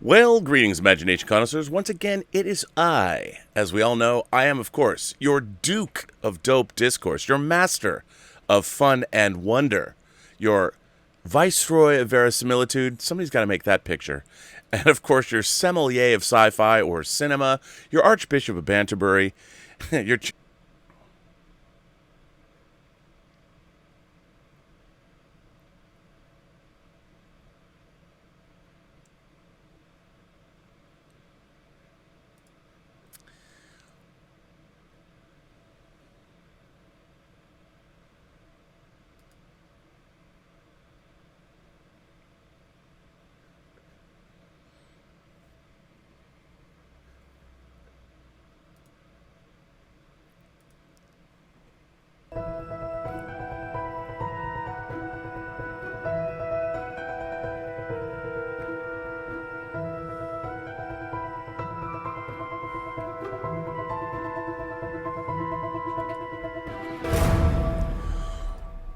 Well, greetings, imagination connoisseurs. Once again, it is I. As we all know, I am, of course, your Duke of Dope Discourse, your master of fun and wonder, your Viceroy of Verisimilitude. Somebody's got to make that picture. And, of course, your sommelier of sci-fi or cinema, your Archbishop of Banterbury, your...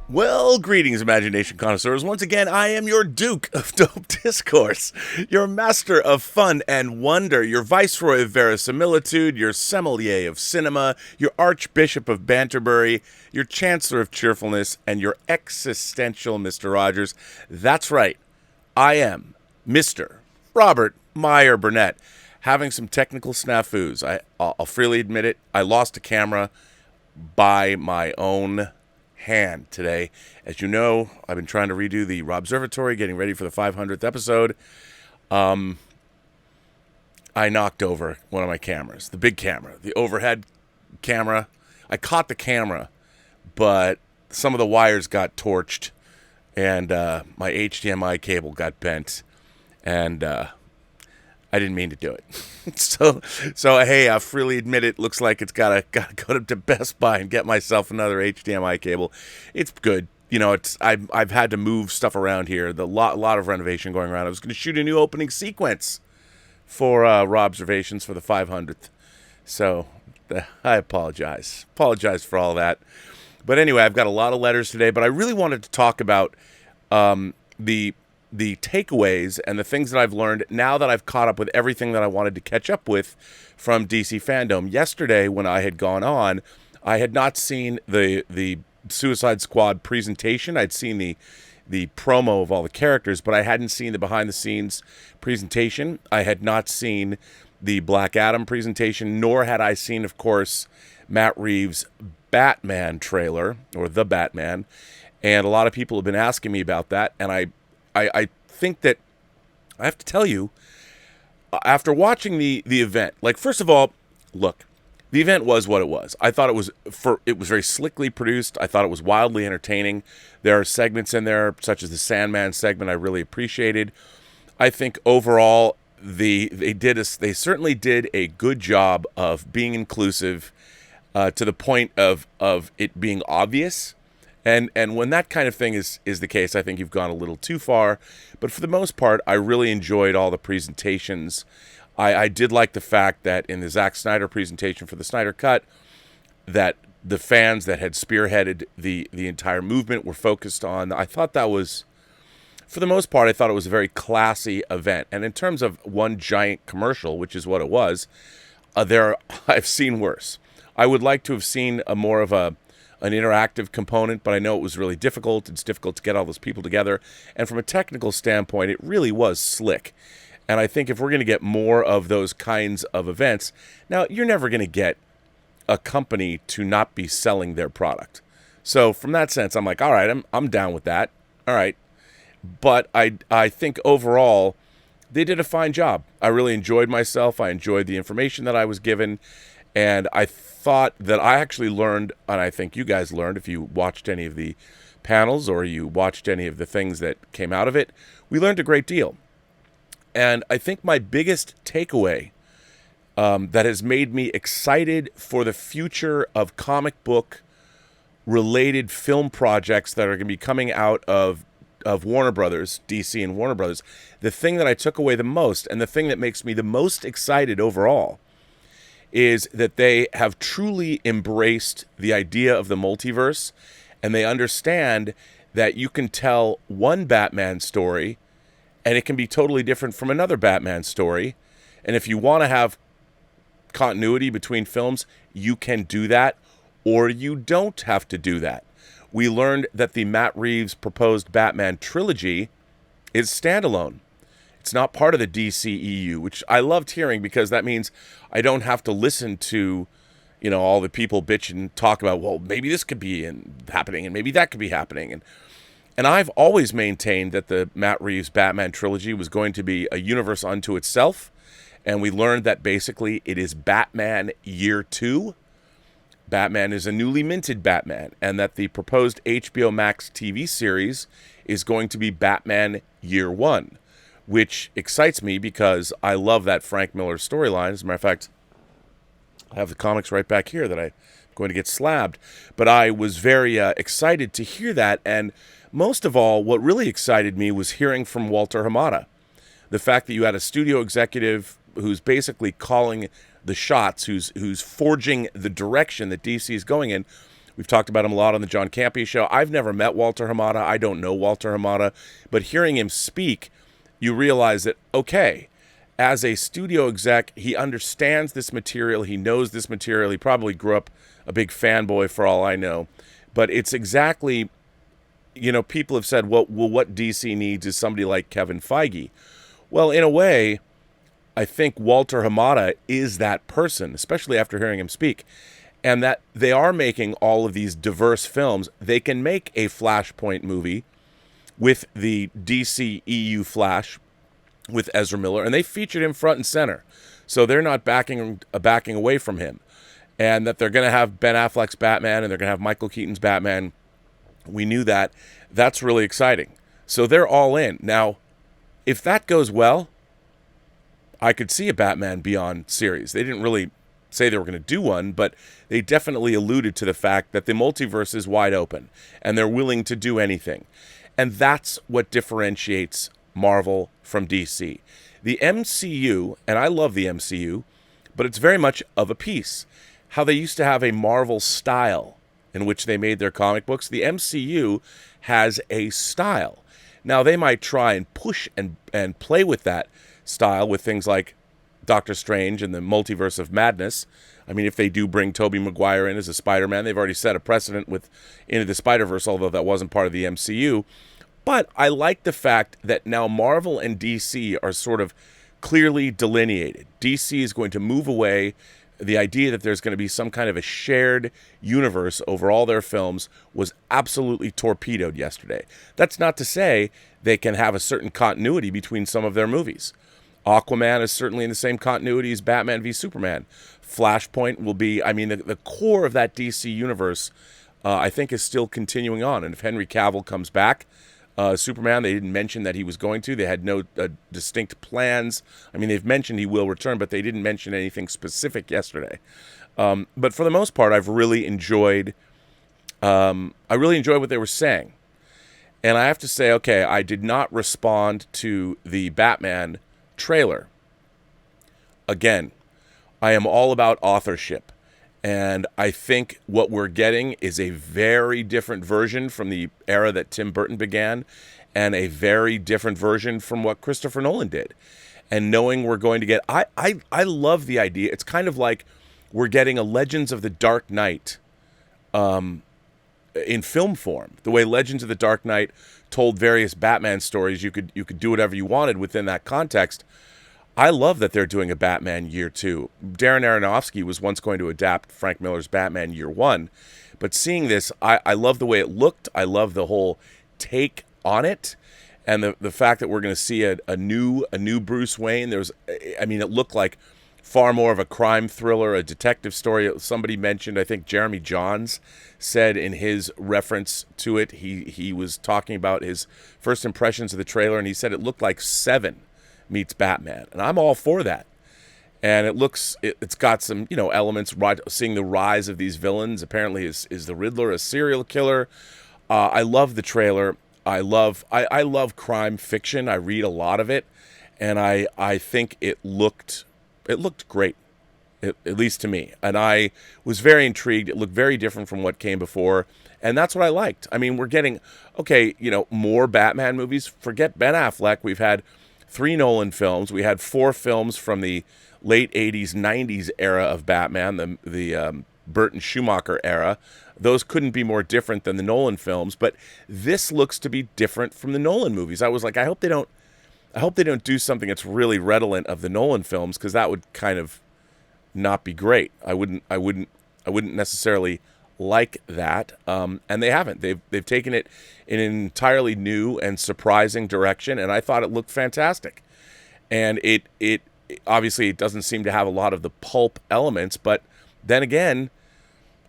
Well, greetings, imagination connoisseurs. Once again, I am your Duke of Dope Discourse, your master of fun and wonder, your Viceroy of Verisimilitude, your sommelier of cinema, your Archbishop of Banterbury, your Chancellor of Cheerfulness, and your existential Mr. Rogers. That's right, I am Mr. Robert Meyer Burnett, having some technical snafus. I'll freely admit it. I lost a camera by my own hand today. As you know, I've been trying to redo the Robservations, getting ready for the 500th episode. I knocked over one of my cameras, the big camera, the overhead camera. I caught the camera, but some of the wires got torched, and my HDMI cable got bent, and I didn't mean to do it. so hey, I freely admit it. Looks like it's gotta go to Best Buy and get myself another HDMI cable. It's good. You know, I've had to move stuff around here. The lot of renovation going around. I was going to shoot a new opening sequence for Robservations for the 500th. So I apologize. Apologize for all that. But anyway, I've got a lot of letters today. But I really wanted to talk about the takeaways and the things that I've learned now that I've caught up with everything that I wanted to catch up with from DC Fandome. Yesterday, when I had gone on, I had not seen the Suicide Squad presentation. I'd seen the promo of all the characters, but I hadn't seen the behind-the-scenes presentation. I had not seen the Black Adam presentation, nor had I seen, of course, Matt Reeves' Batman trailer, or The Batman. And a lot of people have been asking me about that, and I think that I have to tell you, after watching the event, like, first of all, look, the event was what it was. I thought it was very slickly produced. I thought it was wildly entertaining. There are segments in there, such as the Sandman segment, I really appreciated. I think overall, they certainly did a good job of being inclusive to the point of it being obvious. And when that kind of thing is the case, I think you've gone a little too far. But for the most part, I really enjoyed all the presentations. I did like the fact that in the Zack Snyder presentation for the Snyder Cut, that the fans that had spearheaded the entire movement were focused on. I thought that was, for the most part, I thought it was a very classy event. And in terms of one giant commercial, which is what it was, I've seen worse. I would like to have seen more of an interactive component, but I know it was really difficult. It's difficult to get all those people together. And from a technical standpoint, it really was slick. And I think if we're going to get more of those kinds of events, now you're never going to get a company to not be selling their product. So from that sense, I'm like, all right, I'm down with that. All right. But I think overall, they did a fine job. I really enjoyed myself. I enjoyed the information that I was given. And I thought that I actually learned, and I think you guys learned if you watched any of the panels or you watched any of the things that came out of it, we learned a great deal. And I think my biggest takeaway that has made me excited for the future of comic book related film projects that are going to be coming out of Warner Brothers, DC and Warner Brothers, the thing that I took away the most and the thing that makes me the most excited overall is that they have truly embraced the idea of the multiverse, and they understand that you can tell one Batman story and it can be totally different from another Batman story. And if you want to have continuity between films, you can do that, or you don't have to do that. We learned that the Matt Reeves proposed Batman trilogy is standalone. It's not part of the DCEU, which I loved hearing, because that means I don't have to listen to, all the people bitch and talk about, well, maybe this could be happening and maybe that could be happening. And I've always maintained that the Matt Reeves Batman trilogy was going to be a universe unto itself. And we learned that basically it is Batman Year 2. Batman is a newly minted Batman, and that the proposed HBO Max TV series is going to be Batman Year 1, which excites me because I love that Frank Miller storyline. As a matter of fact, I have the comics right back here that I'm going to get slabbed. But I was very excited to hear that, and most of all, what really excited me was hearing from Walter Hamada. The fact that you had a studio executive who's basically calling the shots, who's forging the direction that DC is going in. We've talked about him a lot on the John Campea show. I've never met Walter Hamada. I don't know Walter Hamada. But hearing him speak, you realize that, okay, as a studio exec, he understands this material. He knows this material. He probably grew up a big fanboy for all I know. But it's exactly, people have said, well, what DC needs is somebody like Kevin Feige. Well, in a way, I think Walter Hamada is that person, especially after hearing him speak. And that they are making all of these diverse films. They can make a Flashpoint movie with the DCEU Flash with Ezra Miller, and they featured him front and center. So they're not backing away from him. And that they're going to have Ben Affleck's Batman, and they're going to have Michael Keaton's Batman. We knew that. That's really exciting. So they're all in. Now, if that goes well, I could see a Batman Beyond series. They didn't really say they were going to do one, but they definitely alluded to the fact that the multiverse is wide open, and they're willing to do anything. And that's what differentiates Marvel from DC. The MCU, and I love the MCU, but it's very much of a piece. How they used to have a Marvel style in which they made their comic books, the MCU has a style. Now, they might try and push and play with that style with things like Doctor Strange and the Multiverse of Madness. I mean, if they do bring Tobey Maguire in as a Spider-Man, they've already set a precedent with Into the Spider-Verse, although that wasn't part of the MCU. But I like the fact that now Marvel and DC are sort of clearly delineated. DC is going to move away. The idea that there's going to be some kind of a shared universe over all their films was absolutely torpedoed yesterday. That's not to say they can have a certain continuity between some of their movies. Aquaman is certainly in the same continuity as Batman v Superman. Flashpoint will be, the core of that DC universe, I think, is still continuing on. And if Henry Cavill comes back, Superman, they didn't mention that he was going to. They had no distinct plans. They've mentioned he will return, but they didn't mention anything specific yesterday. But for the most part, I've really enjoyed. I really enjoyed what they were saying, and I have to say, okay, I did not respond to the Batman trailer. Again, I am all about authorship. And I think what we're getting is a very different version from the era that Tim Burton began, and a very different version from what Christopher Nolan did. And knowing we're going to get... I love the idea. It's kind of like we're getting a Legends of the Dark Knight in film form. The way Legends of the Dark Knight told various Batman stories, you could do whatever you wanted within that context. I love that they're doing a Batman Year 2. Darren Aronofsky was once going to adapt Frank Miller's Batman Year 1. But seeing this, I love the way it looked. I love the whole take on it. And the fact that we're going to see a new Bruce Wayne. It looked like far more of a crime thriller, a detective story. Somebody mentioned, I think Jeremy Johns said in his reference to it, he was talking about his first impressions of the trailer, and he said it looked like Seven meets Batman, and I'm all for that. And it's got some elements, right, seeing the rise of these villains. Apparently is the Riddler a serial killer? I love the trailer. I love crime fiction. I read a lot of it, and I think it looked great. at least to me. And I was very intrigued. It looked very different from what came before. And that's what I liked. I mean, we're getting, okay, more Batman movies. Forget Ben Affleck. We've had 3 Nolan films. We had 4 films from the late 80s, 90s era of Batman, the Burton Schumacher era. Those couldn't be more different than the Nolan films. But this looks to be different from the Nolan movies. I was like, I hope they don't do something that's really redolent of the Nolan films, because that would kind of not be great. I wouldn't necessarily like that, and they haven't. They've taken it in an entirely new and surprising direction, and I thought it looked fantastic. And it obviously it doesn't seem to have a lot of the pulp elements, but then again,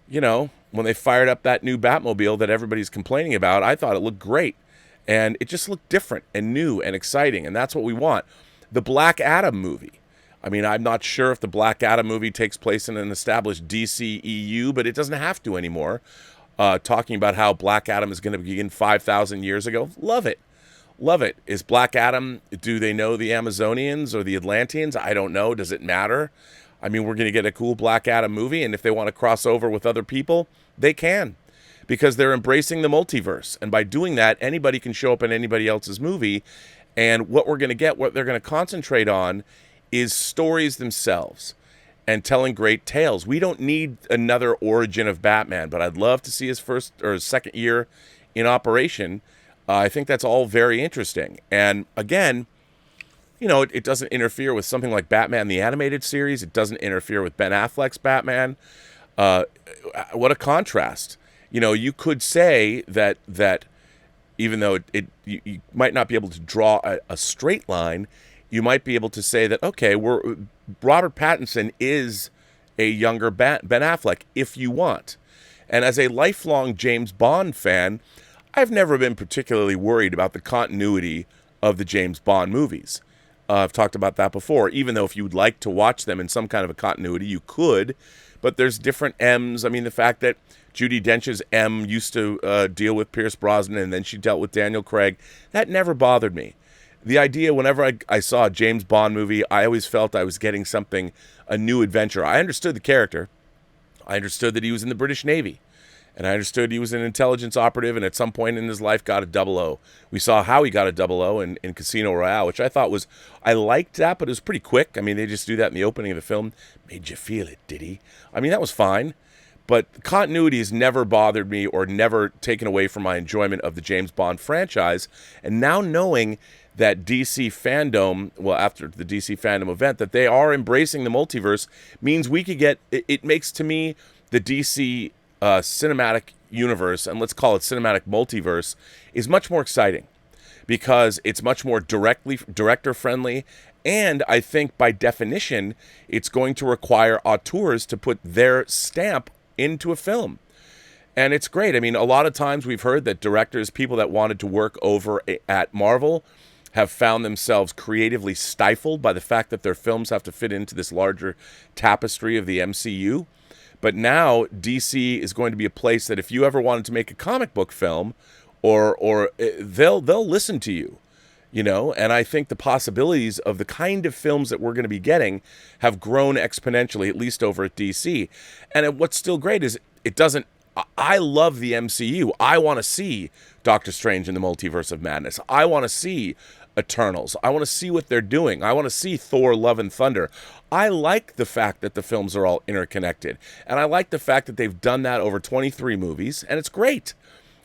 when they fired up that new Batmobile that everybody's complaining about, I thought it looked great, and it just looked different and new and exciting, and that's what we want. The Black Adam movie. I mean, I'm not sure if the Black Adam movie takes place in an established DCEU, but it doesn't have to anymore. Talking about how Black Adam is going to begin 5,000 years ago. Love it. Love it. Is Black Adam, do they know the Amazonians or the Atlanteans? I don't know. Does it matter? I mean, we're going to get a cool Black Adam movie, and if they want to cross over with other people, they can. Because they're embracing the multiverse. And by doing that, anybody can show up in anybody else's movie. And what we're going to get, what they're going to concentrate on, is stories themselves and telling great tales. We don't need another origin of Batman, but I'd love to see his first or his second year in operation. I think that's all very interesting. And again, it doesn't interfere with something like Batman the Animated Series. It doesn't interfere with Ben Affleck's Batman. What a contrast. You could say that even though you might not be able to draw a straight line, you might be able to say that, okay, Robert Pattinson is a younger Ben Affleck, if you want. And as a lifelong James Bond fan, I've never been particularly worried about the continuity of the James Bond movies. I've talked about that before, even though if you would like to watch them in some kind of a continuity, you could. But there's different M's. I mean, the fact that Judi Dench's M used to deal with Pierce Brosnan, and then she dealt with Daniel Craig, that never bothered me. The idea, whenever I saw a James Bond movie, I always felt I was getting a new adventure. I understood the character. I understood that he was in the British Navy. And I understood he was an intelligence operative, and at some point in his life got a 00. We saw how he got a 00 in Casino Royale, which I thought I liked that, but it was pretty quick. I mean, they just do that in the opening of the film. Made you feel it, did he? I mean, that was fine. But continuity has never bothered me or never taken away from my enjoyment of the James Bond franchise. And now knowing that DC Fandome, well, after the DC Fandome event, that they are embracing the multiverse, means we could get, it makes to me the DC cinematic universe, and let's call it cinematic multiverse, is much more exciting because it's much more director friendly, and I think by definition it's going to require auteurs to put their stamp into a film. And it's great. I mean, a lot of times we've heard that directors, people that wanted to work over at Marvel, have found themselves creatively stifled by the fact that their films have to fit into this larger tapestry of the MCU. But now DC is going to be a place that if you ever wanted to make a comic book film, or they'll listen to you, And I think the possibilities of the kind of films that we're going to be getting have grown exponentially, at least over at DC. And what's still great is I love the MCU. I want to see Doctor Strange in the Multiverse of Madness. I want to see Eternals. I want to see what they're doing. I want to see Thor: Love and Thunder. I like the fact that the films are all interconnected. And I like the fact that they've done that over 23 movies, and it's great.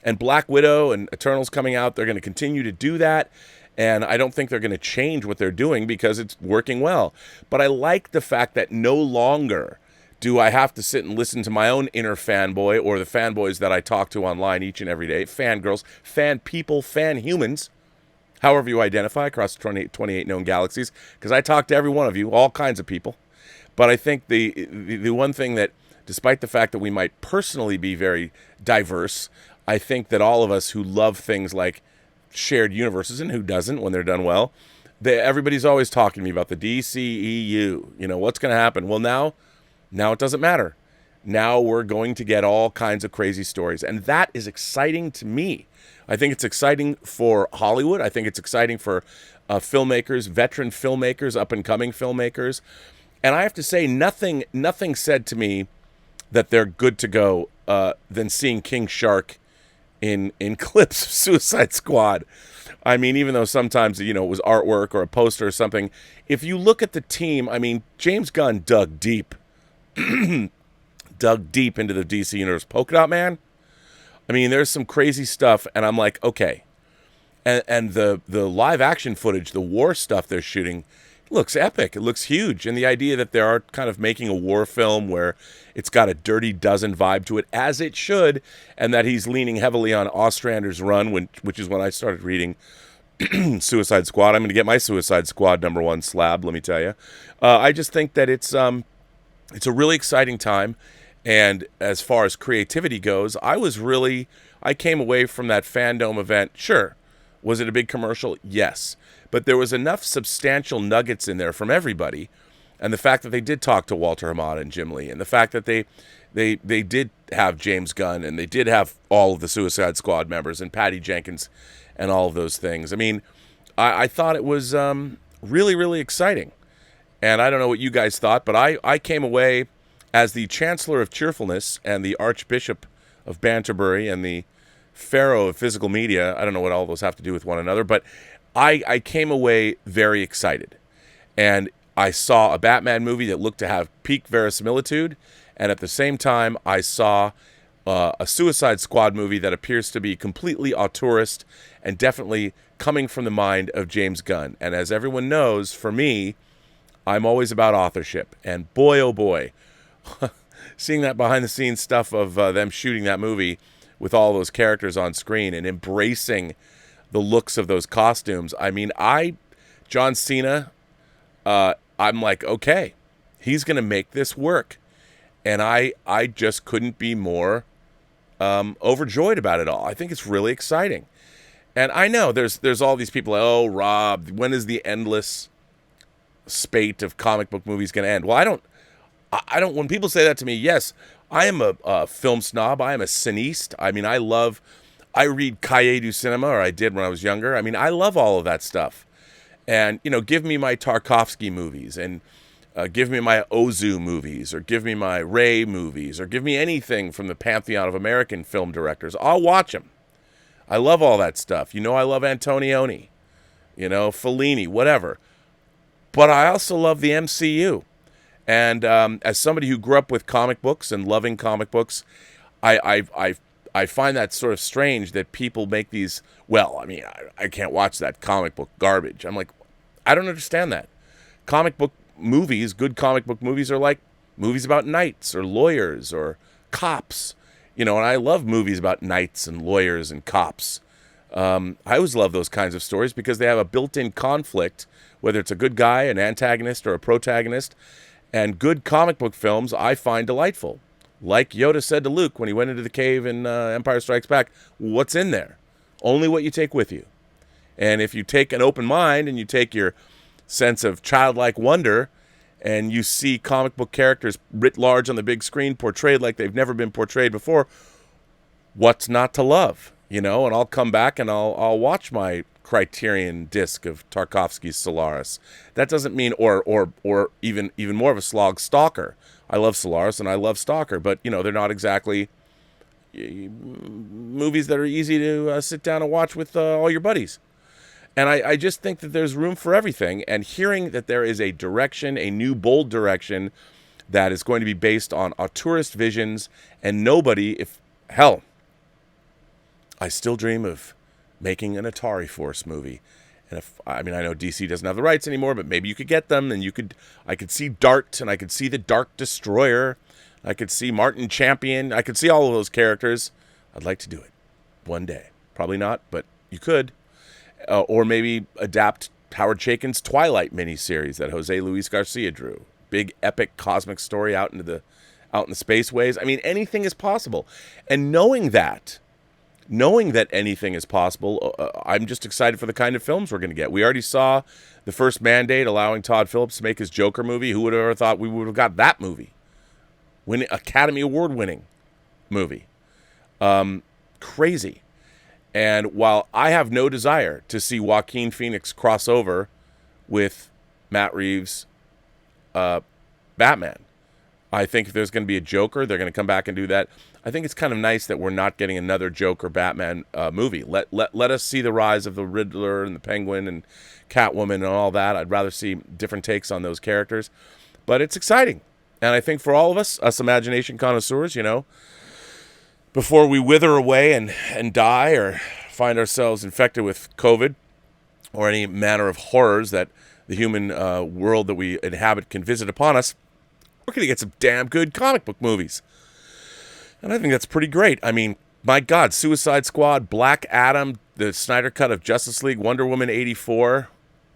And Black Widow and Eternals coming out, they're going to continue to do that. And I don't think they're going to change what they're doing because it's working well. But I like the fact that no longer do I have to sit and listen to my own inner fanboy or the fanboys that I talk to online each and every day, fangirls, fan people, fan humans, however you identify across 28 known galaxies, because I talk to every one of you, all kinds of people. But I think the one thing that, despite the fact that we might personally be very diverse, I think that all of us who love things like shared universes, and who doesn't when they're done well, everybody's always talking to me about the DCEU. What's going to happen? Well, now it doesn't matter. Now we're going to get all kinds of crazy stories, and that is exciting to me. I think it's exciting for Hollywood. I think it's exciting for filmmakers, veteran filmmakers, up-and-coming filmmakers. And I have to say, nothing said to me that they're good to go than seeing King Shark in clips of Suicide Squad. I mean, even though sometimes, it was artwork or a poster or something, if you look at the team, I mean, James Gunn dug deep into the DC Universe. Polka Dot Man, I mean, there's some crazy stuff, and I'm like, okay. And the live action footage, the war stuff they're shooting, looks epic. It looks huge. And the idea that they are kind of making a war film where it's got a Dirty Dozen vibe to it, as it should, and that he's leaning heavily on Ostrander's Run, which is when I started reading Suicide Squad. I'm going to get my Suicide Squad #1 slab, let me tell you. I just think that it's a really exciting time. And as far as creativity goes, I came away from that Fandome event, sure. Was it a big commercial? Yes. But there was enough substantial nuggets in there from everybody. And the fact that they did talk to Walter Hamada and Jim Lee, and the fact that they did have James Gunn, and they did have all of the Suicide Squad members, and Patty Jenkins, and all of those things. I mean, I thought it was really, really exciting. And I don't know what you guys thought, but I came away as the Chancellor of Cheerfulness and the Archbishop of Banterbury and the Pharaoh of Physical Media. I don't know what all those have to do with one another, but I came away very excited. And I saw a Batman movie that looked to have peak verisimilitude, and at the same time, I saw a Suicide Squad movie that appears to be completely auteurist and definitely coming from the mind of James Gunn. And as everyone knows, for me, I'm always about authorship. And boy, oh boy, seeing that behind-the-scenes stuff of them shooting that movie with all those characters on screen and embracing the looks of those costumes. I mean, John Cena, I'm like, okay, he's going to make this work. And I just couldn't be more overjoyed about it all. I think it's really exciting. And I know there's all these people, oh, Rob, when is the endless spate of comic book movies going to end? Well, I don't, when people say that to me, yes, I am a film snob. I am a cineast. I mean, I read Cahiers du Cinema, or I did when I was younger. I mean, I love all of that stuff. And, give me my Tarkovsky movies, and give me my Ozu movies, or give me my Ray movies, or give me anything from the pantheon of American film directors. I'll watch them. I love all that stuff. I love Antonioni, Fellini, whatever. But I also love the MCU. And as somebody who grew up with comic books and loving comic books, I find that sort of strange that people make these, well, I mean, I can't watch that comic book garbage. I'm like, I don't understand that. Comic book movies, good comic book movies, are like movies about knights or lawyers or cops. And I love movies about knights and lawyers and cops. I always love those kinds of stories because they have a built-in conflict, whether it's a good guy, an antagonist, or a protagonist. And good comic book films I find delightful. Like Yoda said to Luke when he went into the cave in Empire Strikes Back, what's in there? Only what you take with you. And if you take an open mind and you take your sense of childlike wonder and you see comic book characters writ large on the big screen portrayed like they've never been portrayed before, what's not to love? And I'll come back and I'll watch my Criterion disc of Tarkovsky's Solaris. That doesn't mean or even more of a slog, Stalker. I love Solaris and I love Stalker, but they're not exactly movies that are easy to sit down and watch with all your buddies. And I just think that there's room for everything. And hearing that there is a direction, a new bold direction that is going to be based on auteurist visions, and I still dream of making an Atari Force movie. And I know DC doesn't have the rights anymore, but maybe you could get them, and I could see Dart, and I could see the Dark Destroyer, I could see Martin Champion, I could see all of those characters. I'd like to do it one day. Probably not, but you could. Or maybe adapt Howard Chaykin's Twilight miniseries that Jose Luis Garcia drew. Big epic cosmic story out in the spaceways. I mean, anything is possible. And knowing that anything is possible, I'm just excited for the kind of films we're going to get. We already saw the first Mandate allowing Todd Phillips to make his Joker movie. Who would have ever thought we would have got that movie? Academy Award winning movie. Crazy. And while I have no desire to see Joaquin Phoenix cross over with Matt Reeves, Batman. I think if there's going to be a Joker, they're going to come back and do that. I think it's kind of nice that we're not getting another Joker Batman movie. Let us see the rise of the Riddler and the Penguin and Catwoman and all that. I'd rather see different takes on those characters. But it's exciting. And I think for all of us imagination connoisseurs, before we wither away and die or find ourselves infected with COVID or any manner of horrors that the human world that we inhabit can visit upon us, we're going to get some damn good comic book movies. And I think that's pretty great. I mean, my God, Suicide Squad, Black Adam, the Snyder Cut of Justice League, Wonder Woman 84.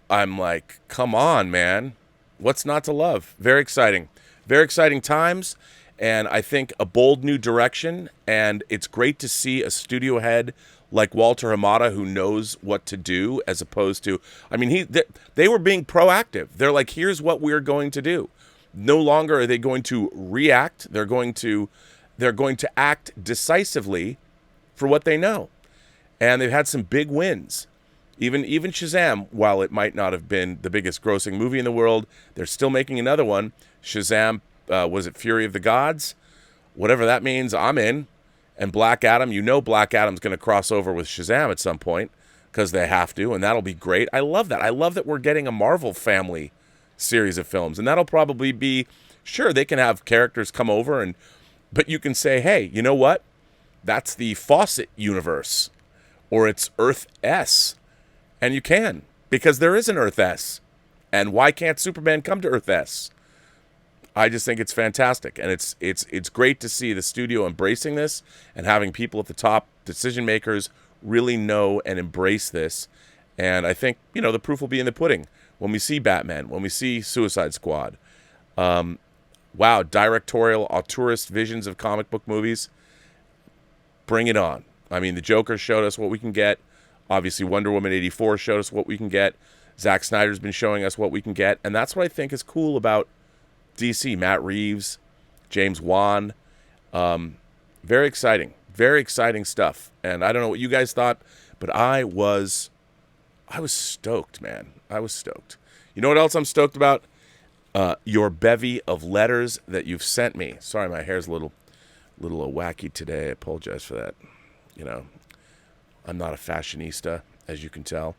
I'm like, come on, man. What's not to love? Very exciting. Very exciting times. And I think a bold new direction. And it's great to see a studio head like Walter Hamada who knows what to do as opposed to, I mean, they were being proactive. They're like, here's what we're going to do. No longer are they going to react. They're going to act decisively for what they know. And they've had some big wins. Even Shazam, while it might not have been the biggest grossing movie in the world, they're still making another one. Shazam, was it Fury of the Gods? Whatever that means, I'm in. And Black Adam, Black Adam's going to cross over with Shazam at some point because they have to, and that'll be great. I love that. I love that we're getting a Marvel family series of films, and that'll probably be, sure, they can have characters come over, but you can say, hey, you know what? That's the Fawcett universe, or it's Earth S, and you can, because there is an Earth S, and why can't Superman come to Earth S? I just think it's fantastic, and it's great to see the studio embracing this and having people at the top, decision makers, really know and embrace this, and I think, the proof will be in the pudding. When we see Batman, when we see Suicide Squad, wow, directorial, auteurist visions of comic book movies, bring it on. I mean, the Joker showed us what we can get. Obviously, Wonder Woman 84 showed us what we can get. Zack Snyder's been showing us what we can get, and that's what I think is cool about DC. Matt Reeves, James Wan, very exciting stuff. And I don't know what you guys thought, but I was stoked, man. I was stoked. You know what else I'm stoked about? Your bevy of letters that you've sent me. Sorry, my hair's a little wacky today. I apologize for that. I'm not a fashionista, as you can tell.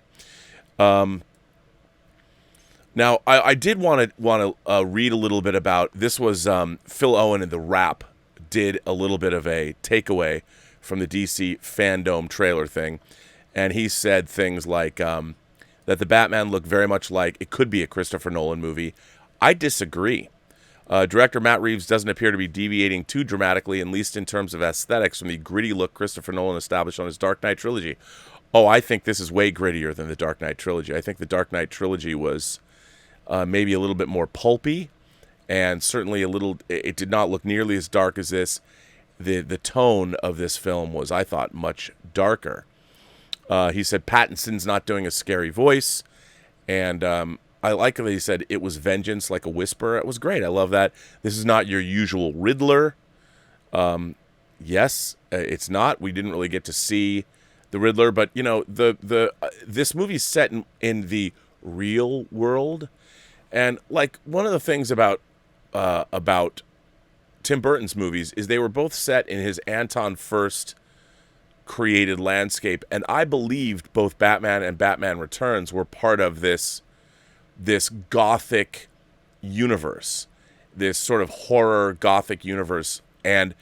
Now, I did want to read a little bit about, this was Phil Owen in The Wrap did a little bit of a takeaway from the DC Fandome trailer thing, and he said things like that the Batman looked very much like it could be a Christopher Nolan movie. I disagree. Director Matt Reeves doesn't appear to be deviating too dramatically, at least in terms of aesthetics, from the gritty look Christopher Nolan established on his Dark Knight trilogy. Oh, I think this is way grittier than the Dark Knight trilogy. I think the Dark Knight trilogy was maybe a little bit more pulpy, and certainly it did not look nearly as dark as this. The tone of this film was, I thought, much darker. He said Pattinson's not doing a scary voice, and I like that he said it was vengeance like a whisper. It was great. I love that. This is not your usual Riddler. Yes, it's not. We didn't really get to see the Riddler, but this movie's set in the real world, and like one of the things about Tim Burton's movies is they were both set in his Anton Furst created landscape, and I believed both Batman and Batman Returns were part of this gothic universe, this sort of horror gothic universe, and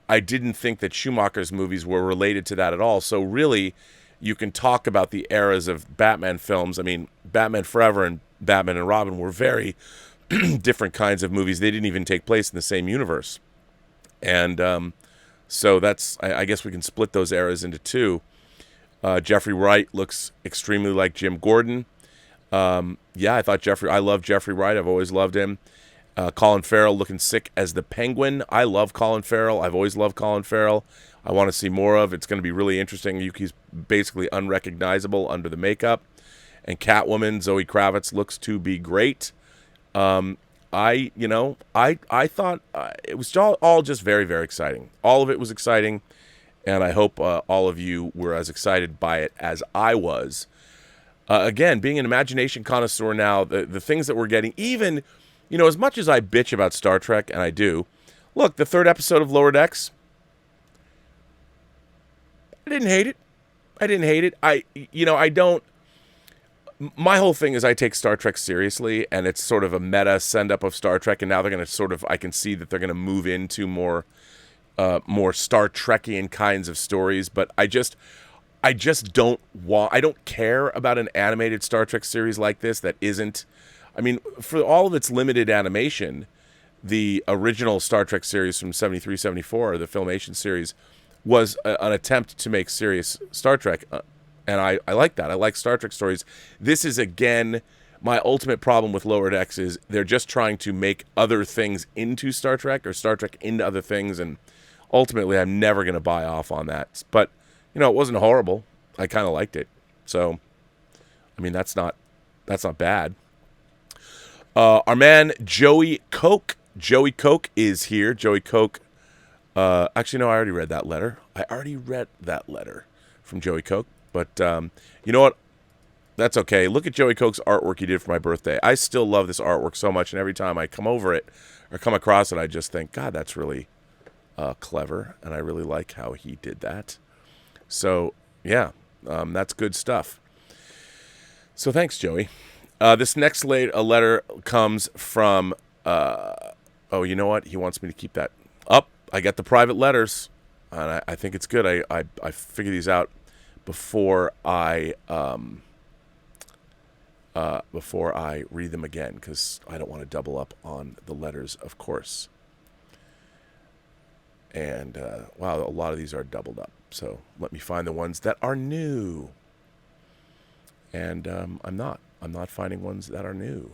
I didn't think that Schumacher's movies were related to that at all. So really, you can talk about the eras of Batman films. I mean, Batman Forever and Batman and Robin were very different kinds of movies. They didn't even take place in the same universe. And so that's, I guess we can split those eras into two. Jeffrey Wright looks extremely like Jim Gordon. Yeah, I love Jeffrey Wright. I've always loved him. Colin Farrell looking sick as the Penguin. I love Colin Farrell. I've always loved Colin Farrell. I want to see more of. It's going to be really interesting. He's basically unrecognizable under the makeup. And Catwoman, Zoe Kravitz, looks to be great. I thought it was all just very, very exciting. All of it was exciting, and I hope all of you were as excited by it as I was. Again, being an imagination connoisseur now, the things that we're getting, even, You know, as much as I bitch about Star Trek, and I do, look, the third episode of Lower Decks, I didn't hate it. I don't. My whole thing is I take Star Trek seriously, and it's sort of a meta send-up of Star Trek, and now they're going to sort of, I can see that they're going to move into more Star Trekian kinds of stories, but I just don't want, I don't care about an animated Star Trek series like this that isn't, I mean, for all of its limited animation, the original Star Trek series from 73, 74, the Filmation series, was an attempt to make serious Star Trek, and I like that. I like Star Trek stories. This is, again, my ultimate problem with Lower Decks is they're just trying to make other things into Star Trek, or Star Trek into other things, and ultimately I'm never going to buy off on that. But, you know, it wasn't horrible. I kind of liked it. So, I mean, that's not bad. Our man Joey Coke is here. Joey Coke. Actually, no, I already read that letter. From Joey Coke. But you know what? That's okay. Look at Joey Coke's artwork he did for my birthday. I still love this artwork so much, and every time I come over it or come across it, I just think, God, that's really clever, and I really like how he did that. So, yeah, that's good stuff. So thanks, Joey. This next letter comes from, oh, you know what? He wants me to keep that up. I got the private letters, and I think it's good. I figure these out before I read them again, because I don't want to double up on the letters, of course. And, wow, a lot of these are doubled up. So let me find the ones that are new. And I'm not finding ones that are new.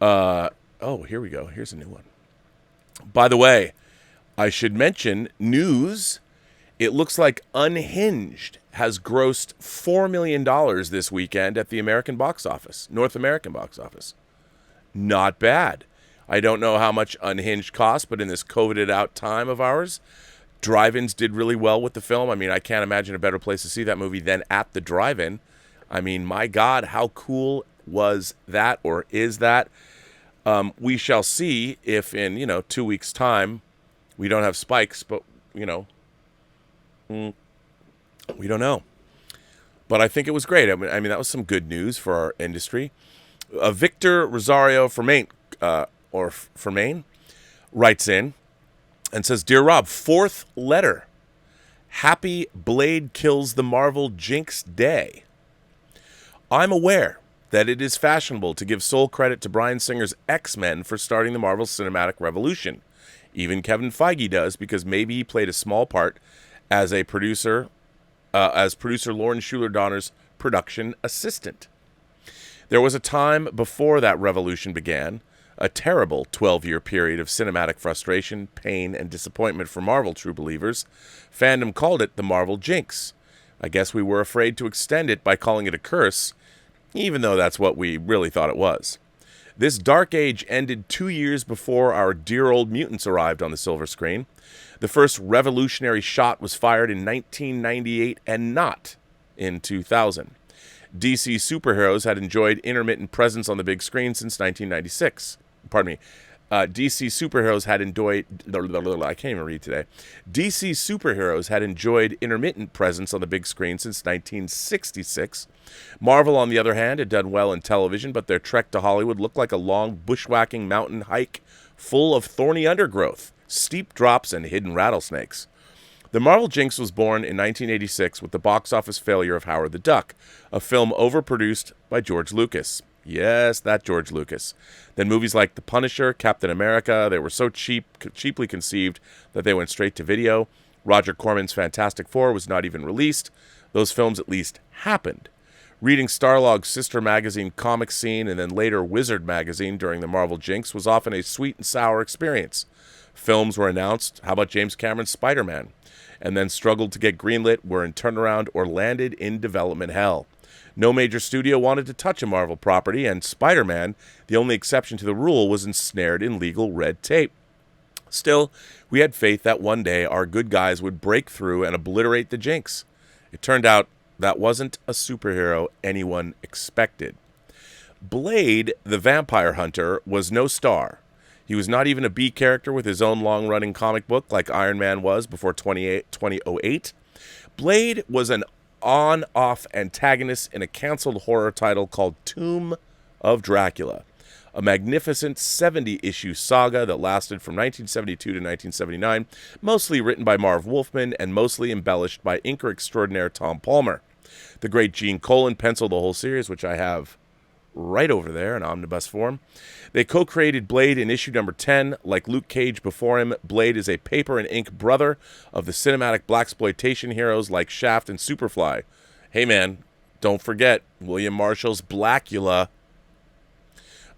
Oh, here we go. Here's a new one. By the way, I should mention news. It looks like Unhinged has grossed $4 million this weekend at the American box office, North American box office. Not bad. I don't know how much Unhinged costs, but in this COVIDed out time of ours, drive-ins did really well with the film. I mean, I can't imagine a better place to see that movie than at the drive-in. I mean, my God, how cool was that, or is that? We shall see if in, 2 weeks' time we don't have spikes, but, we don't know. But I think it was great. I mean, that was some good news for our industry. Victor Rosario from Maine, writes in and says, Dear Rob, 4th letter. Happy Blade Kills the Marvel Jinx Day. I'm aware that it is fashionable to give sole credit to Bryan Singer's X-Men for starting the Marvel Cinematic Revolution. Even Kevin Feige does, because maybe he played a small part as producer Lauren Schuler Donner's production assistant. There was a time before that revolution began, a terrible 12-year period of cinematic frustration, pain, and disappointment for Marvel true believers. Fandom called it the Marvel Jinx. I guess we were afraid to extend it by calling it a curse, even though that's what we really thought it was. This dark age ended 2 years before our dear old mutants arrived on the silver screen. The first revolutionary shot was fired in 1998 and not in 2000. DC superheroes had enjoyed intermittent presence on the big screen since 1996. Pardon me. DC superheroes had enjoyed... I can't even read today. DC superheroes had enjoyed intermittent presence on the big screen since 1966. Marvel, on the other hand, had done well in television, but their trek to Hollywood looked like a long, bushwhacking mountain hike full of thorny undergrowth, steep drops, and hidden rattlesnakes. The Marvel Jinx was born in 1986 with the box office failure of Howard the Duck, a film overproduced by George Lucas. Yes, that George Lucas. Then movies like The Punisher, Captain America, they were so cheaply conceived that they went straight to video. Roger Corman's Fantastic Four was not even released. Those films at least happened. Reading Starlog's sister magazine Comic Scene and then later Wizard magazine during the Marvel Jinx was often a sweet and sour experience. Films were announced, how about James Cameron's Spider-Man, and then struggled to get greenlit, were in turnaround, or landed in development hell. No major studio wanted to touch a Marvel property, and Spider-Man, the only exception to the rule, was ensnared in legal red tape. Still, we had faith that one day our good guys would break through and obliterate the Jinx. It turned out That wasn't a superhero anyone expected. Blade, the vampire hunter, was no star. He was not even a B character with his own long-running comic book like Iron Man was before 2008. Blade was an on-off antagonist in a canceled horror title called Tomb of Dracula, a magnificent 70-issue saga that lasted from 1972 to 1979, mostly written by Marv Wolfman and mostly embellished by inker extraordinaire Tom Palmer. The great Gene Colan penciled the whole series, which I have right over there in omnibus form. They co-created Blade in issue number 10. Like Luke Cage before him, Blade is a paper and ink brother of the cinematic blaxploitation heroes like Shaft and Superfly. Hey man, don't forget William Marshall's Blackula.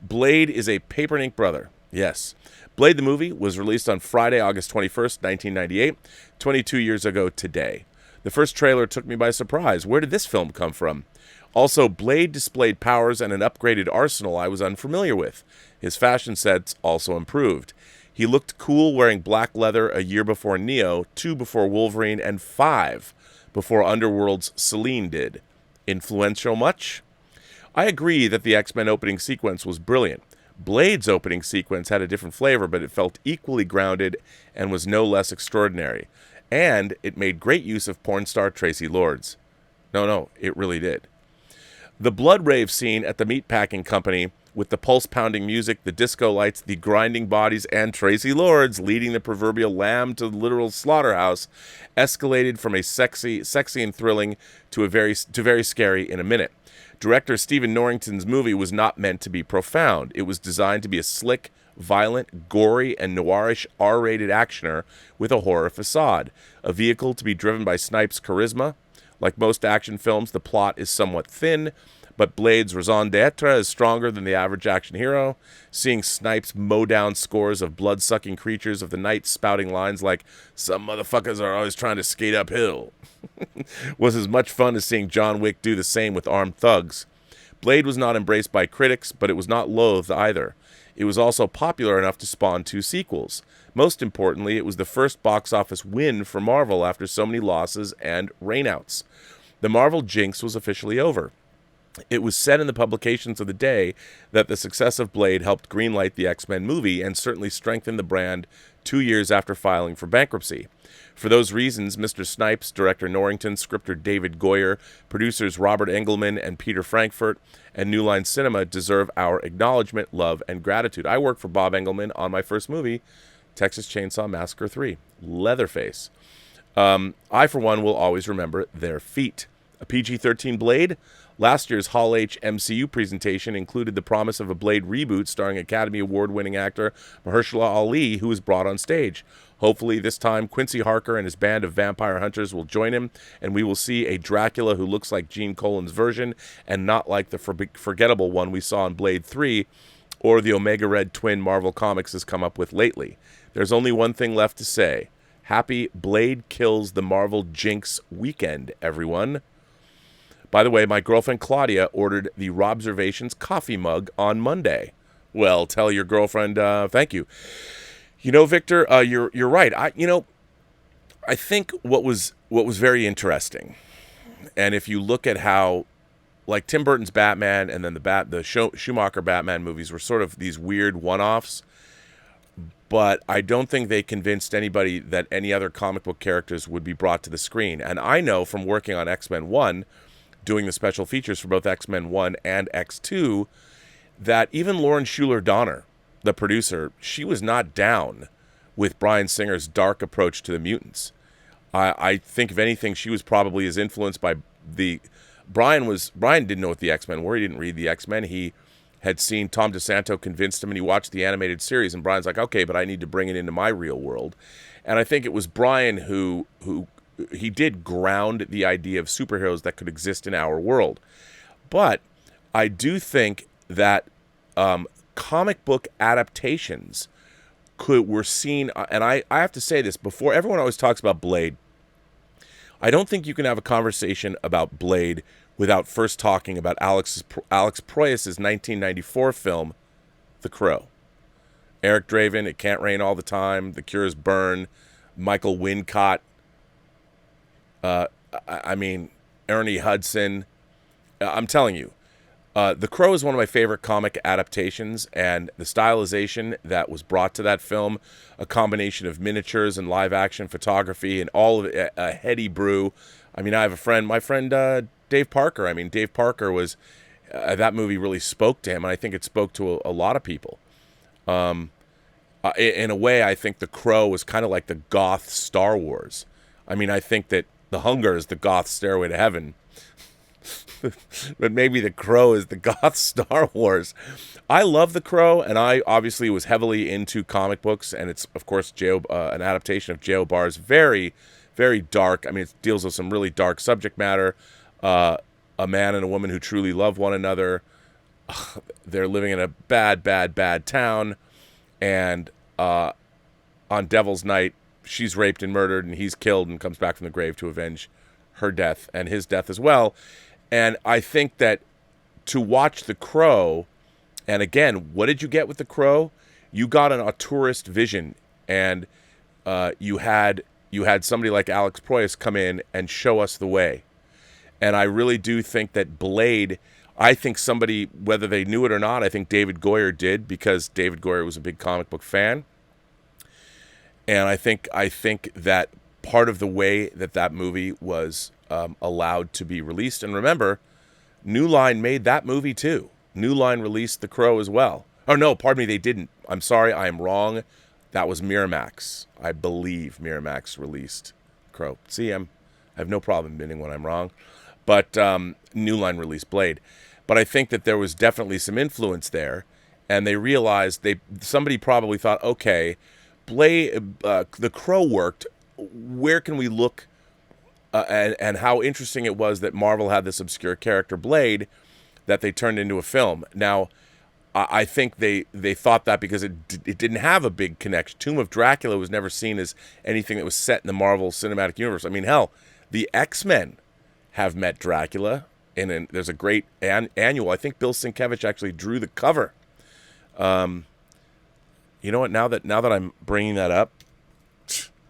Blade is a paper and ink brother. Yes. Blade the movie was released on Friday, August 21st, 1998, 22 years ago today. The first trailer took me by surprise. Where did this film come from? Also, Blade displayed powers and an upgraded arsenal I was unfamiliar with. His fashion sets also improved. He looked cool wearing black leather a year before Neo, 2 before Wolverine, and 5 before Underworld's Selene did. Influential much? I agree that the X-Men opening sequence was brilliant. Blade's opening sequence had a different flavor, but it felt equally grounded and was no less extraordinary. And it made great use of porn star Tracy Lords. No, it really did. The blood rave scene at the meatpacking company with the pulse-pounding music, the disco lights, the grinding bodies, and Tracy Lords leading the proverbial lamb to the literal slaughterhouse escalated from a sexy and thrilling to very scary in a minute. Director Stephen Norrington's movie was not meant to be profound. It was designed to be a slick, violent, gory, and noirish R-rated actioner with a horror facade, a vehicle to be driven by Snipes' charisma. Like most action films, the plot is somewhat thin, but Blade's raison d'etre is stronger than the average action hero. Seeing Snipes mow down scores of blood-sucking creatures of the night spouting lines like, "Some motherfuckers are always trying to skate uphill," was as much fun as seeing John Wick do the same with armed thugs. Blade was not embraced by critics, but it was not loathed either. It was also popular enough to spawn 2 sequels. Most importantly, it was the first box office win for Marvel after so many losses and rainouts. The Marvel jinx was officially over. It was said in the publications of the day that the success of Blade helped greenlight the X-Men movie and certainly strengthened the brand 2 years after filing for bankruptcy. For those reasons, Mr. Snipes, director Norrington, scripter David Goyer, producers Robert Engelman and Peter Frankfurt, and New Line Cinema deserve our acknowledgement, love, and gratitude. I worked for Bob Engelman on my first movie, Texas Chainsaw Massacre 3, Leatherface. I, for one, will always remember their feat. A PG-13 Blade? Last year's Hall H MCU presentation included the promise of a Blade reboot starring Academy Award-winning actor Mahershala Ali, who was brought on stage. Hopefully this time Quincy Harker and his band of vampire hunters will join him, and we will see a Dracula who looks like Gene Colan's version and not like the forgettable one we saw in Blade 3 or the Omega Red twin Marvel Comics has come up with lately. There's only one thing left to say. Happy Blade Kills the Marvel Jinx weekend, everyone. By the way, my girlfriend Claudia ordered the Robservations coffee mug on Monday. Well, tell your girlfriend thank you. You know, Victor, you're right. I think what was very interesting, and if you look at how, like Tim Burton's Batman and then the Schumacher Batman movies were sort of these weird one-offs, but I don't think they convinced anybody that any other comic book characters would be brought to the screen. And I know from working on X-Men 1, doing the special features for both X-Men 1 and X2, that even Lauren Shuler-Donner, the producer, she was not down with Bryan Singer's dark approach to the mutants. I think, if anything, she was probably as influenced by Bryan didn't know what the X-Men were. He didn't read the X-Men. He had seen Tom DeSanto convinced him, and he watched the animated series, and Bryan's like, okay, but I need to bring it into my real world. And I think it was Bryan who he did ground the idea of superheroes that could exist in our world. But I do think that comic book adaptations were seen, and I have to say this, before everyone always talks about Blade, I don't think you can have a conversation about Blade without first talking about Alex Proyas's 1994 film, The Crow. Eric Draven, It Can't Rain All the Time, The Cure's Burn, Michael Wincott. I mean, Ernie Hudson. I'm telling you, The Crow is one of my favorite comic adaptations, and the stylization that was brought to that film, a combination of miniatures and live action photography and all of it, a heady brew. I mean, I have a friend, my friend Dave Parker. I mean, Dave Parker was, that movie really spoke to him, and I think it spoke to a lot of people. In a way, I think The Crow was kind of like the goth Star Wars. I mean, I think that The Hunger is the goth Stairway to Heaven. But maybe The Crow is the goth Star Wars. I love The Crow, and I obviously was heavily into comic books, and it's, of course, an adaptation of J.O. Barr's very, very dark. I mean, it deals with some really dark subject matter. A man and a woman who truly love one another. They're living in a bad, bad, bad town, and on Devil's Night, she's raped and murdered, and he's killed and comes back from the grave to avenge her death and his death as well. And I think that to watch The Crow, and again, what did you get with The Crow? You got an auteurist vision, and you had somebody like Alex Proyas come in and show us the way. And I really do think that Blade, I think somebody, whether they knew it or not, I think David Goyer did, because David Goyer was a big comic book fan. And I think that part of the way that movie was allowed to be released, and remember, New Line made that movie too. New Line released The Crow as well. Oh no, pardon me, they didn't. I'm sorry, I am wrong. That was Miramax. I believe Miramax released Crow. See, I have no problem admitting when I'm wrong. But New Line released Blade. But I think that there was definitely some influence there, and they realized somebody probably thought, okay, Blade, The Crow worked. Where can we look? And how interesting it was that Marvel had this obscure character Blade that they turned into a film. Now, I think they thought that because it didn't have a big connection. Tomb of Dracula was never seen as anything that was set in the Marvel Cinematic Universe. I mean, hell, the X-Men have met Dracula, and there's a great annual. I think Bill Sienkiewicz actually drew the cover. You know what? Now that I'm bringing that up,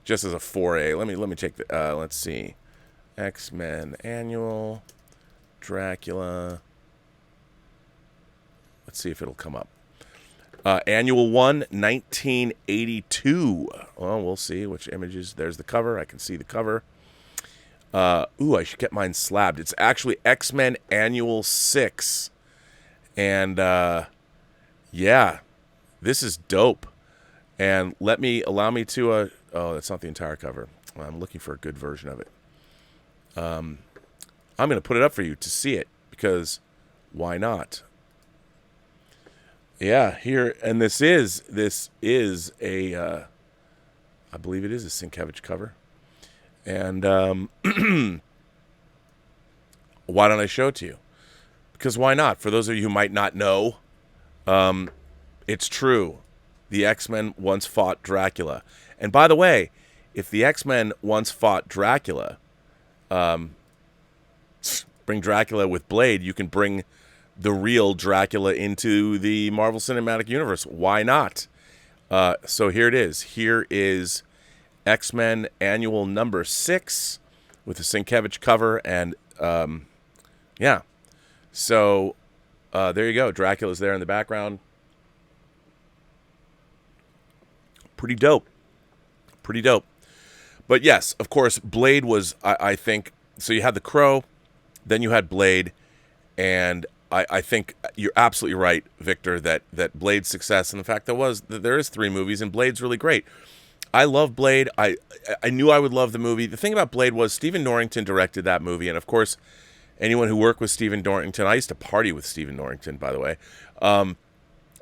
just as a foray, let me take the. Let's see, X-Men annual, Dracula. Let's see if it'll come up. Annual 1, 1982. Well, we'll see which images. There's the cover. I can see the cover. I should get mine slabbed. It's actually X-Men Annual 6. And, yeah, this is dope. And allow me to, that's not the entire cover. I'm looking for a good version of it. I'm going to put it up for you to see it, because why not? Yeah, here, and this is a, I believe it is a Sienkiewicz cover. And why don't I show it to you? Because why not? For those of you who might not know, it's true. The X-Men once fought Dracula. And by the way, if the X-Men once fought Dracula, bring Dracula with Blade, you can bring the real Dracula into the Marvel Cinematic Universe. Why not? So here it is. Here is X-Men Annual number 6 with the Sienkiewicz cover, and yeah. So there you go. Dracula's there in the background. Pretty dope. Pretty dope. But yes, of course, Blade was, I think, so you had The Crow, then you had Blade, and I think you're absolutely right, Victor, that Blade's success, and the fact that there is 3 movies, and Blade's really great. I love Blade. I knew I would love the movie. The thing about Blade was Stephen Norrington directed that movie, and of course, anyone who worked with Stephen Norrington, I used to party with Stephen Norrington, by the way.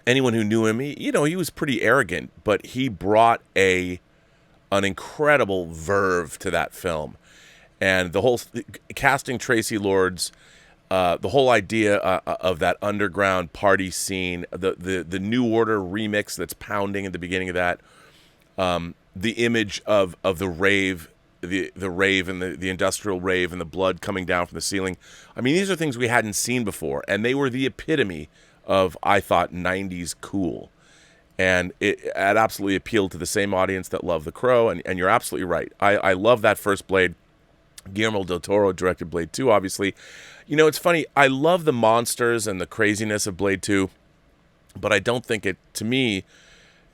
Anyone who knew him, he was pretty arrogant, but he brought an incredible verve to that film. And the whole casting Tracy Lords, the whole idea of that underground party scene, the New Order remix that's pounding at the beginning of that, the image of the rave, the rave and the industrial rave and the blood coming down from the ceiling. I mean, these are things we hadn't seen before, and they were the epitome of, I thought, 90s cool. And it absolutely appealed to the same audience that loved The Crow, and you're absolutely right. I love that first Blade. Guillermo del Toro directed Blade 2, obviously. You know, it's funny. I love the monsters and the craziness of Blade 2, but I don't think it, to me,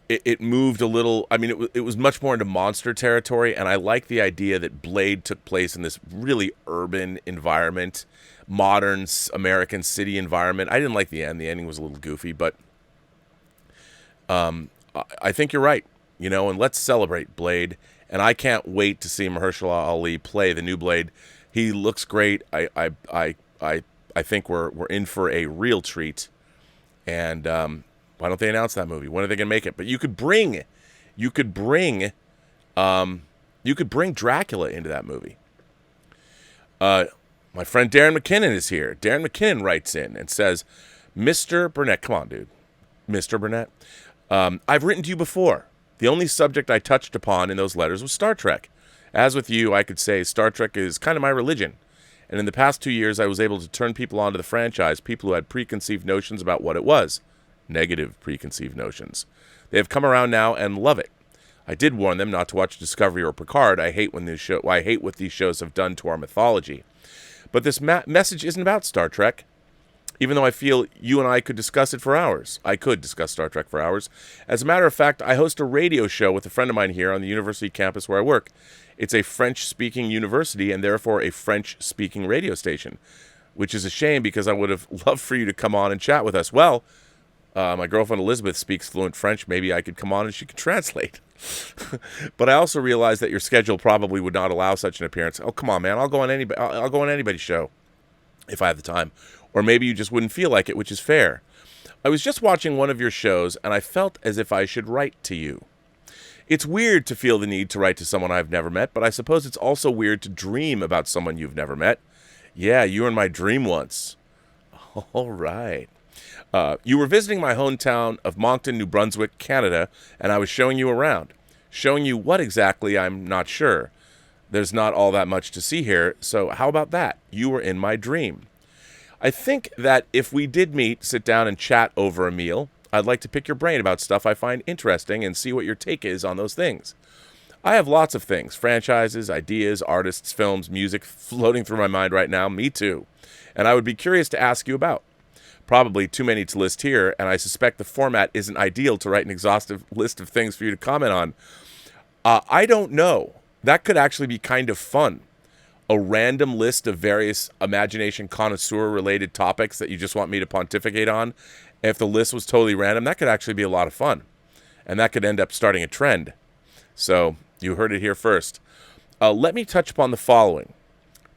it moved a little. I mean, it was much more into monster territory, and I like the idea that Blade took place in this really urban environment, modern American city environment. I didn't like the end. The ending was a little goofy, but I think you're right. You know, and let's celebrate Blade. And I can't wait to see Mahershala Ali play the new Blade. He looks great. I think we're in for a real treat. And why don't they announce that movie? When are they gonna make it? But you could bring Dracula into that movie. My friend Darren McKinnon is here. Darren McKinnon writes in and says, "Mr. Burnett, come on, dude, Mr. Burnett. I've written to you before. The only subject I touched upon in those letters was Star Trek. As with you, I could say Star Trek is kind of my religion. And in the past 2 years, I was able to turn people onto the franchise, people who had preconceived notions about what it was. Negative preconceived notions. They have come around now and love it. I did warn them not to watch Discovery or Picard. I hate what these shows have done to our mythology. But this message isn't about Star Trek. Even though I feel you and I could discuss it for hours. I could discuss Star Trek for hours. As a matter of fact, I host a radio show with a friend of mine here on the university campus where I work. It's a French-speaking university and therefore a French-speaking radio station, which is a shame because I would have loved for you to come on and chat with us. Well, my girlfriend Elizabeth speaks fluent French. Maybe I could come on and she could translate. But I also realize that your schedule probably would not allow such an appearance. Oh, come on, man. I'll go on anybody's show if I have the time. Or maybe you just wouldn't feel like it, which is fair. I was just watching one of your shows, and I felt as if I should write to you. It's weird to feel the need to write to someone I've never met, but I suppose it's also weird to dream about someone you've never met. Yeah, you were in my dream once. All right. You were visiting my hometown of Moncton, New Brunswick, Canada, and I was showing you around. Showing you what exactly, I'm not sure. There's not all that much to see here, so how about that? You were in my dream. I think that if we did meet, sit down and chat over a meal, I'd like to pick your brain about stuff I find interesting and see what your take is on those things. I have lots of things, franchises, ideas, artists, films, music floating through my mind right now, me too, and I would be curious to ask you about. Probably too many to list here, and I suspect the format isn't ideal to write an exhaustive list of things for you to comment on. I don't know. That could actually be kind of fun. A random list of various imagination connoisseur-related topics that you just want me to pontificate on. If the list was totally random, that could actually be a lot of fun. And that could end up starting a trend. So, you heard it here first. Let me touch upon the following.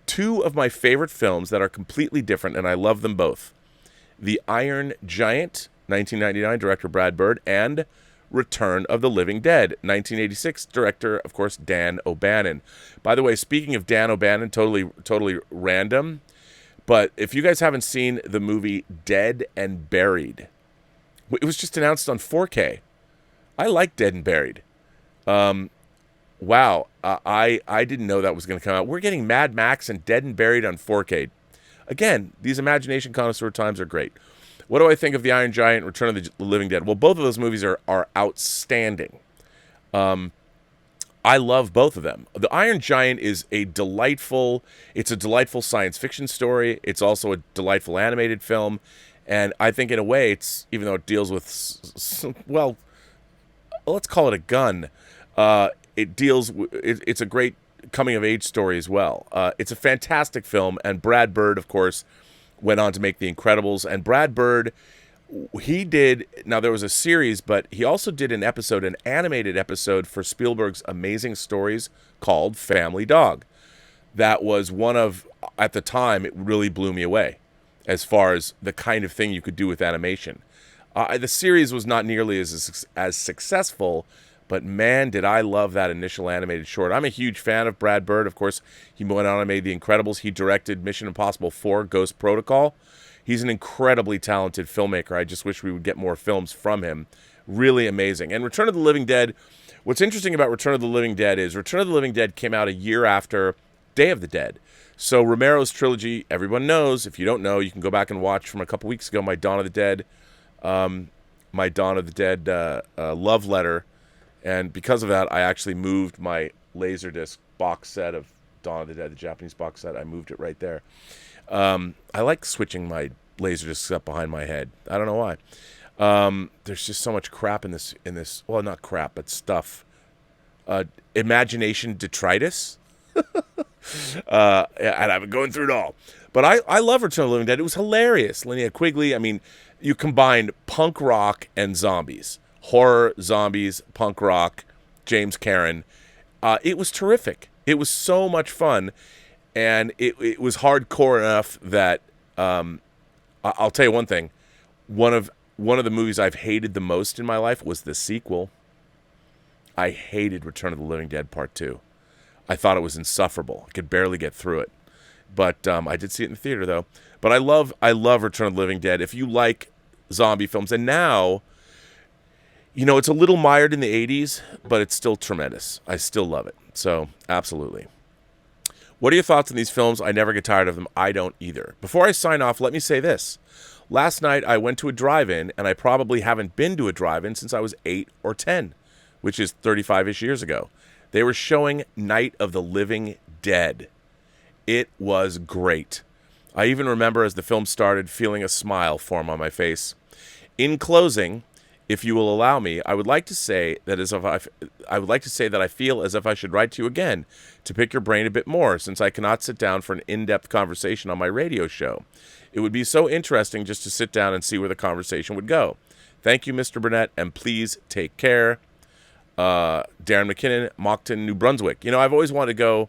2 of my favorite films that are completely different, and I love them both. The Iron Giant, 1999, director Brad Bird, and Return of the Living Dead, 1986, director, of course, Dan O'Bannon. By the way, speaking of Dan O'Bannon, totally random, but if you guys haven't seen the movie Dead and Buried, it was just announced on 4K. I like Dead and Buried. Wow, I didn't know that was going to come out. We're getting Mad Max and Dead and Buried on 4K. Again, these imagination connoisseur times are great. What do I think of The Iron Giant, Return of the Living Dead? Well, both of those movies are outstanding. I love both of them. The Iron Giant is a delightful science fiction story. It's also a delightful animated film. And I think in a way, even though it deals with, well, let's call it a gun. It's a great coming of age story as well. It's a fantastic film. And Brad Bird, of course, went on to make The Incredibles, and Brad Bird, now there was a series, but he also did an animated episode for Spielberg's Amazing Stories called Family Dog. That was one of, at the time, it really blew me away as far as the kind of thing you could do with animation. The series was not nearly as successful, but man, did I love that initial animated short. I'm a huge fan of Brad Bird. Of course, he went on and made The Incredibles. He directed Mission Impossible 4, Ghost Protocol. He's an incredibly talented filmmaker. I just wish we would get more films from him. Really amazing. And Return of the Living Dead, what's interesting about Return of the Living Dead is Return of the Living Dead came out a year after Day of the Dead. So Romero's trilogy, everyone knows. If you don't know, you can go back and watch from a couple weeks ago, my Dawn of the Dead love letter. And because of that, I actually moved my Laserdisc box set of Dawn of the Dead, the Japanese box set. I moved it right there. I like switching my Laserdiscs up behind my head. I don't know why. There's just so much crap in this. Well, not crap, but stuff. Imagination detritus. And I've been going through it all. But I love Return of the Living Dead. It was hilarious. Linnea Quigley. I mean, you combined punk rock and zombies. Horror, zombies, punk rock, James Caron. It was terrific. It was so much fun. And it was hardcore enough that I'll tell you one thing. One of the movies I've hated the most in my life was the sequel. I hated Return of the Living Dead Part 2. I thought it was insufferable. I could barely get through it. But I did see it in the theater, though. But I love Return of the Living Dead. If you like zombie films, and now, it's a little mired in the 80s, but it's still tremendous. I still love it. So, absolutely. What are your thoughts on these films? I never get tired of them. I don't either. Before I sign off, let me say this. Last night, I went to a drive-in, and I probably haven't been to a drive-in since I was 8 or 10, which is 35-ish years ago. They were showing Night of the Living Dead. It was great. I even remember as the film started feeling a smile form on my face. In closing, if you will allow me, I would like to say that I feel as if I should write to you again to pick your brain a bit more, since I cannot sit down for an in-depth conversation on my radio show. It would be so interesting just to sit down and see where the conversation would go. Thank you, Mr. Burnett, and please take care. Darren McKinnon, Moncton, New Brunswick. I've always wanted to go.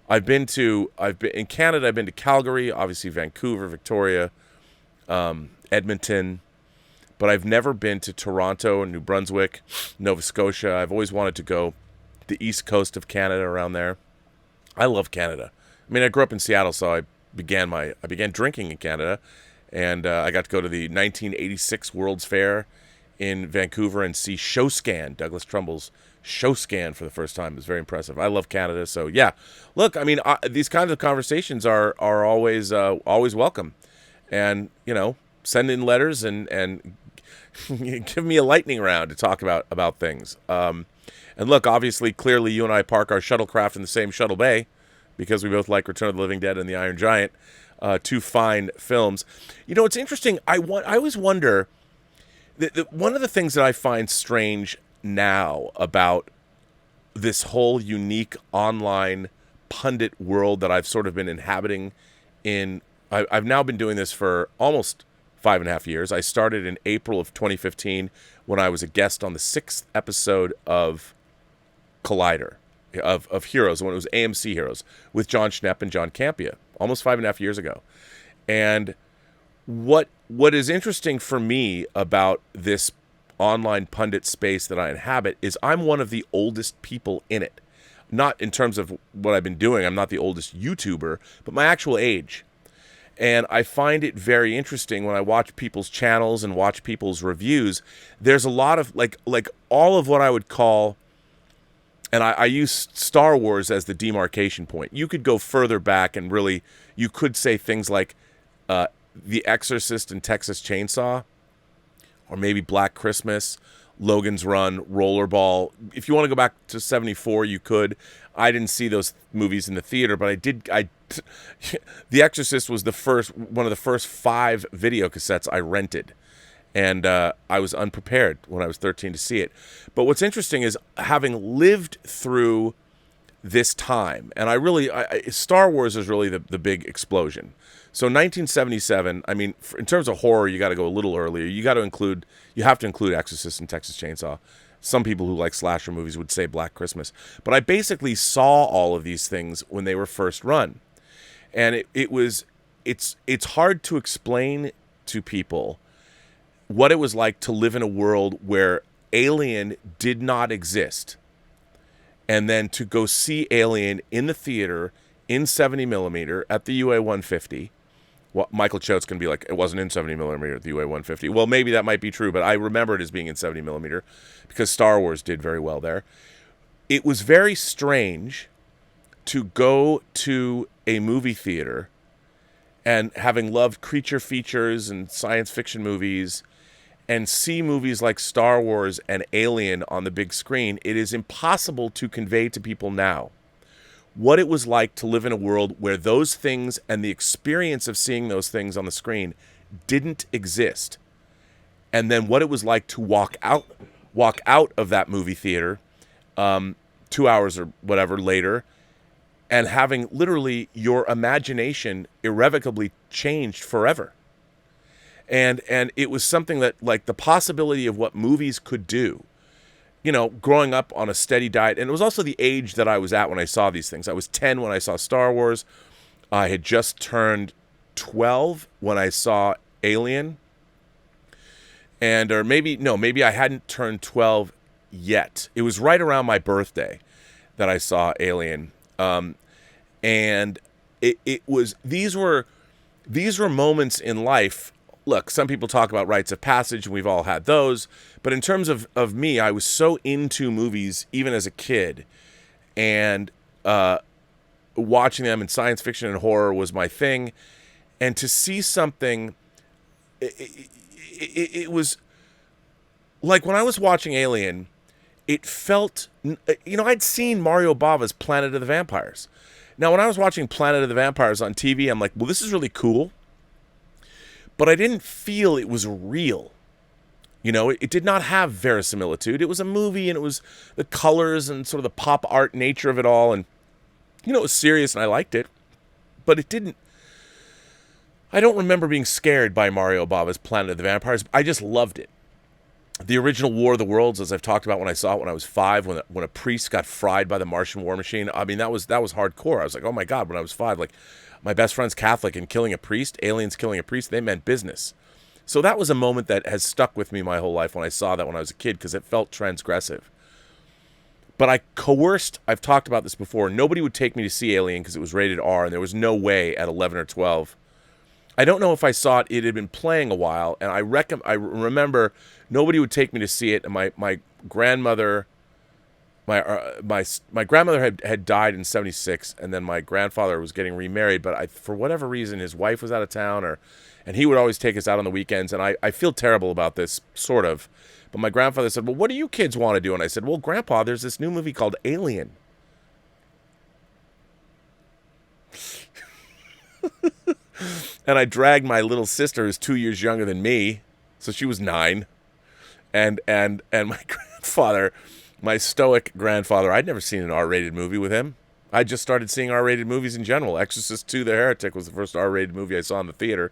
I've been in Canada. I've been to Calgary, obviously Vancouver, Victoria, Edmonton, but I've never been to Toronto and New Brunswick, Nova Scotia. I've always wanted to go the east coast of Canada, around there. I love Canada. I mean, I grew up in Seattle, so I began drinking in Canada, and I got to go to the 1986 World's Fair in Vancouver and see Showscan, Douglas Trumbull's Showscan, for the first time. It was very impressive. I love Canada, so yeah. Look, I mean, these kinds of conversations are always welcome, and send in letters and give me a lightning round to talk about things. And look, obviously, clearly, you and I park our shuttlecraft in the same shuttle bay because we both like Return of the Living Dead and The Iron Giant, two fine films. It's interesting. I always wonder. One of the things that I find strange now about this whole unique online pundit world that I've sort of been inhabiting I've now been doing this for almost 5.5 years. I started in April of 2015 when I was a guest on the 6th episode of Collider, of Heroes, when it was AMC Heroes, with John Schnepp and John Campea, almost 5.5 years ago. And what is interesting for me about this online pundit space that I inhabit is I'm one of the oldest people in it. Not in terms of what I've been doing. I'm not the oldest YouTuber, but my actual age. And I find it very interesting when I watch people's channels and watch people's reviews. There's a lot of, like all of what I would call, and I use Star Wars as the demarcation point. You could go further back and really, you could say things like The Exorcist and Texas Chainsaw, or maybe Black Christmas, Logan's Run, Rollerball. If you want to go back to 74, you could. I didn't see those movies in the theater, but I did. The Exorcist was one of the first 5 video cassettes I rented, and I was unprepared when I was 13 to see it. But what's interesting is having lived through this time, and Star Wars is really the big explosion. So 1977, I mean, in terms of horror, you got to go a little earlier. You have to include Exorcist and Texas Chainsaw. Some people who like slasher movies would say Black Christmas. But I basically saw all of these things when they were first run. And it's hard to explain to people what it was like to live in a world where Alien did not exist. And then to go see Alien in the theater in 70 millimeter at the UA 150. Well, Michael Choate's going to be like, it wasn't in 70 millimeter at the UA 150. Well, maybe that might be true, but I remember it as being in 70 millimeter because Star Wars did very well there. It was very strange to go to a movie theater and, having loved creature features and science fiction movies, and see movies like Star Wars and Alien on the big screen. It is impossible to convey to people now what it was like to live in a world where those things and the experience of seeing those things on the screen didn't exist. And then what it was like to walk out of that movie theater 2 hours or whatever later, and having literally your imagination irrevocably changed forever. And it was something that, like, the possibility of what movies could do, you know, growing up on a steady diet. And it was also the age that I was at when I saw these things. I was 10 when I saw Star Wars. I had just turned 12 when I saw Alien. Or maybe I hadn't turned 12 yet. It was right around my birthday that I saw Alien. And it was, these were moments in life. Look, some people talk about rites of passage, and we've all had those. But in terms of me, I was so into movies, even as a kid. And watching them, and science fiction and horror was my thing. And to see something, it was like when I was watching Alien, it felt, you know, I'd seen Mario Bava's Planet of the Vampires. Now, when I was watching Planet of the Vampires on TV, I'm like, well, this is really cool. But I didn't feel it was real. You know, it did not have verisimilitude. It was a movie, and it was the colors and sort of the pop art nature of it all. And, you know, it was serious, and I liked it. But it didn't. I don't remember being scared by Mario Bava's Planet of the Vampires. I just loved it. The original War of the Worlds, as I've talked about when I saw it when I was 5, when a priest got fried by the Martian war machine. I mean, that was hardcore. I was like, oh my God, when I was 5, like, my best friend's Catholic, and killing a priest, aliens killing a priest, they meant business. So that was a moment that has stuck with me my whole life when I saw that when I was a kid, because it felt transgressive. But I coerced, I've talked about this before, nobody would take me to see Alien because it was rated R, and there was no way at 11 or 12. I don't know if I saw it, it had been playing a while, and I remember nobody would take me to see it, and my grandmother... My grandmother had died in 1976, and then my grandfather was getting remarried, but for whatever reason, his wife was out of town, and he would always take us out on the weekends, and I feel terrible about this, sort of. But my grandfather said, well, what do you kids want to do? And I said, well, Grandpa, there's this new movie called Alien. And I dragged my little sister, who's 2 years younger than me, so she was 9, and my grandfather... My stoic grandfather, I'd never seen an R-rated movie with him. I just started seeing R-rated movies in general. Exorcist 2: The Heretic was the first R-rated movie I saw in the theater.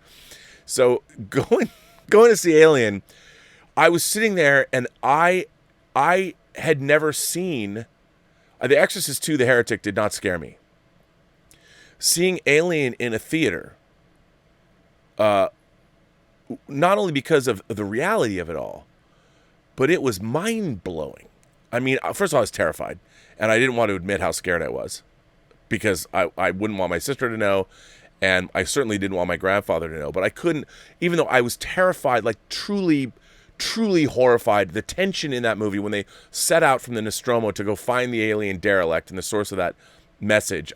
So going to see Alien, I was sitting there, and I had never seen... The Exorcist 2: The Heretic did not scare me. Seeing Alien in a theater, not only because of the reality of it all, but it was mind-blowing. I mean, first of all, I was terrified, and I didn't want to admit how scared I was, because I wouldn't want my sister to know, and I certainly didn't want my grandfather to know. But I couldn't, even though I was terrified, like truly, truly horrified, the tension in that movie when they set out from the Nostromo to go find the alien derelict and the source of that message.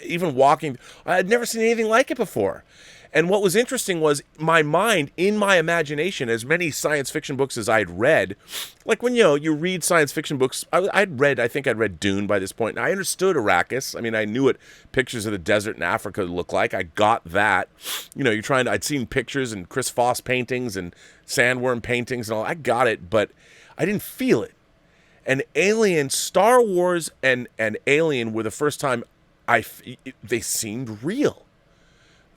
Even walking, I had never seen anything like it before. And what was interesting was my mind, in my imagination, as many science fiction books as I had read, like when, you read science fiction books, I think I'd read Dune by this point, and I understood Arrakis. I mean, I knew what pictures of the desert in Africa looked like. I got that. I'd seen pictures and Chris Foss paintings and sandworm paintings and all. I got it, but I didn't feel it. And Alien, Star Wars and Alien were the first time they seemed real.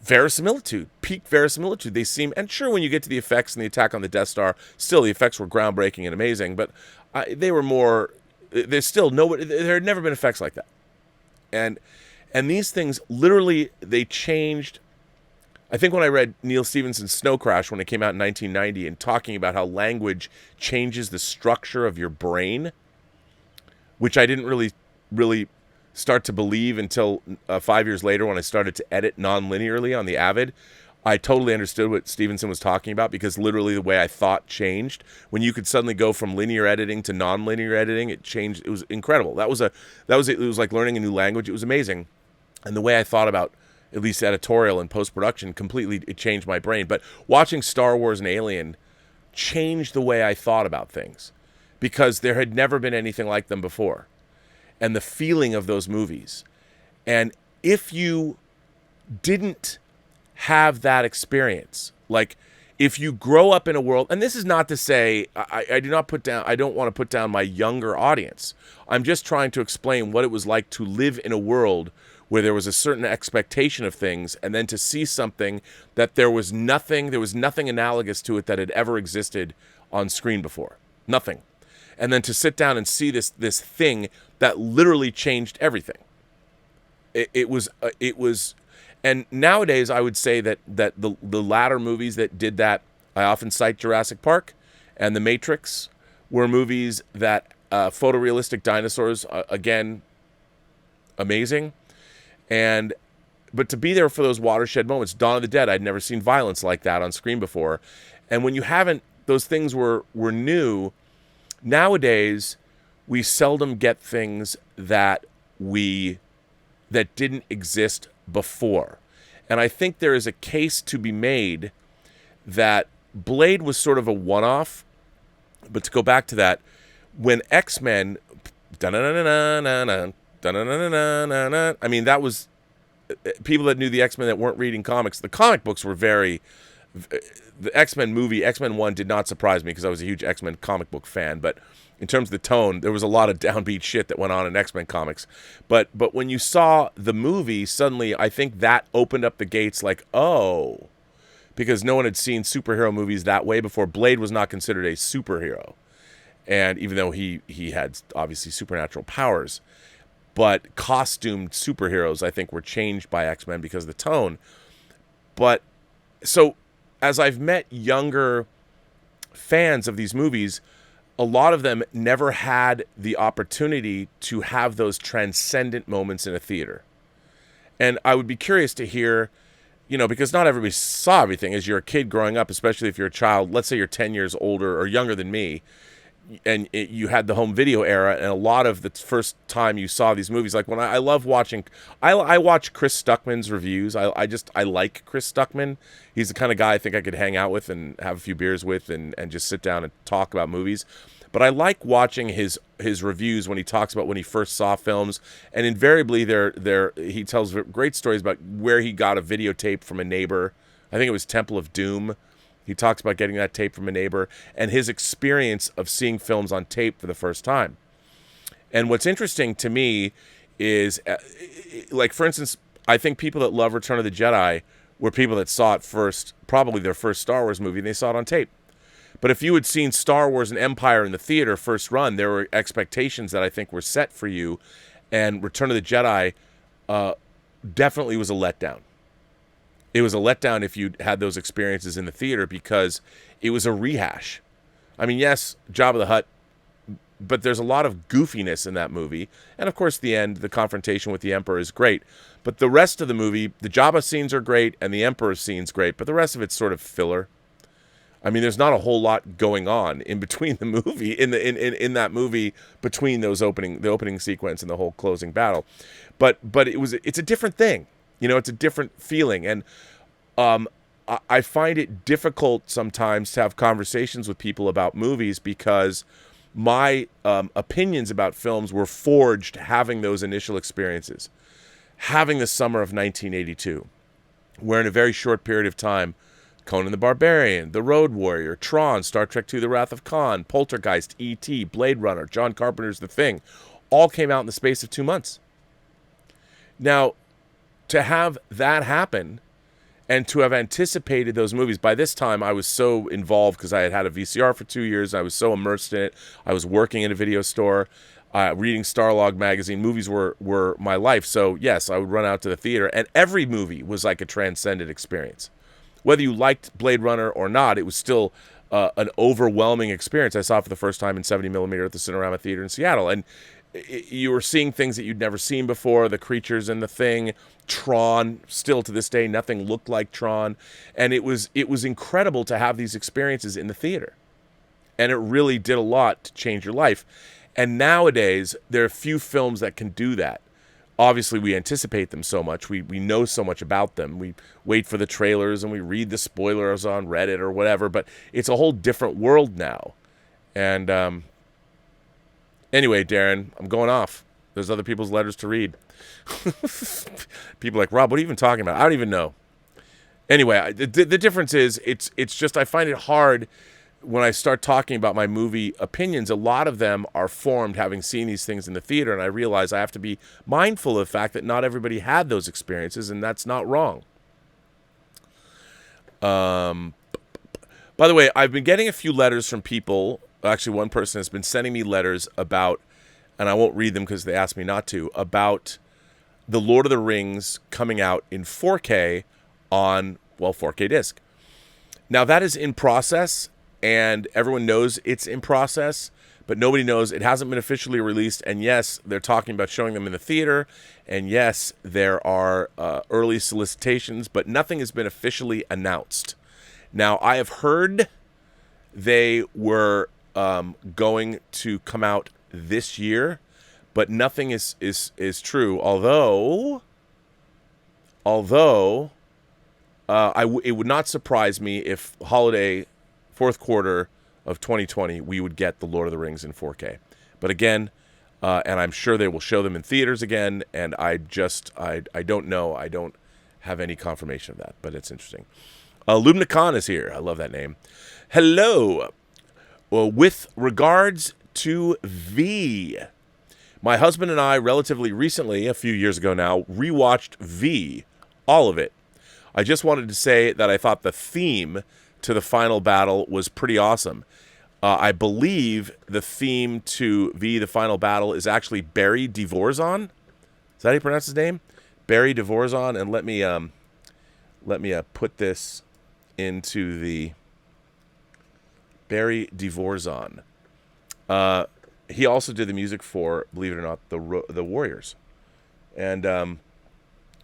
Verisimilitude, peak verisimilitude. They seem, and sure, when you get to the effects and the attack on the Death Star, still the effects were groundbreaking and amazing, but they were more, there's still there had never been effects like that. And these things, literally, they changed. I think when I read Neil Stephenson's Snow Crash when it came out in 1990, and talking about how language changes the structure of your brain, which I didn't really start to believe until 5 years later when I started to edit non-linearly on the Avid. I totally understood what Stephenson was talking about, because literally the way I thought changed. When you could suddenly go from linear editing to non-linear editing, it changed. It was incredible. It was like learning a new language. It was amazing. And the way I thought about, at least editorial and post-production, completely, it changed my brain. But watching Star Wars and Alien changed the way I thought about things, because there had never been anything like them before. And the feeling of those movies, And if you didn't have that experience, like if you grow up in a world, and this is not to say I don't want to put down my younger audience. I'm just trying to explain what it was like to live in a world where there was a certain expectation of things, and then to see something that there was nothing analogous to it that had ever existed on screen before. Nothing. And then to sit down and see this thing that literally changed everything. It was, and nowadays I would say that the latter movies that did that, I often cite Jurassic Park and The Matrix, were movies that photorealistic dinosaurs, again, amazing. But to be there for those watershed moments, Dawn of the Dead, I'd never seen violence like that on screen before. And when you haven't, those things were new. Nowadays, we seldom get things that didn't exist before. And I think there is a case to be made that Blade was sort of a one-off. But to go back to that, when X-Men, I mean, that was people that knew the X-Men that weren't reading comics. The comic books were the X-Men movie, X-Men 1 did not surprise me because I was a huge X-Men comic book fan. But in terms of the tone, there was a lot of downbeat shit that went on in X-Men comics. But when you saw the movie, suddenly I think that opened up the gates like, oh, because no one had seen superhero movies that way before. Blade was not considered a superhero. And even though he had obviously supernatural powers, but costumed superheroes, I think, were changed by X-Men because of the tone. But so as I've met younger fans of these movies, a lot of them never had the opportunity to have those transcendent moments in a theater. And I would be curious to hear, because not everybody saw everything as you're a kid growing up, especially if you're a child. Let's say you're 10 years older or younger than me, and you had the home video era, and a lot of the first time you saw these movies, like when I love watching, I watch Chris Stuckman's reviews. I like Chris Stuckman. He's the kind of guy I think I could hang out with and have a few beers with and just sit down and talk about movies. But I like watching his reviews when he talks about when he first saw films, and invariably he tells great stories about where he got a videotape from a neighbor. I think it was Temple of Doom. He talks about getting that tape from a neighbor and his experience of seeing films on tape for the first time. And what's interesting to me is, like, for instance, I think people that love Return of the Jedi were people that saw it first, probably their first Star Wars movie, and they saw it on tape. But if you had seen Star Wars and Empire in the theater first run, there were expectations that I think were set for you, and Return of the Jedi definitely was a letdown. It was a letdown if you had those experiences in the theater because it was a rehash. I mean, yes, Jabba the Hutt, but there's a lot of goofiness in that movie. And of course, the end, the confrontation with the Emperor is great. But the rest of the movie, the Jabba scenes are great and the Emperor scene's great, but the rest of it's sort of filler. I mean, there's not a whole lot going on in between the movie, in that movie, between the opening sequence and the whole closing battle. But it's a different thing. It's a different feeling. And I find it difficult sometimes to have conversations with people about movies because my opinions about films were forged having those initial experiences. Having the summer of 1982, where in a very short period of time, Conan the Barbarian, The Road Warrior, Tron, Star Trek II, The Wrath of Khan, Poltergeist, E.T., Blade Runner, John Carpenter's The Thing, all came out in the space of 2 months. Now, to have that happen and to have anticipated those movies, by this time I was so involved because I had a VCR for 2 years. I was so immersed in it. I was working in a video store, reading Starlog magazine. Movies were my life. So yes, I would run out to the theater, and every movie was like a transcendent experience. Whether you liked Blade Runner or not, it was still an overwhelming experience. I saw it for the first time in 70mm at the Cinerama Theater in Seattle. And you were seeing things that you'd never seen before, the creatures in The Thing, Tron, still to this day, nothing looked like Tron. And it was incredible to have these experiences in the theater. And it really did a lot to change your life. And nowadays, there are few films that can do that. Obviously, we anticipate them so much. We know so much about them. We wait for the trailers and we read the spoilers on Reddit or whatever. But it's a whole different world now. And anyway, Darren, I'm going off. There's other people's letters to read. People are like, Rob, what are you even talking about? I don't even know. Anyway, the difference is it's just I find it hard when I start talking about my movie opinions. A lot of them are formed having seen these things in the theater, and I realize I have to be mindful of the fact that not everybody had those experiences, and that's not wrong. By the way, I've been getting a few letters from people. Actually, one person has been sending me letters about, and I won't read them because they asked me not to, about the Lord of the Rings coming out in 4K on, 4K disc. Now, that is in process, and everyone knows it's in process, but nobody knows. It hasn't been officially released, and yes, they're talking about showing them in the theater, and yes, there are early solicitations, but nothing has been officially announced. Now, I have heard they were going to come out this year, but nothing is true. Although it would not surprise me if holiday fourth quarter of 2020 we would get the Lord of the Rings in 4K. But again, and I'm sure they will show them in theaters again. And I don't know. I don't have any confirmation of that, but it's interesting. Lubna Khan is here. I love that name. Hello. Well, with regards to V, my husband and I relatively recently, a few years ago now, rewatched V, all of it. I just wanted to say that I thought the theme to the final battle was pretty awesome. I believe the theme to V, the final battle, is actually Barry Dvorzan. Is that how you pronounce his name? Barry Dvorzan. And let me put this into the Barry Dvorzan. He also did the music for, believe it or not, the Warriors. And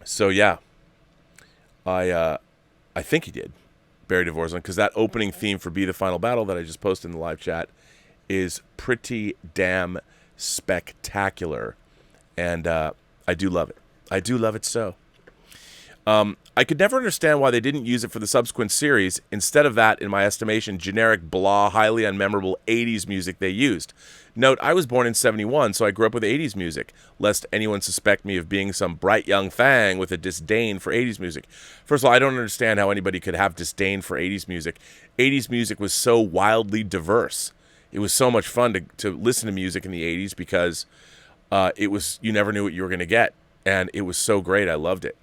so yeah, I think he did, Barry Dvorzan, because that opening theme for Be the Final Battle that I just posted in the live chat is pretty damn spectacular, and I do love it. I do love it so. I could never understand why they didn't use it for the subsequent series. Instead of that, in my estimation, generic, blah, highly unmemorable 80s music they used. Note, I was born in 71, so I grew up with 80s music, lest anyone suspect me of being some bright young thing with a disdain for 80s music. First of all, I don't understand how anybody could have disdain for 80s music. 80s music was so wildly diverse. It was so much fun to listen to music in the 80s because you never knew what you were going to get, and it was so great. I loved it.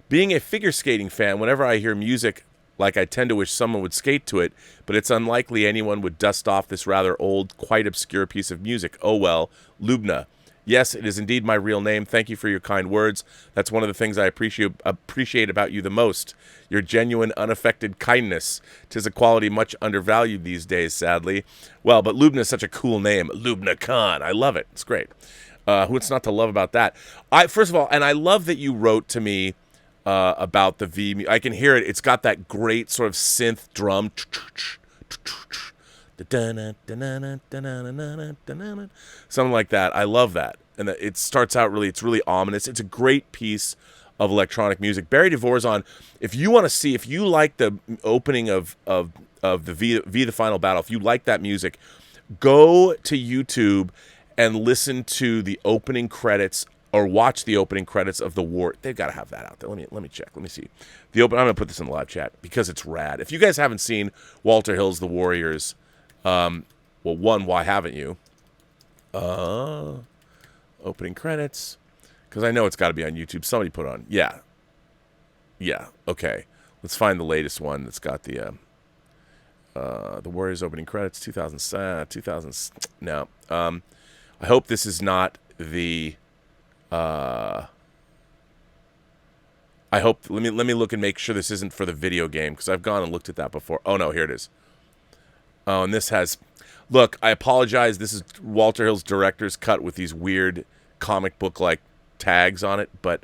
Being a figure skating fan, whenever I hear music, like I tend to wish someone would skate to it, but it's unlikely anyone would dust off this rather old, quite obscure piece of music. Oh well, Lubna. Yes, it is indeed my real name. Thank you for your kind words. That's one of the things I appreciate about you the most. Your genuine, unaffected kindness. 'Tis a quality much undervalued these days, sadly. Well, but Lubna is such a cool name. Lubna Khan. I love it. It's great. What's not to love about that? First of all, and I love that you wrote to me about the V. I can hear it. It's got that great sort of synth drum. Something like that. I love that. And it starts out it's really ominous. It's a great piece of electronic music. Barry Dvorzan, if you like the opening of the V the Final Battle, if you like that music, go to YouTube and listen to the opening credits or watch the opening credits of the War. They've got to have that out there. Let me check. Let me see. I'm going to put this in the live chat because it's rad. If you guys haven't seen Walter Hill's The Warriors, why haven't you? Opening credits. Because I know it's got to be on YouTube. Somebody put it on. Yeah. Yeah. Okay. Let's find the latest one that's got the Warriors opening credits. 2000. No. I hope this is not the. I hope. Let me look and make sure this isn't for the video game because I've gone and looked at that before. Oh no, here it is. Oh, and this has. Look, I apologize. This is Walter Hill's director's cut with these weird comic book like tags on it, but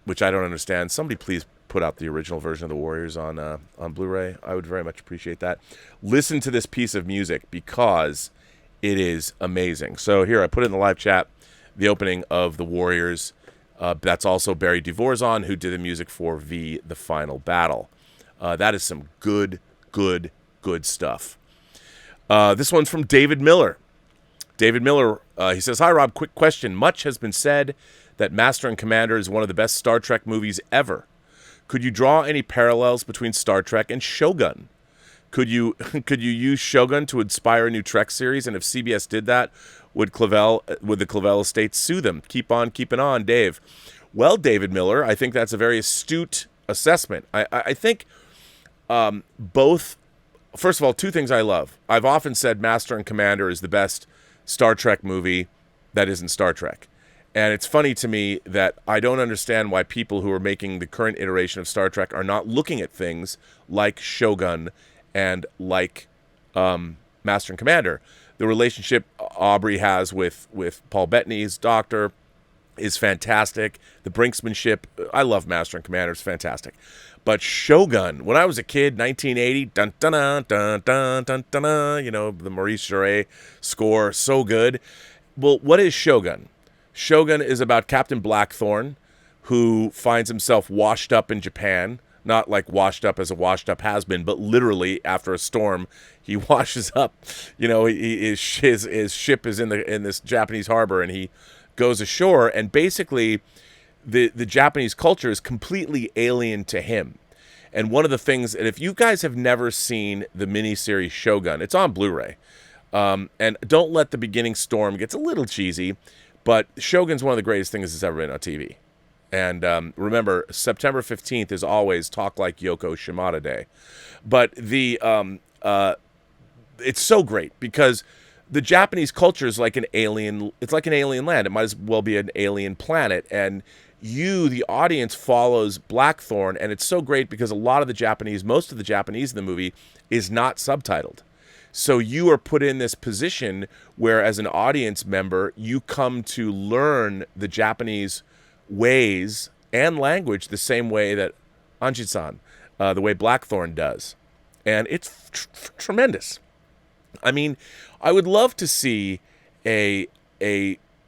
which I don't understand. Somebody please put out the original version of the Warriors on Blu-ray. I would very much appreciate that. Listen to this piece of music because it is amazing. So here I put it in the live chat. The opening of the Warriors. That's also Barry Dvorzan, who did the music for V, the Final Battle. That is some good stuff. This one's from David Miller. David Miller, he says, "Hi, Rob. Quick question. Much has been said that Master and Commander is one of the best Star Trek movies ever. Could you draw any parallels between Star Trek and Shogun? Could you use Shogun to inspire a new Trek series? And if CBS did that, would the Clavell estate sue them? Keep on keeping on, Dave." Well, David Miller, I think that's a very astute assessment. I think both. First of all, two things I love. I've often said Master and Commander is the best Star Trek movie that isn't Star Trek. And it's funny to me that I don't understand why people who are making the current iteration of Star Trek are not looking at things like Shogun and like Master and Commander. The relationship Aubrey has with Paul Bettany's Doctor is fantastic. The brinksmanship, I love Master and Commander, it's fantastic. But Shogun, when I was a kid, 1980, dun dun dun dun dun dun dun, the Maurice Jarre score, so good. Well, what is Shogun? Shogun is about Captain Blackthorne, who finds himself washed up in Japan. Not like washed up as a washed up has-been, but literally after a storm, he washes up. His ship is in this Japanese harbor, and he goes ashore, and basically the Japanese culture is completely alien to him. And one of the things, and if you guys have never seen the miniseries Shogun, it's on Blu-ray. And don't let the beginning storm, gets a little cheesy, but Shogun's one of the greatest things that's ever been on TV. And remember, September 15th is always Talk Like Yoko Shimada Day. But it's so great because the Japanese culture is like an alien. It's like an alien land. It might as well be an alien planet. And the audience, follows Blackthorne. And it's so great because most of the Japanese in the movie is not subtitled. So you are put in this position where, as an audience member, you come to learn the Japanese ways and language the same way that Anji-san, the way Blackthorne does. And it's tremendous. I mean, I would love to see a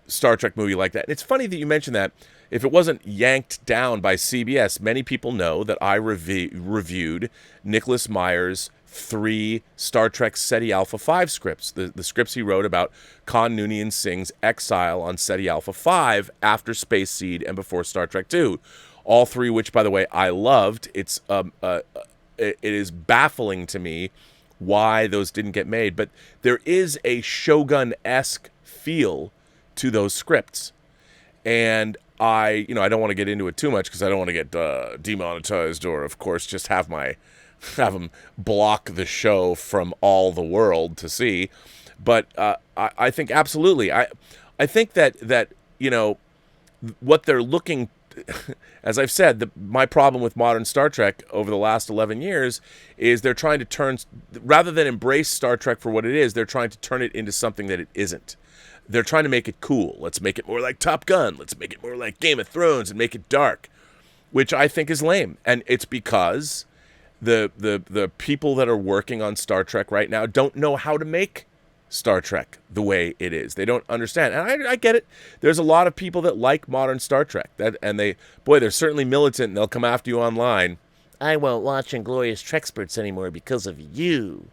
Star Trek movie like that. And it's funny that you mentioned that. If it wasn't yanked down by CBS, many people know that I reviewed Nicholas Meyer's 3 Star Trek SETI Alpha 5 scripts, the scripts he wrote about Khan Noonien Singh's exile on SETI Alpha 5 after Space Seed and before Star Trek 2. All 3, which, by the way, I loved. It is baffling to me why those didn't get made, but there is a Shogun-esque feel to those scripts. And I don't want to get into it too much because I don't want to get demonetized or, of course, just have them block the show from all the world to see. But I think absolutely. I think that what they're looking, as I've said, my problem with modern Star Trek over the last 11 years is they're trying to turn, rather than embrace Star Trek for what it is, they're trying to turn it into something that it isn't. They're trying to make it cool. Let's make it more like Top Gun. Let's make it more like Game of Thrones and make it dark, which I think is lame. And it's because the people that are working on Star Trek right now don't know how to make Star Trek the way it is. They don't understand. And I get it. There's a lot of people that like modern Star Trek. They're certainly militant, and they'll come after you online. I won't watch Inglorious Treksperts anymore because of you.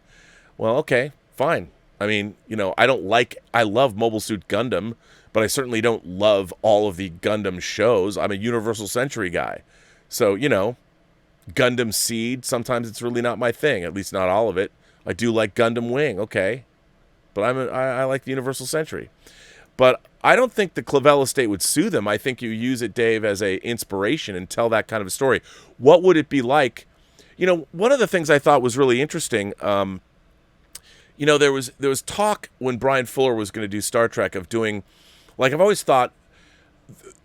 Well, okay, fine. I mean, I love Mobile Suit Gundam, but I certainly don't love all of the Gundam shows. I'm a Universal Century guy. So, Gundam Seed, sometimes it's really not my thing, at least not all of it. I do like Gundam Wing, okay. But I like the Universal Century. But I don't think the Clavell estate would sue them. I think you use it, Dave, as a inspiration and tell that kind of a story. What would it be like? One of the things I thought was really interesting, there was talk when Brian Fuller was going to do Star Trek of doing, like, I've always thought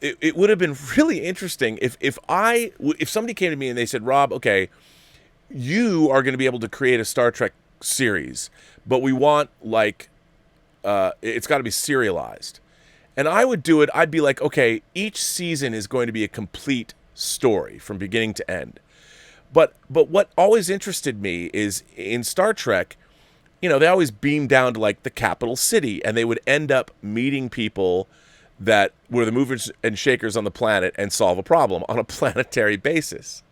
it would have been really interesting if somebody came to me and they said, Rob, okay, you are going to be able to create a Star Trek series, but we want, like, it's got to be serialized. And I would do it. I'd be like, okay, each season is going to be a complete story from beginning to end. But what always interested me is in Star Trek, they always beam down to, like, the capital city, and they would end up meeting people that were the movers and shakers on the planet and solve a problem on a planetary basis.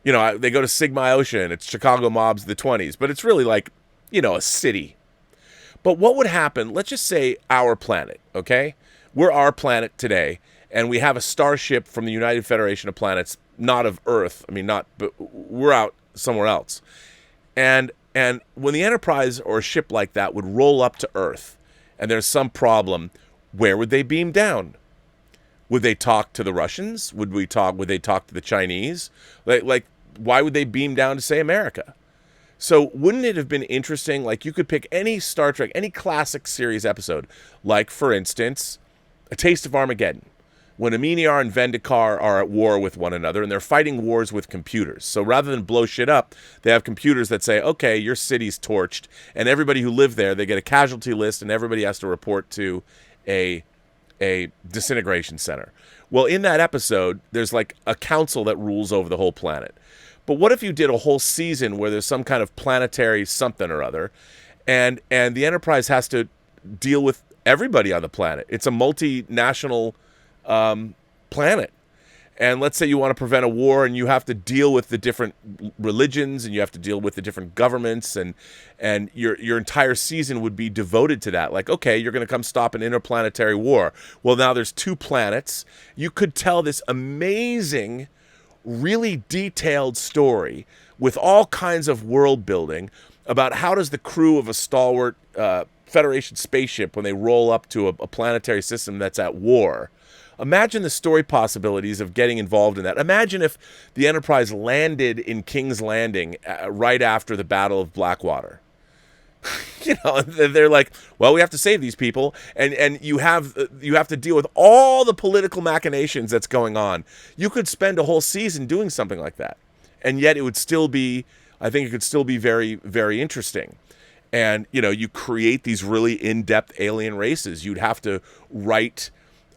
They go to Sigma Ocean, it's Chicago mobs of the 20s, but it's really like, a city. But what would happen? Let's just say our planet, okay? We're our planet today, and we have a starship from the United Federation of Planets, not of Earth. I mean, not, but we're out somewhere else. And when the Enterprise or a ship like that would roll up to Earth, and there's some problem, where would they beam down? Would they talk to the Russians? Would they talk to the Chinese? Like, why would they beam down to, say, America? So wouldn't it have been interesting, like you could pick any Star Trek, any classic series episode, like, for instance, A Taste of Armageddon, when Aminiar and Vendikar are at war with one another, and they're fighting wars with computers. So rather than blow shit up, they have computers that say, okay, your city's torched, and everybody who lived there, they get a casualty list, and everybody has to report to a disintegration center. Well, in that episode, there's like a council that rules over the whole planet. But what if you did a whole season where there's some kind of planetary something or other, and the Enterprise has to deal with everybody on the planet? It's a multinational planet. And let's say you want to prevent a war, and you have to deal with the different religions, and you have to deal with the different governments, and your entire season would be devoted to that. Like, okay, you're going to come stop an interplanetary war. Well, now there's 2 planets. You could tell this amazing, really detailed story with all kinds of world building about how does the crew of a stalwart Federation spaceship, when they roll up to a planetary system that's at war. Imagine the story possibilities of getting involved in that. Imagine if the Enterprise landed in King's Landing right after the Battle of Blackwater. You know, they're like, well, we have to save these people, and you have to deal with all the political machinations that's going on. You could spend a whole season doing something like that, and yet it would still be, I think it could still be very, very interesting. And, you know, you create these really in-depth alien races. You'd have to write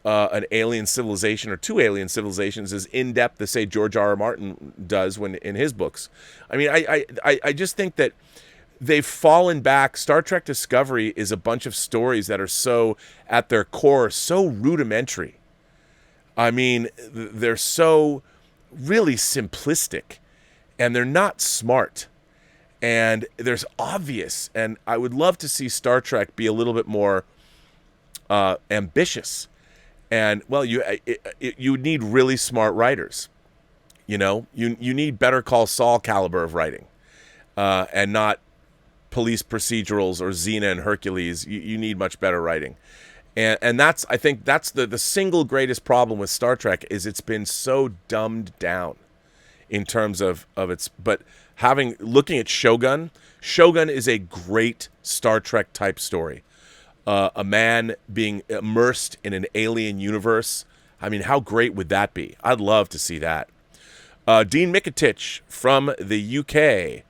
an alien civilization or 2 alien civilizations as in-depth as, say, George R.R. Martin does when in his books. I mean, I just think that they've fallen back. Star Trek Discovery is a bunch of stories that are so, at their core, so rudimentary. I mean, they're so really simplistic, and they're not smart. And there's obvious, and I would love to see Star Trek be a little bit more ambitious. And, well, you need really smart writers. You know, you need Better Call Saul caliber of writing, and not police procedurals or Xena and Hercules. You need much better writing. And I think that's the single greatest problem with Star Trek, is it's been so dumbed down in terms of its, but looking at Shogun is a great Star Trek type story. A man being immersed in an alien universe. I mean, how great would that be? I'd love to see that. Dean Mikitich from the UK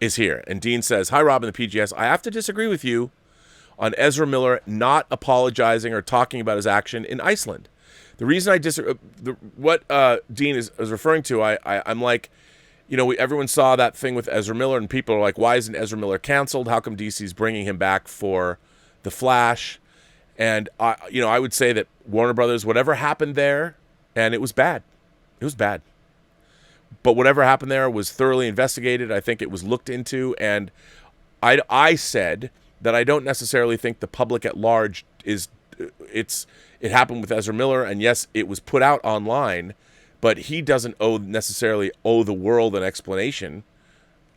is here. And Dean says, hi, Rob and the PGS. I have to disagree with you on Ezra Miller not apologizing or talking about his action in Iceland. The reason I disagree, what Dean is referring to, I'm like, you know, everyone saw that thing with Ezra Miller, and people are like, why isn't Ezra Miller canceled? How come DC's bringing him back for The Flash? And, I would say that Warner Brothers, whatever happened there, and it was bad. It was bad. But whatever happened there was thoroughly investigated. I think it was looked into, and I said that I don't necessarily think the public at large it happened with Ezra Miller, and yes, it was put out online, but he doesn't necessarily owe the world an explanation.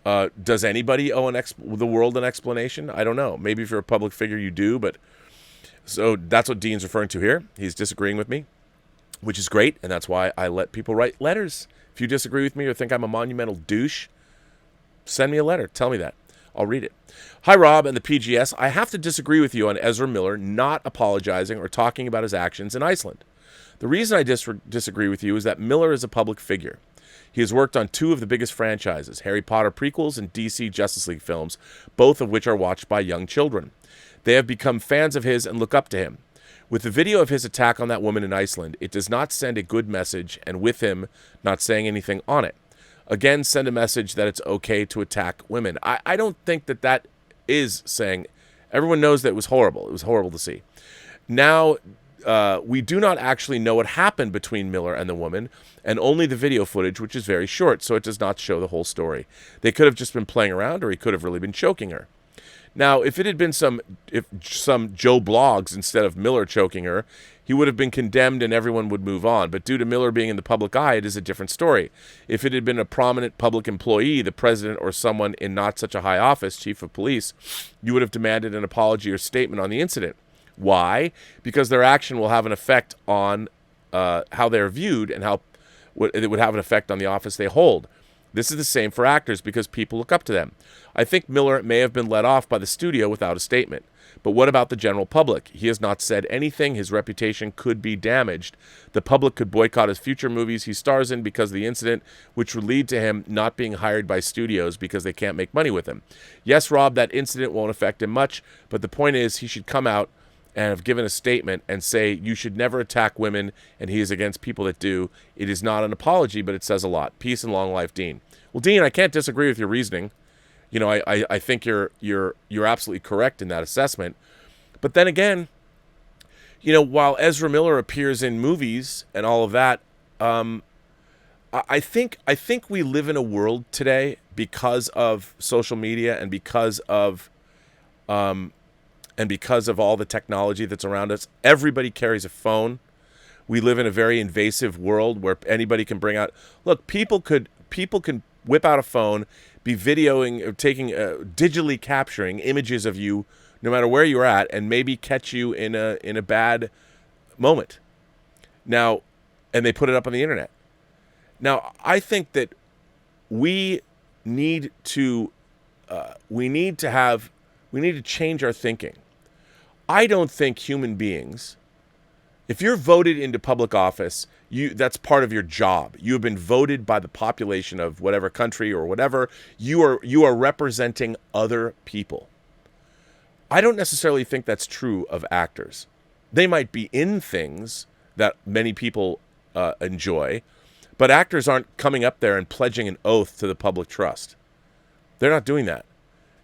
Does anybody owe the world an explanation? I don't know. Maybe if you're a public figure, you do. But so that's what Dean's referring to here. He's disagreeing with me, which is great, and that's why I let people write letters. If you disagree with me or think I'm a monumental douche, send me a letter. Tell me that. I'll read it. Hi, Rob and the PGS. I have to disagree with you on Ezra Miller not apologizing or talking about his actions in Iceland. The reason I disagree with you is that Miller is a public figure. He has worked on 2 of the biggest franchises, Harry Potter prequels and DC Justice League films, both of which are watched by young children. They have become fans of his and look up to him. With the video of his attack on that woman in Iceland, it does not send a good message, and with him not saying anything on it. Again, send a message that it's okay to attack women. I don't think that is saying, everyone knows that it was horrible. It was horrible to see. Now, we do not actually know what happened between Miller and the woman, and only the video footage, which is very short, so it does not show the whole story. They could have just been playing around, or he could have really been choking her. Now, if some Joe Blogs instead of Miller choking her, he would have been condemned and everyone would move on. But due to Miller being in the public eye, it is a different story. If it had been a prominent public employee, the president or someone in not such a high office, chief of police, you would have demanded an apology or statement on the incident. Why? Because their action will have an effect on how they're viewed and how it would have an effect on the office they hold. This is the same for actors because people look up to them. I think Miller may have been let off by the studio without a statement. But what about the general public? He has not said anything. His reputation could be damaged. The public could boycott his future movies he stars in because of the incident, which would lead to him not being hired by studios because they can't make money with him. Yes, Rob, that incident won't affect him much, but the point is he should come out and have given a statement and say you should never attack women, and he is against people that do. It is not an apology, but it says a lot. Peace and long life, Dean. Well, Dean, I can't disagree with your reasoning. You know, I think you're absolutely correct in that assessment. But then again, you know, while Ezra Miller appears in movies and all of that, I think we live in a world today because of social media and because of all the technology that's around us. Everybody carries a phone. We live in a very invasive world where anybody can bring out. Look, people can whip out a phone, be videoing or taking digitally capturing images of you no matter where you're at, and maybe catch you in a bad moment. Now, and they put it up on the internet. Now, I think that we need to change our thinking. I don't think human beings, if you're voted into public office, that's part of your job. You have been voted by the population of whatever country or whatever. You are representing other people. I don't necessarily think that's true of actors. They might be in things that many people enjoy, but actors aren't coming up there and pledging an oath to the public trust. They're not doing that.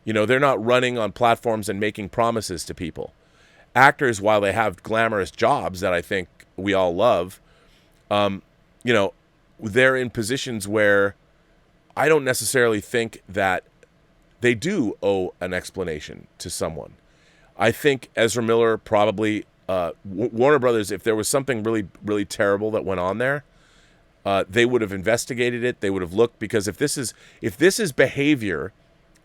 You know, they're not running on platforms and making promises to people. Actors, while they have glamorous jobs that I think we all love, you know, they're in positions where I don't necessarily think that they do owe an explanation to someone. I think Ezra Miller probably, Warner Brothers, if there was something really, really terrible that went on there, they would have investigated it. They would have looked, because if this is behavior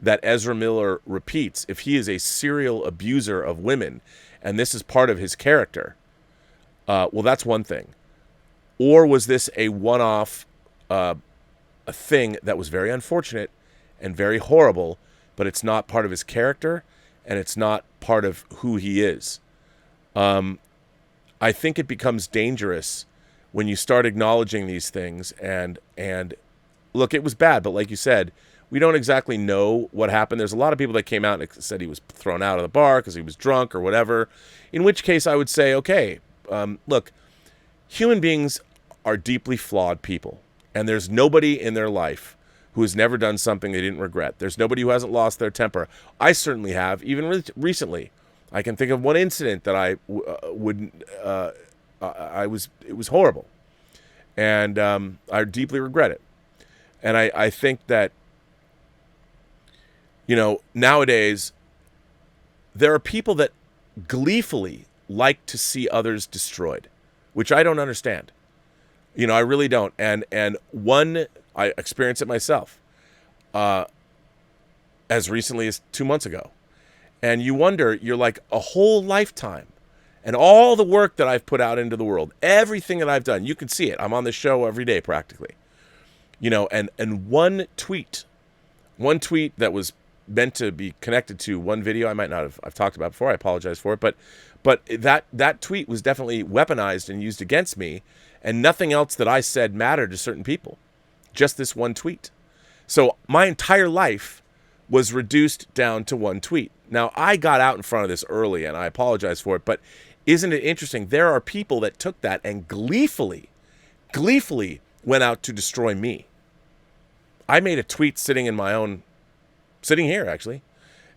that Ezra Miller repeats, if he is a serial abuser of women, and this is part of his character, well, that's one thing. Or was this a one-off a thing that was very unfortunate and very horrible, but it's not part of his character, and it's not part of who he is? I think it becomes dangerous when you start acknowledging these things. And look, it was bad, but like you said, we don't exactly know what happened. There's a lot of people that came out and said he was thrown out of the bar because he was drunk or whatever, in which case I would say, okay, look, human beings are deeply flawed people, and there's nobody in their life who has never done something they didn't regret. There's nobody who hasn't lost their temper. I certainly have, even recently. I can think of one incident that it was horrible, and I deeply regret it. And I think that, you know, nowadays there are people that gleefully like to see others destroyed, which I don't understand. You know, I really don't. And I experienced it myself as recently as 2 months ago. And you wonder, you're like, a whole lifetime and all the work that I've put out into the world, everything that I've done, you can see it. I'm on this show every day practically. You know, and one tweet that was meant to be connected to one video I might not have, I've talked about before, I apologize for it, but that tweet was definitely weaponized and used against me, and nothing else that I said mattered to certain people. Just this one tweet. So my entire life was reduced down to one tweet. Now, I got out in front of this early, and I apologize for it, but isn't it interesting? There are people that took that and gleefully went out to destroy me. I made a tweet sitting here, actually.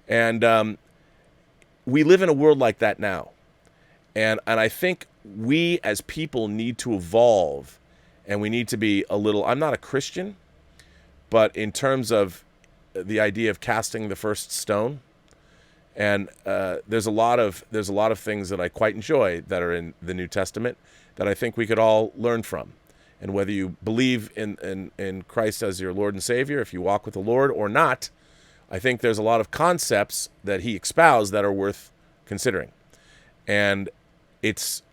And we live in a world like that now. And I think we as people need to evolve, and we need to be a little, I'm not a Christian, but in terms of the idea of casting the first stone, And there's a lot of things that I quite enjoy that are in the New Testament that I think we could all learn from. And whether you believe in Christ as your Lord and Savior, if you walk with the Lord or not, I think there's a lot of concepts that he espoused that are worth considering. And it's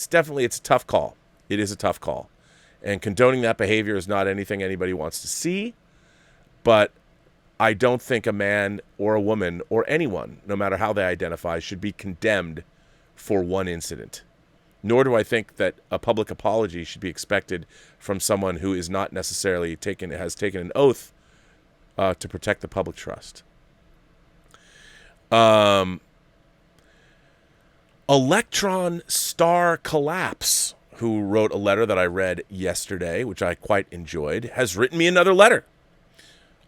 definitely a tough call. It is a tough call. And condoning that behavior is not anything anybody wants to see. But I don't think a man or a woman or anyone, no matter how they identify, should be condemned for one incident. Nor do I think that a public apology should be expected from someone who is not necessarily has taken an oath to protect the public trust. Electron Star Collapse, who wrote a letter that I read yesterday, which I quite enjoyed, has written me another letter.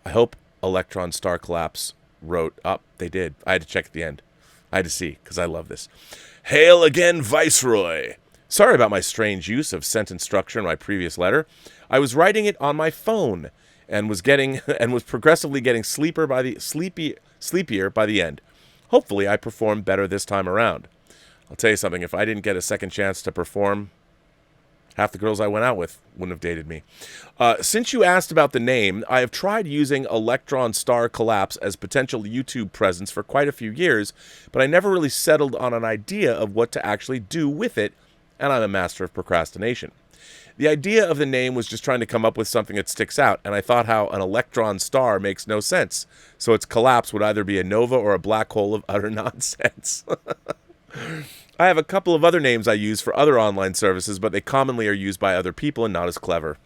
I hope Electron Star Collapse wrote up. They did. I had to check at the end. I had to see, because I love this. Hail again, Viceroy. Sorry about my strange use of sentence structure in my previous letter. I was writing it on my phone and was progressively getting sleepier by the end. Hopefully I performed better this time around. I'll tell you something, if I didn't get a second chance to perform, half the girls I went out with wouldn't have dated me. Since you asked about the name, I have tried using Electron Star Collapse as potential YouTube presence for quite a few years, but I never really settled on an idea of what to actually do with it, and I'm a master of procrastination. The idea of the name was just trying to come up with something that sticks out, and I thought how an electron star makes no sense, so its collapse would either be a nova or a black hole of utter nonsense. I have a couple of other names I use for other online services, but they commonly are used by other people and not as clever.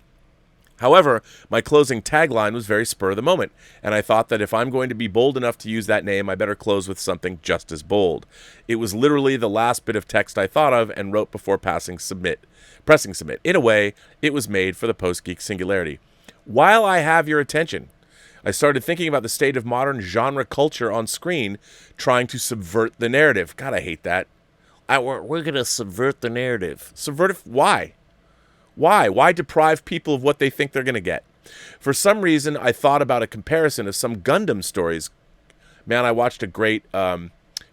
However, my closing tagline was very spur of the moment, and I thought that if I'm going to be bold enough to use that name, I better close with something just as bold. It was literally the last bit of text I thought of and wrote before pressing submit. In a way, it was made for the Post-Geek Singularity. While I have your attention, I started thinking about the state of modern genre culture on screen, trying to subvert the narrative. God, I hate that. We're going to subvert the narrative. Subvert it? Why? Why? Why deprive people of what they think they're going to get? For some reason, I thought about a comparison of some Gundam stories. Man, I watched a great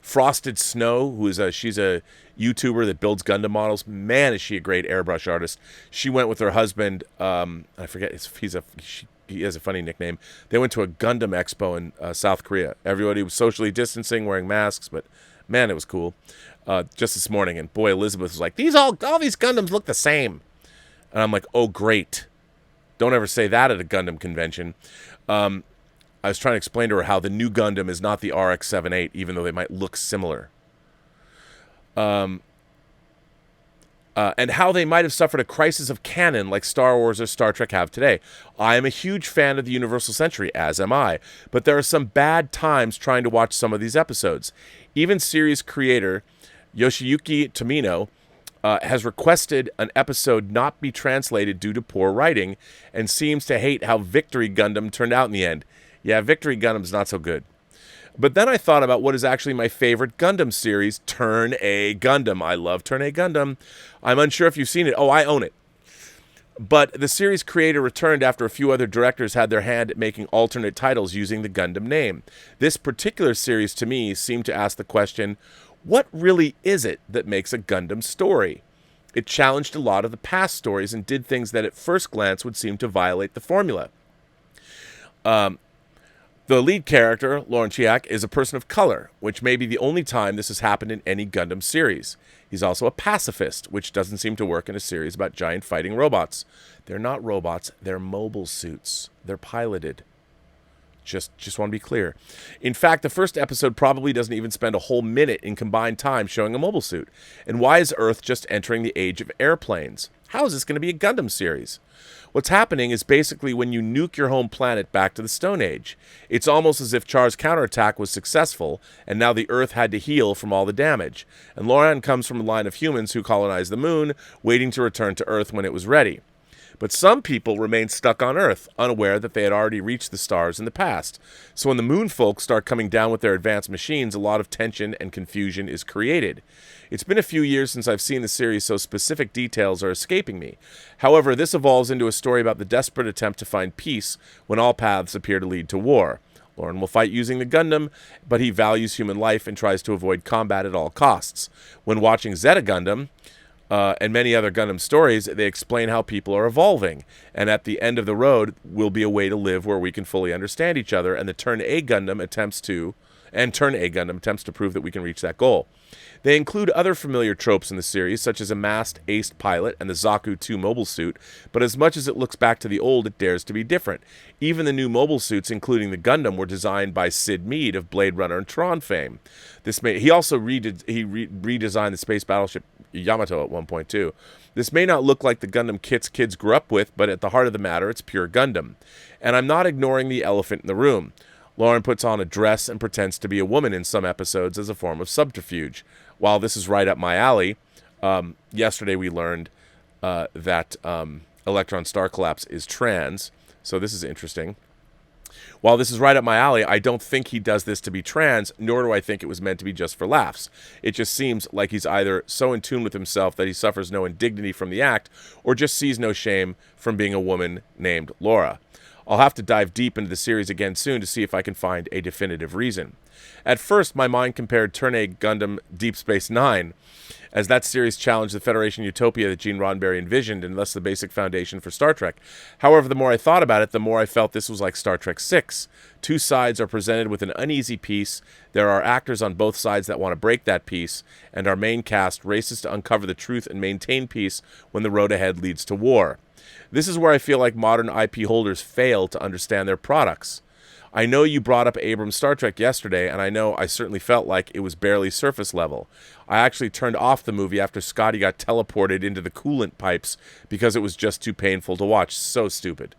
Frosted Snow, she's a YouTuber that builds Gundam models. Man, is she a great airbrush artist. She went with her husband. I forget. He has a funny nickname. They went to a Gundam expo in South Korea. Everybody was socially distancing, wearing masks, but man, it was cool. Just this morning, and boy, Elizabeth was like, all these Gundams look the same. And I'm like, oh, great. Don't ever say that at a Gundam convention. I was trying to explain to her how the new Gundam is not the RX-78, even though they might look similar. And how they might have suffered a crisis of canon like Star Wars or Star Trek have today. I am a huge fan of the Universal Century, as am I, but there are some bad times trying to watch some of these episodes. Even series creator Yoshiyuki Tomino has requested an episode not be translated due to poor writing and seems to hate how Victory Gundam turned out in the end. Yeah, Victory Gundam's not so good. But then I thought about what is actually my favorite Gundam series, Turn A Gundam. I love Turn A Gundam. I'm unsure if you've seen it. Oh, I own it. But the series creator returned after a few other directors had their hand at making alternate titles using the Gundam name. This particular series, to me, seemed to ask the question, what really is it that makes a Gundam story? It challenged a lot of the past stories and did things that at first glance would seem to violate the formula. The lead character, Lauren Chiak, is a person of color, which may be the only time this has happened in any Gundam series. He's also a pacifist, which doesn't seem to work in a series about giant fighting robots. They're not robots, they're mobile suits. They're piloted. Just want to be clear. In fact, the first episode probably doesn't even spend a whole minute in combined time showing a mobile suit. And why is Earth just entering the age of airplanes? How is this going to be a Gundam series? What's happening is basically when you nuke your home planet back to the Stone Age. It's almost as if Char's counterattack was successful, and now the Earth had to heal from all the damage. And Lauren comes from a line of humans who colonized the moon, waiting to return to Earth when it was ready. But some people remain stuck on Earth, unaware that they had already reached the stars in the past. So when the moon folk start coming down with their advanced machines, a lot of tension and confusion is created. It's been a few years since I've seen the series, so specific details are escaping me. However, this evolves into a story about the desperate attempt to find peace when all paths appear to lead to war. Lauren will fight using the Gundam, but he values human life and tries to avoid combat at all costs. When watching Zeta Gundam, and many other Gundam stories, they explain how people are evolving. And at the end of the road will be a way to live where we can fully understand each other, and Turn A Gundam attempts to prove that we can reach that goal. They include other familiar tropes in the series, such as a masked aced pilot and the Zaku 2 mobile suit, but as much as it looks back to the old, it dares to be different. Even the new mobile suits, including the Gundam, were designed by Sid Mead of Blade Runner and Tron fame. He also redesigned the space battleship Yamato at one point too. This may not look like the Gundam kits kids grew up with, but at the heart of the matter, it's pure Gundam. And I'm not ignoring the elephant in the room. Lauren puts on a dress and pretends to be a woman in some episodes as a form of subterfuge. While this is right up my alley, yesterday we learned that Electron Star Collapse is trans, so this is interesting. While this is right up my alley, I don't think he does this to be trans, nor do I think it was meant to be just for laughs. It just seems like he's either so in tune with himself that he suffers no indignity from the act, or just sees no shame from being a woman named Laura. I'll have to dive deep into the series again soon to see if I can find a definitive reason. At first, my mind compared Turn A Gundam Deep Space Nine, as that series challenged the Federation utopia that Gene Roddenberry envisioned, and thus the basic foundation for Star Trek. However, the more I thought about it, the more I felt this was like Star Trek VI. Two sides are presented with an uneasy peace, there are actors on both sides that want to break that peace, and our main cast races to uncover the truth and maintain peace when the road ahead leads to war. This is where I feel like modern IP holders fail to understand their products. I know you brought up Abrams' Star Trek yesterday, and I know I certainly felt like it was barely surface level. I actually turned off the movie after Scotty got teleported into the coolant pipes because it was just too painful to watch. So stupid.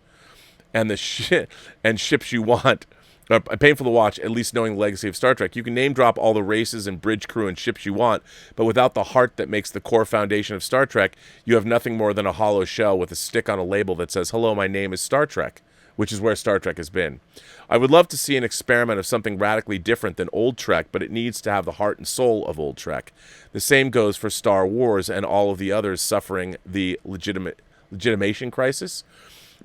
And the shit and ships you want are painful to watch, at least knowing the legacy of Star Trek. You can name drop all the races and bridge crew and ships you want, but without the heart that makes the core foundation of Star Trek, you have nothing more than a hollow shell with a stick on a label that says, "Hello, my name is Star Trek," which is where Star Trek has been. I would love to see an experiment of something radically different than old Trek, but it needs to have the heart and soul of old Trek. The same goes for Star Wars and all of the others suffering the legitimation crisis.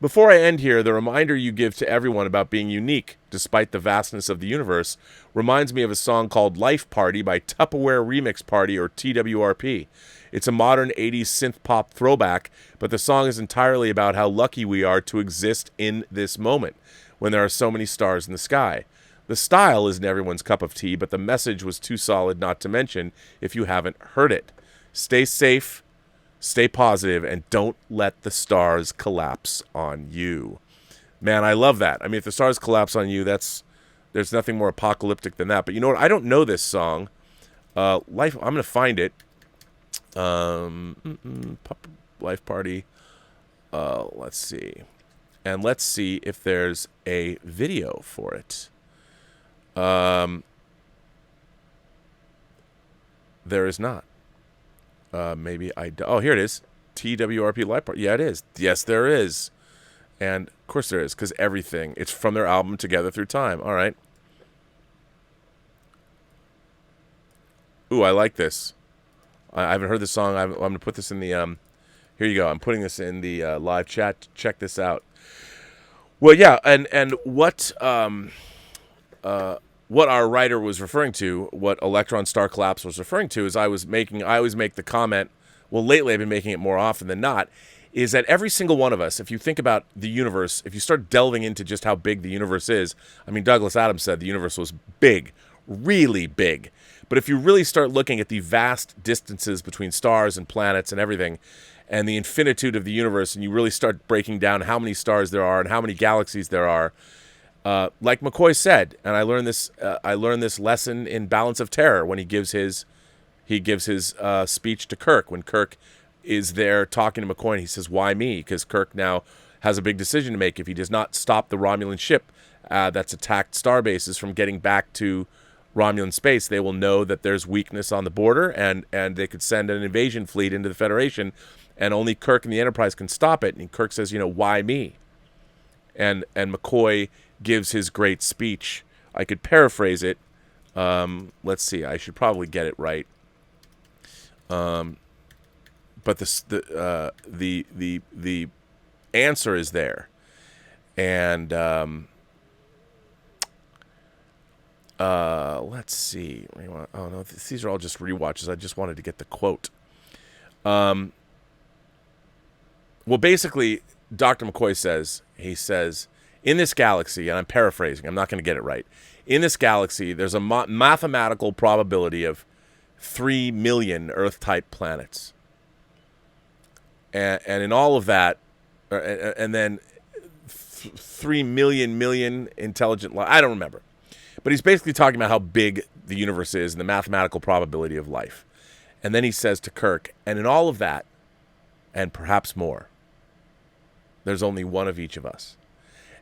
Before I end here, the reminder you give to everyone about being unique, despite the vastness of the universe, reminds me of a song called Life Party by Tupperware Remix Party, or TWRP. It's a modern 80s synth-pop throwback, but the song is entirely about how lucky we are to exist in this moment, when there are so many stars in the sky. The style isn't everyone's cup of tea, but the message was too solid not to mention if you haven't heard it. Stay safe, stay positive, and don't let the stars collapse on you. Man, I love that. I mean, if the stars collapse on you, there's nothing more apocalyptic than that. But you know what? I don't know this song. I'm going to find it. Life Party. Let's see. And let's see if there's a video for it. There is not. Maybe I do. Oh, here it is. TWRP Life Party. Yeah, it is. Yes, there is. And of course there is, because everything. It's from their album Together Through Time. All right. Ooh, I like this. I haven't heard this song. I'm going to put this in the... here you go. I'm putting this in the live chat. Check this out. Well, yeah, and what our writer was referring to, what Electron Star Collapse was referring to, is I always make the comment, well, lately I've been making it more often than not, is that every single one of us, if you think about the universe, if you start delving into just how big the universe is, I mean, Douglas Adams said the universe was big, really big. But if you really start looking at the vast distances between stars and planets and everything, and the infinitude of the universe, and you really start breaking down how many stars there are and how many galaxies there are, like McCoy said, and I learned this lesson in Balance of Terror when he gives his speech to Kirk, when Kirk is there talking to McCoy, and he says, "Why me?" Because Kirk now has a big decision to make. If he does not stop the Romulan ship that's attacked star bases from getting back to Romulan space, they will know that there's weakness on the border, and they could send an invasion fleet into the Federation, and only Kirk and the Enterprise can stop it. And Kirk says, "Why me?" And McCoy gives his great speech. I could paraphrase it. Let's see. I should probably get it right. But the answer is there, and Let's see. Oh no, these are all just rewatches. I just wanted to get the quote. Well, basically, Dr. McCoy says, in this galaxy, and I'm paraphrasing, I'm not going to get it right. In this galaxy, there's a mathematical probability of 3 million Earth-type planets. And in all of that, and then 3 million intelligent life. I don't remember. But he's basically talking about how big the universe is and the mathematical probability of life. And then he says to Kirk, and in all of that, and perhaps more, there's only one of each of us.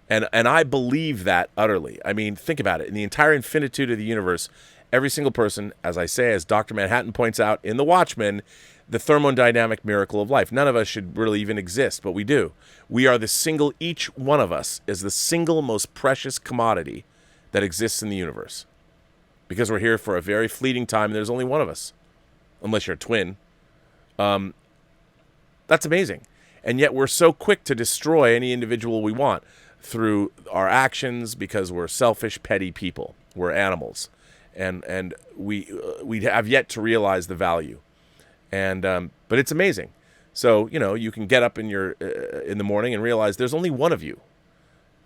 And I believe that utterly. I mean, think about it. In the entire infinitude of the universe, every single person, as I say, as Dr. Manhattan points out in The Watchmen, the thermodynamic miracle of life. None of us should really even exist, but we do. We are each one of us is the single most precious commodity that exists in the universe. Because we're here for a very fleeting time, and there's only one of us. Unless you're a twin. That's amazing. And yet we're so quick to destroy any individual we want through our actions because we're selfish, petty people. We're animals. And we have yet to realize the value. And but it's amazing. So, you can get up in the morning and realize there's only one of you.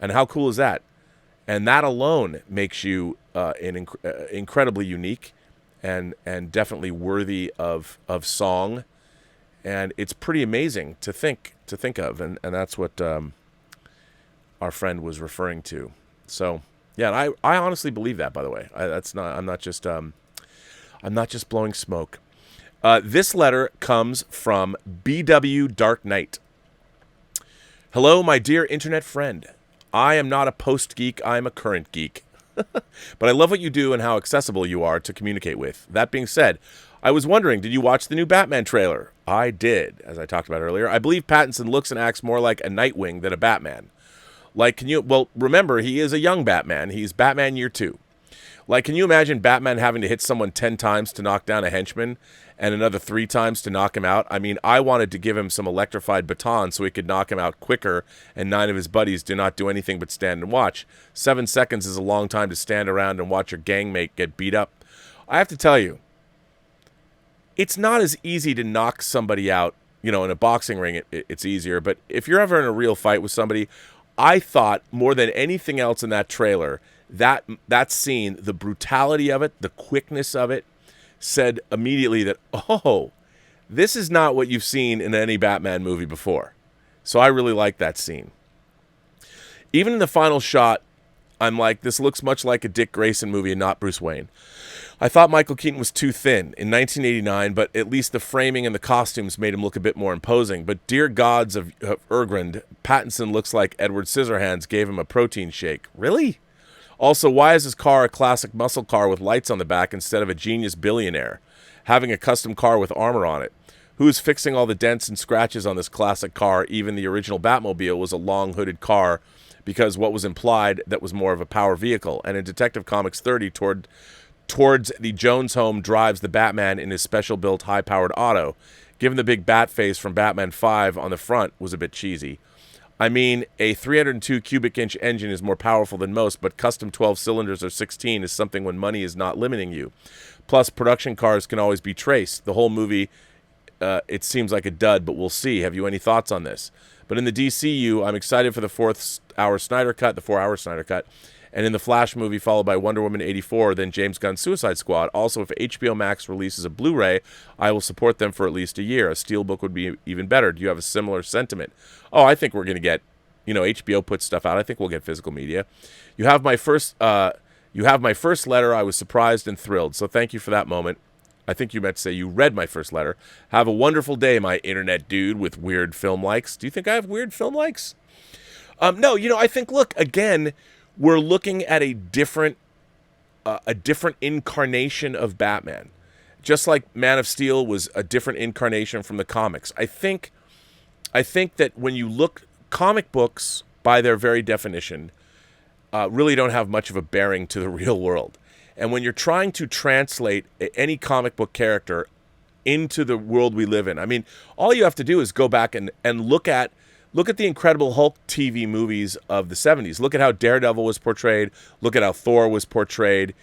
And how cool is that? And that alone makes you incredibly unique and definitely worthy of song. And it's pretty amazing to think of, and that's what our friend was referring to. So yeah, and I honestly believe that. By the way, I'm not just blowing smoke. This letter comes from BW Dark Knight. Hello, my dear internet friend. I am not a post-geek, I am a current geek. But I love what you do and how accessible you are to communicate with. That being said, I was wondering, did you watch the new Batman trailer? I did, as I talked about earlier. I believe Pattinson looks and acts more like a Nightwing than a Batman. Remember, he is a young Batman. He's Batman year 2. Can you imagine Batman having to hit someone 10 times to knock down a henchman and another 3 times to knock him out? I mean, I wanted to give him some electrified baton so he could knock him out quicker, and 9 of his buddies do not do anything but stand and watch. 7 seconds is a long time to stand around and watch your gangmate get beat up. I have to tell you, it's not as easy to knock somebody out. In a boxing ring, it's easier. But if you're ever in a real fight with somebody, I thought more than anything else in that trailer, that scene, the brutality of it, the quickness of it, said immediately that, oh, this is not what you've seen in any Batman movie before. So I really like that scene. Even in the final shot, I'm like, this looks much like a Dick Grayson movie and not Bruce Wayne. I thought Michael Keaton was too thin in 1989, but at least the framing and the costumes made him look a bit more imposing. But dear gods of Ergrund, Pattinson looks like Edward Scissorhands gave him a protein shake. Really? Also, why is his car a classic muscle car with lights on the back instead of a genius billionaire having a custom car with armor on it? Who's fixing all the dents and scratches on this classic car? Even the original Batmobile was a long hooded car because what was implied that was more of a power vehicle. And in Detective Comics 30, towards the Jones home drives the Batman in his special built high-powered auto. Given the big bat face from Batman 5 on the front was a bit cheesy. I mean, a 302 cubic inch engine is more powerful than most, but custom 12 cylinders or 16 is something when money is not limiting you. Plus, production cars can always be traced. The whole movie, it seems like a dud, but we'll see. Have you any thoughts on this? But in the DCEU, I'm excited for the 4-hour Snyder Cut, and in the Flash movie, followed by Wonder Woman 84, then James Gunn's Suicide Squad. Also, if HBO Max releases a Blu-ray, I will support them for at least a year. A Steelbook would be even better. Do you have a similar sentiment? Oh, I think we're going to get, HBO puts stuff out. I think we'll get physical media. You have my first letter. I was surprised and thrilled, so thank you for that moment. I think you meant to say you read my first letter. Have a wonderful day, my internet dude with weird film likes. Do you think I have weird film likes? No, I think, look, again, we're looking at a different incarnation of Batman. Just like Man of Steel was a different incarnation from the comics. I think that when you look, comic books, by their very definition, really don't have much of a bearing to the real world. And when you're trying to translate any comic book character into the world we live in, I mean, all you have to do is go back and look at the Incredible Hulk TV movies of the 70s. Look at how Daredevil was portrayed. Look at how Thor was portrayed.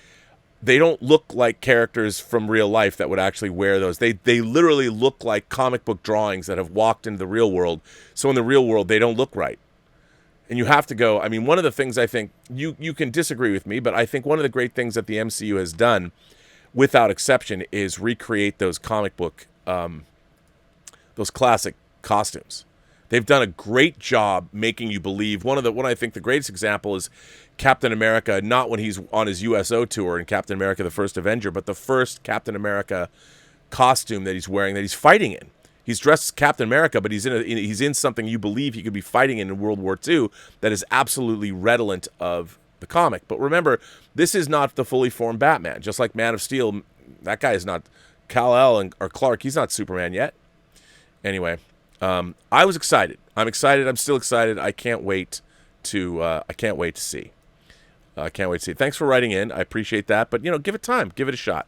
they don't look like characters from real life that would actually wear those. They literally look like comic book drawings that have walked into the real world. So in the real world, they don't look right. And you have to go, I mean, one of the things I think, you can disagree with me, but I think one of the great things that the MCU has done, without exception, is recreate those comic book, those classic costumes. They've done a great job making you believe. One I think the greatest example is Captain America, not when he's on his USO tour in Captain America: The First Avenger, but the first Captain America costume that he's wearing, that he's fighting in. He's dressed as Captain America, but he's in something you believe he could be fighting in World War II that is absolutely redolent of the comic. But remember, this is not the fully formed Batman. Just like Man of Steel, that guy is not Kal-El or Clark. He's not Superman yet. Anyway, I was excited. I'm excited. I'm still excited. I can't wait to see. I can't wait to see. Thanks for writing in. I appreciate that. But, give it time. Give it a shot.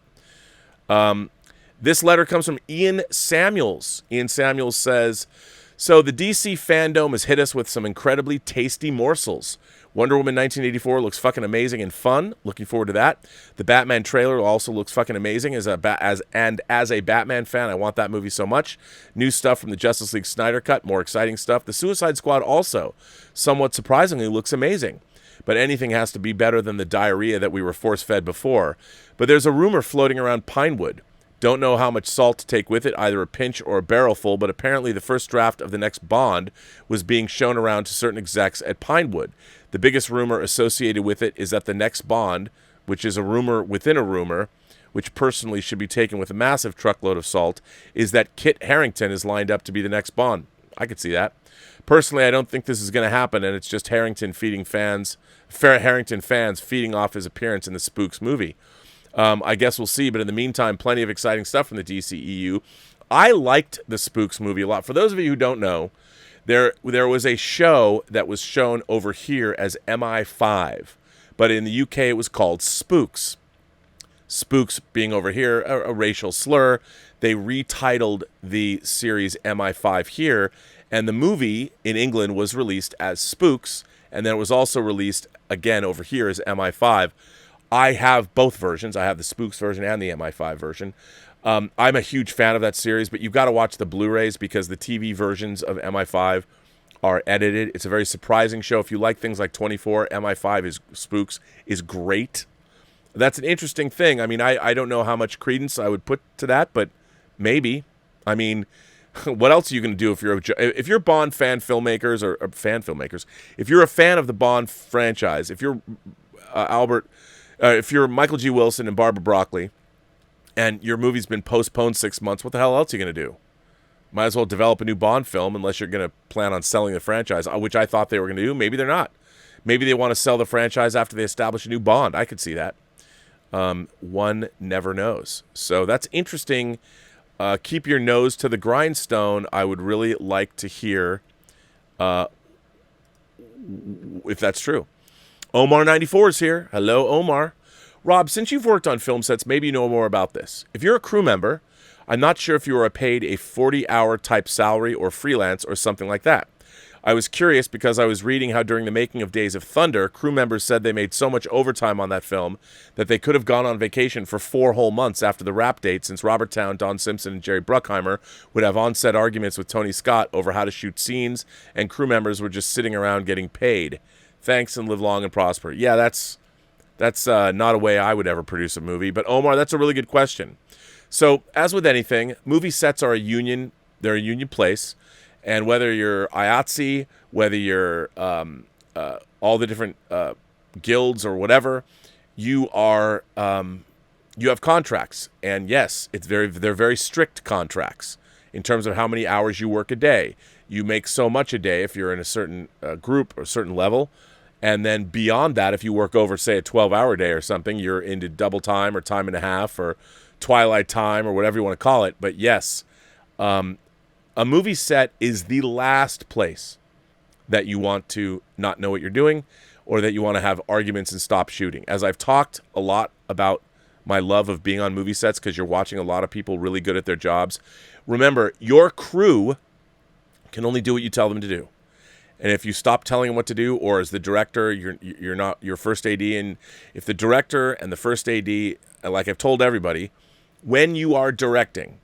This letter comes from Ian Samuels. Ian Samuels says, so the DC Fandome has hit us with some incredibly tasty morsels. Wonder Woman 1984 looks fucking amazing and fun. Looking forward to that. The Batman trailer also looks fucking amazing. As a Batman fan, I want that movie so much. New stuff from the Justice League Snyder Cut. More exciting stuff. The Suicide Squad also, somewhat surprisingly, looks amazing. But anything has to be better than the diarrhea that we were force-fed before. But there's a rumor floating around Pinewood. Don't know how much salt to take with it, either a pinch or a barrelful, but apparently the first draft of the next Bond was being shown around to certain execs at Pinewood. The biggest rumor associated with it is that the next Bond, which is a rumor within a rumor, which personally should be taken with a massive truckload of salt, is that Kit Harington is lined up to be the next Bond. I could see that. Personally, I don't think this is going to happen, and it's just Harington fans feeding off his appearance in the Spooks movie. I guess we'll see, but in the meantime, plenty of exciting stuff from the DCEU. I liked the Spooks movie a lot. For those of you who don't know, there was a show that was shown over here as MI5, but in the UK it was called Spooks. Spooks being over here a racial slur. They retitled the series MI5 here, and the movie in England was released as Spooks, and then it was also released again over here as MI5. I have both versions. I have the Spooks version and the MI5 version. I'm a huge fan of that series, but you've got to watch the Blu-rays because the TV versions of MI5 are edited. It's a very surprising show. If you like things like 24, MI5 Spooks is great. That's an interesting thing. I mean, I don't know how much credence I would put to that, but maybe. I mean, what else are you going to do if you're Bond filmmakers, if you're a fan of the Bond franchise, if you're if you're Michael G. Wilson and Barbara Broccoli, and your movie's been postponed 6 months, what the hell else are you going to do? Might as well develop a new Bond film unless you're going to plan on selling the franchise, which I thought they were going to do. Maybe they're not. Maybe they want to sell the franchise after they establish a new Bond. I could see that. One never knows. So that's interesting. Keep your nose to the grindstone. I would really like to hear if that's true. Omar94 is here. Hello, Omar. Rob, since you've worked on film sets, maybe you know more about this. If you're a crew member, I'm not sure if you are paid a 40-hour type salary or freelance or something like that. I was curious because I was reading how during the making of Days of Thunder, crew members said they made so much overtime on that film that they could have gone on vacation for 4 whole months after the wrap date, since Robert Towne, Don Simpson, and Jerry Bruckheimer would have on-set arguments with Tony Scott over how to shoot scenes, and crew members were just sitting around getting paid. Thanks and live long and prosper. Yeah, that's not a way I would ever produce a movie. But Omar, that's a really good question. So as with anything, movie sets are a union. They're a union place. And whether you're IATSE, whether you're all the different guilds or whatever, you are you have contracts. And yes, they're very strict contracts in terms of how many hours you work a day. You make so much a day if you're in a certain group or a certain level. And then beyond that, if you work over, say, a 12-hour day or something, you're into double time or time and a half or twilight time or whatever you want to call it. But yes, a movie set is the last place that you want to not know what you're doing or that you want to have arguments and stop shooting. As I've talked a lot about my love of being on movie sets because you're watching a lot of people really good at their jobs. Remember, your crew can only do what you tell them to do. And if you stop telling them what to do, or as the director, you're not your first AD, and if the director and the first AD, like I've told everybody, when you are directing,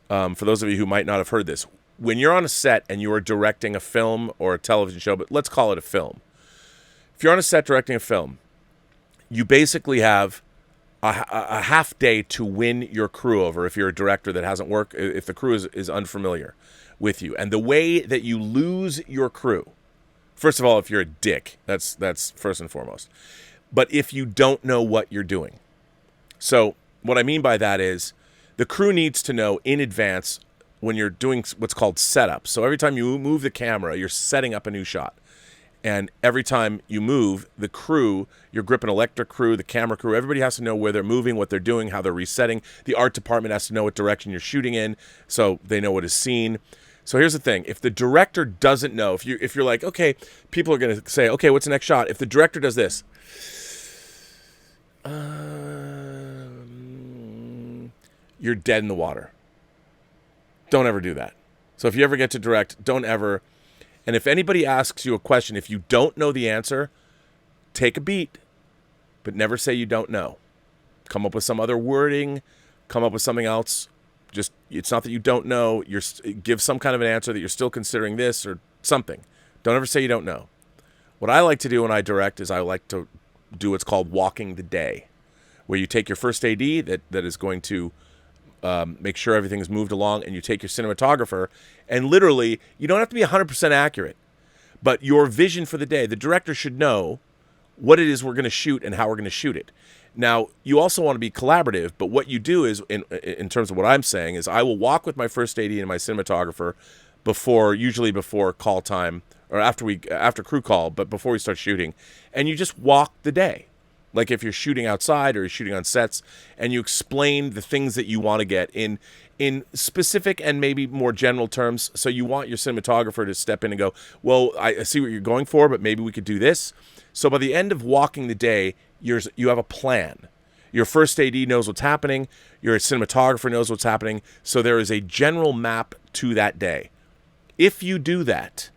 for those of you who might not have heard this, when you're on a set and you are directing a film or a television show, but let's call it a film. If you're on a set directing a film, you basically have a half day to win your crew over if you're a director that hasn't worked, if the crew is unfamiliar with you. And the way that you lose your crew, first of all, if you're a dick, that's first and foremost. But if you don't know what you're doing. So what I mean by that is the crew needs to know in advance when you're doing what's called setup. So every time you move the camera, you're setting up a new shot. And every time you move, the crew, your grip and electric crew, the camera crew, everybody has to know where they're moving, what they're doing, how they're resetting. The art department has to know what direction you're shooting in so they know what is seen. So here's the thing. If the director doesn't know, if you're like, okay, people are going to say, okay, what's the next shot? If the director does this, you're dead in the water. Don't ever do that. So if you ever get to direct, don't ever. And if anybody asks you a question, if you don't know the answer, take a beat, but never say you don't know. Come up with some other wording, come up with something else. Just, it's not that you don't know, give some kind of an answer that you're still considering this or something. Don't ever say you don't know. What I like to do when I direct is I like to do what's called walking the day, where you take your first AD that is going to make sure everything's moved along, and you take your cinematographer, and literally, you don't have to be 100% accurate, but your vision for the day, the director should know what it is we're going to shoot and how we're going to shoot it. Now, you also want to be collaborative, but what you do is, in terms of what I'm saying, is I will walk with my first AD and my cinematographer usually before call time, or after crew call, but before we start shooting, and you just walk the day. Like if you're shooting outside or you're shooting on sets, and you explain the things that you want to get in specific and maybe more general terms. So you want your cinematographer to step in and go, well, I see what you're going for, but maybe we could do this. So by the end of walking the day, you have a plan. Your first AD knows what's happening. Your cinematographer knows what's happening. So there is a general map to that day. If you do that,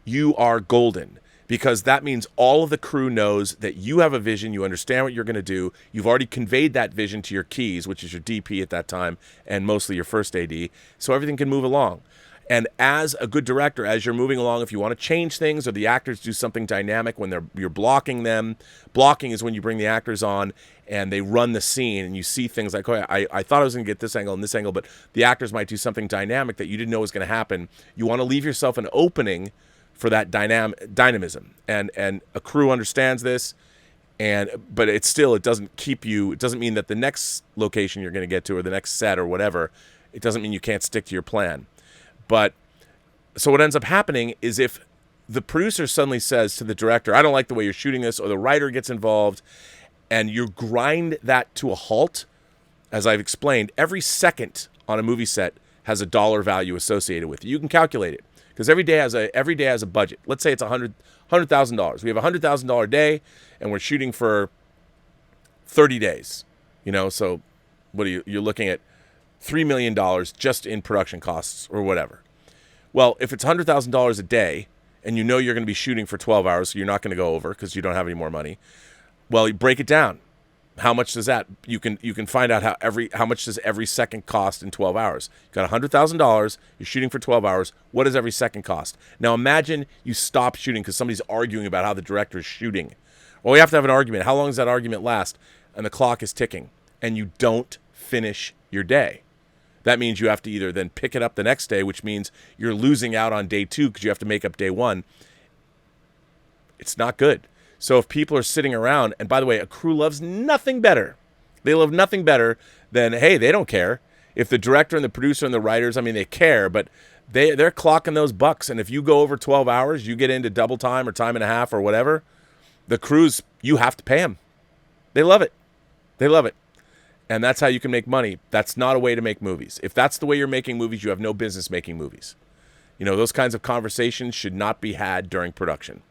you are golden. Because that means all of the crew knows that you have a vision, you understand what you're going to do, you've already conveyed that vision to your keys, which is your DP at that time, and mostly your first AD, so everything can move along. And as a good director, as you're moving along, if you want to change things or the actors do something dynamic when you're blocking them, blocking is when you bring the actors on and they run the scene and you see things like, oh, I thought I was going to get this angle and this angle, but the actors might do something dynamic that you didn't know was going to happen. You want to leave yourself an opening for that dynamism, and a crew understands this, but it doesn't mean that the next location you're going to get to or the next set or whatever, it doesn't mean you can't stick to your plan. But so what ends up happening is if the producer suddenly says to the director, I don't like the way you're shooting this, or the writer gets involved, and you grind that to a halt, as I've explained, every second on a movie set has a dollar value associated with it. You can calculate it. Because every day has a budget. Let's say it's $100,000. We have a $100,000 day, and we're shooting for 30 days. So what you're looking at $3 million just in production costs or whatever. Well, if it's $100,000 a day, and you know you're going to be shooting for 12 hours, so you're not going to go over because you don't have any more money. Well, you break it down. How much does that? You can find out how much does every second cost in 12 hours. You got $100,000. You're shooting for 12 hours. What does every second cost? Now imagine you stop shooting because somebody's arguing about how the director is shooting. Well, we have to have an argument. How long does that argument last? And the clock is ticking, and you don't finish your day. That means you have to either then pick it up the next day, which means you're losing out on day 2 because you have to make up day 1. It's not good. So if people are sitting around, and by the way, a crew loves nothing better. They love nothing better than, hey, they don't care. If the director and the producer and the writers, they care, but they're clocking those bucks. And if you go over 12 hours, you get into double time or time and a half or whatever, the crews, you have to pay them. They love it. They love it. And that's how you can make money. That's not a way to make movies. If that's the way you're making movies, you have no business making movies. Those kinds of conversations should not be had during production.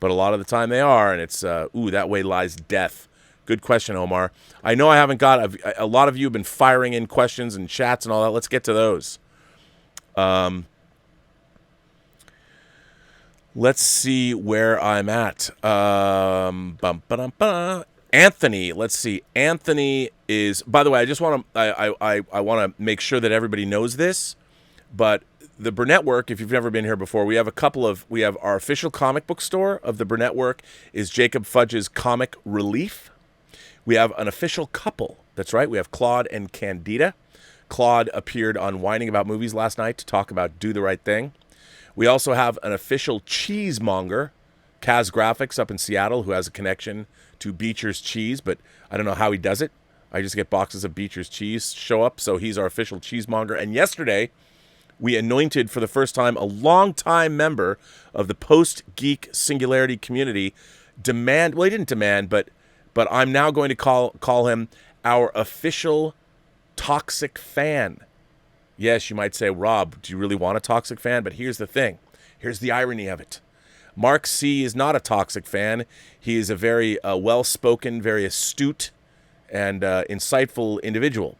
But a lot of the time they are, and it's, that way lies death. Good question, Omar. I know I haven't got, a lot of you have been firing in questions and chats and all that. Let's get to those. Let's see where I'm at. Anthony. Let's see. Anthony is. By the way, I just want to. I want to make sure that everybody knows this. But the Burnettwork, if you've never been here before, we have we have our official comic book store of the Burnettwork is Jacob Fudge's Comic Relief. We have an official couple. That's right. We have Claude and Candida. Claude appeared on Whining About Movies last night to talk about Do the Right Thing. We also have an official cheesemonger, Kaz Graphics up in Seattle, who has a connection to Beecher's Cheese, but I don't know how he does it. I just get boxes of Beecher's Cheese show up, so he's our official cheesemonger. And yesterday, we anointed for the first time a longtime member of the Post-Geek Singularity community. He didn't demand, but I'm now going to call him our official toxic fan. Yes, you might say, Rob, do you really want a toxic fan? But here's the thing. Here's the irony of it. Mark C. is not a toxic fan. He is a very well-spoken, very astute, and insightful individual.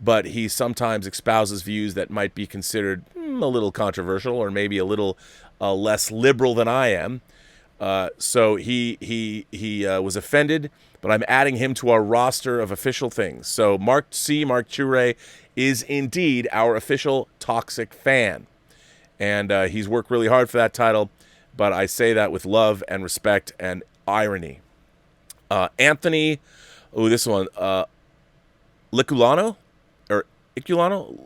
But he sometimes espouses views that might be considered a little controversial or maybe a little less liberal than I am. So he was offended, but I'm adding him to our roster of official things. So Mark Chure, is indeed our official toxic fan. And he's worked really hard for that title, but I say that with love and respect and irony. Anthony, this one, Liculano? Or Iculano?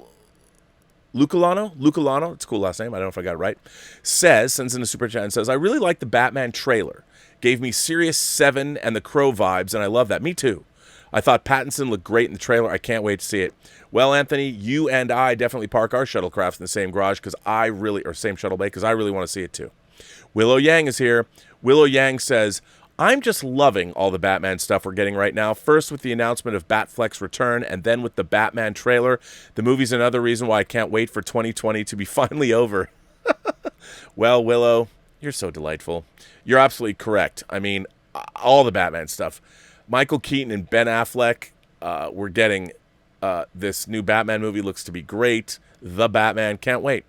Luculano, it's a cool last name, I don't know if I got it right, sends in a super chat and says, I really like the Batman trailer. Gave me Sirius 7 and the Crow vibes, and I love that. Me too. I thought Pattinson looked great in the trailer. I can't wait to see it. Well, Anthony, you and I definitely park our shuttlecrafts in the same garage or same shuttle bay, because I really want to see it too. Willow Yang is here. Willow Yang says, I'm just loving all the Batman stuff we're getting right now. First with the announcement of Batfleck's return, and then with the Batman trailer. The movie's another reason why I can't wait for 2020 to be finally over. Well, Willow, you're so delightful. You're absolutely correct. I mean, all the Batman stuff. Michael Keaton and Ben Affleck, we're getting this new Batman movie. Looks to be great. The Batman, can't wait.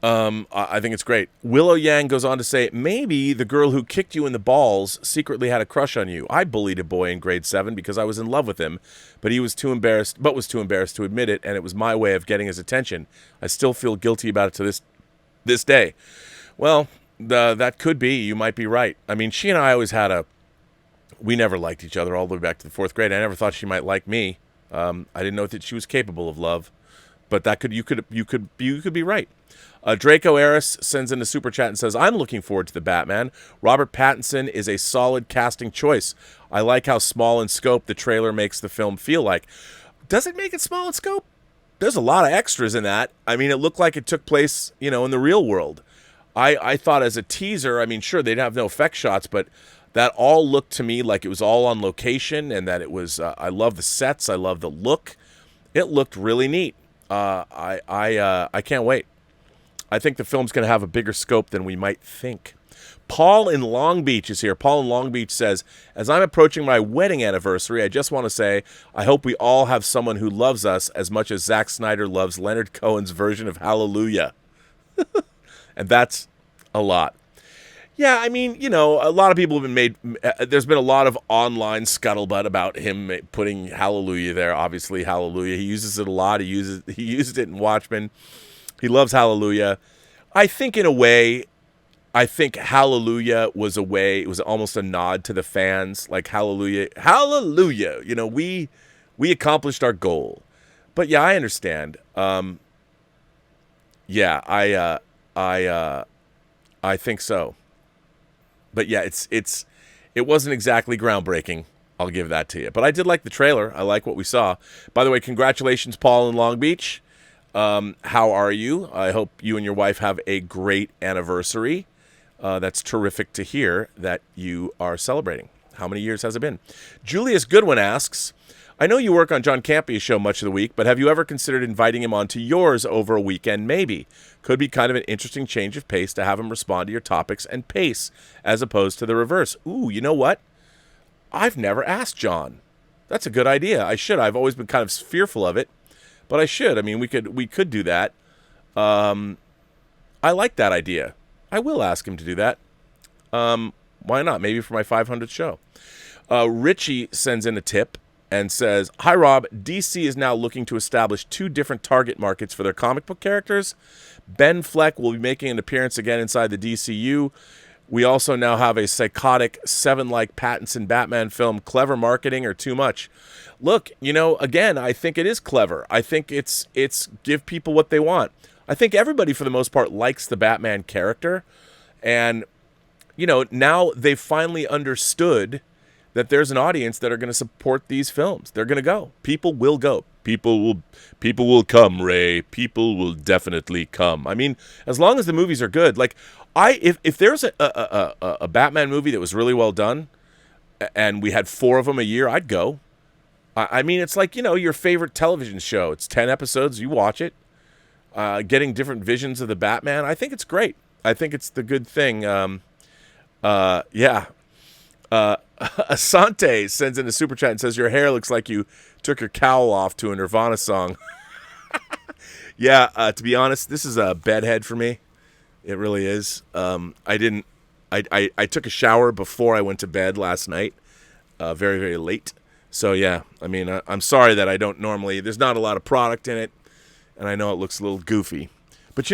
I think it's great. Willow Yang goes on to say, maybe the girl who kicked you in the balls secretly had a crush on you. I bullied a boy in grade 7 because I was in love with him, but was too embarrassed to admit it, and it was my way of getting his attention. I still feel guilty about it to this day. Well, that could be. You might be right. I mean, she and I always had we never liked each other all the way back to the 4th grade. I never thought she might like me. I didn't know that she was capable of love, but you could be right. Draco Eris sends in a super chat and says, I'm looking forward to the Batman. Robert Pattinson is a solid casting choice. I like how small in scope the trailer makes the film feel like. Does it make it small in scope? There's a lot of extras in that. I mean, it looked like it took place, in the real world. I thought as a teaser, I mean, sure, they'd have no effect shots, but that all looked to me like it was all on location, and that it was, I love the sets, I love the look. It looked really neat. I can't wait. I think the film's going to have a bigger scope than we might think. Paul in Long Beach is here. Paul in Long Beach says, as I'm approaching my wedding anniversary, I just want to say, I hope we all have someone who loves us as much as Zack Snyder loves Leonard Cohen's version of Hallelujah. And that's a lot. Yeah, I mean, a lot of people have been there's been a lot of online scuttlebutt about him putting Hallelujah there. Obviously, Hallelujah. He uses it a lot. He used it in Watchmen. He loves Hallelujah. I think in a way, Hallelujah was it was almost a nod to the fans. Like, Hallelujah. We accomplished our goal. But yeah, I understand. I think so. But yeah, it wasn't exactly groundbreaking. I'll give that to you. But I did like the trailer. I like what we saw. By the way, congratulations, Paul in Long Beach. How are you? I hope you and your wife have a great anniversary. That's terrific to hear that you are celebrating. How many years has it been? Julius Goodwin asks, I know you work on John Campia's show much of the week, but have you ever considered inviting him onto yours over a weekend maybe? Could be kind of an interesting change of pace to have him respond to your topics and pace, as opposed to the reverse. Ooh, you know what? I've never asked John. That's a good idea. I should. I've always been kind of fearful of it, but I should. I mean, we could do that. I like that idea. I will ask him to do that. Why not? Maybe for my 500th show. Richie sends in a tip and says, "Hi, Rob. DC is now looking to establish 2 different target markets for their comic book characters. Ben Fleck will be making an appearance again inside the DCU. We also now have a psychotic 7-like Pattinson Batman film. Clever marketing or too much?" Look, again, I think it is clever. I think it's give people what they want. I think everybody, for the most part, likes the Batman character. And, now they've finally understood that there's an audience that are going to support these films. They're going to go. People will go. People will come, Ray. People will definitely come. I mean, as long as the movies are good. Like, if there's a Batman movie that was really well done, and we had 4 of them a year, I'd go. I mean, it's like, your favorite television show. It's 10 episodes. You watch it. Getting different visions of the Batman. I think it's great. I think it's the good thing. Yeah. Asante sends in a super chat and says, "Your hair looks like you took your cowl off to a Nirvana song." Yeah, to be honest, this is a bedhead for me. It really is. I took a shower before I went to bed last night, very, very late. So, yeah, I mean, I'm sorry that I don't normally, there's not a lot of product in it, and I know it looks a little goofy. But,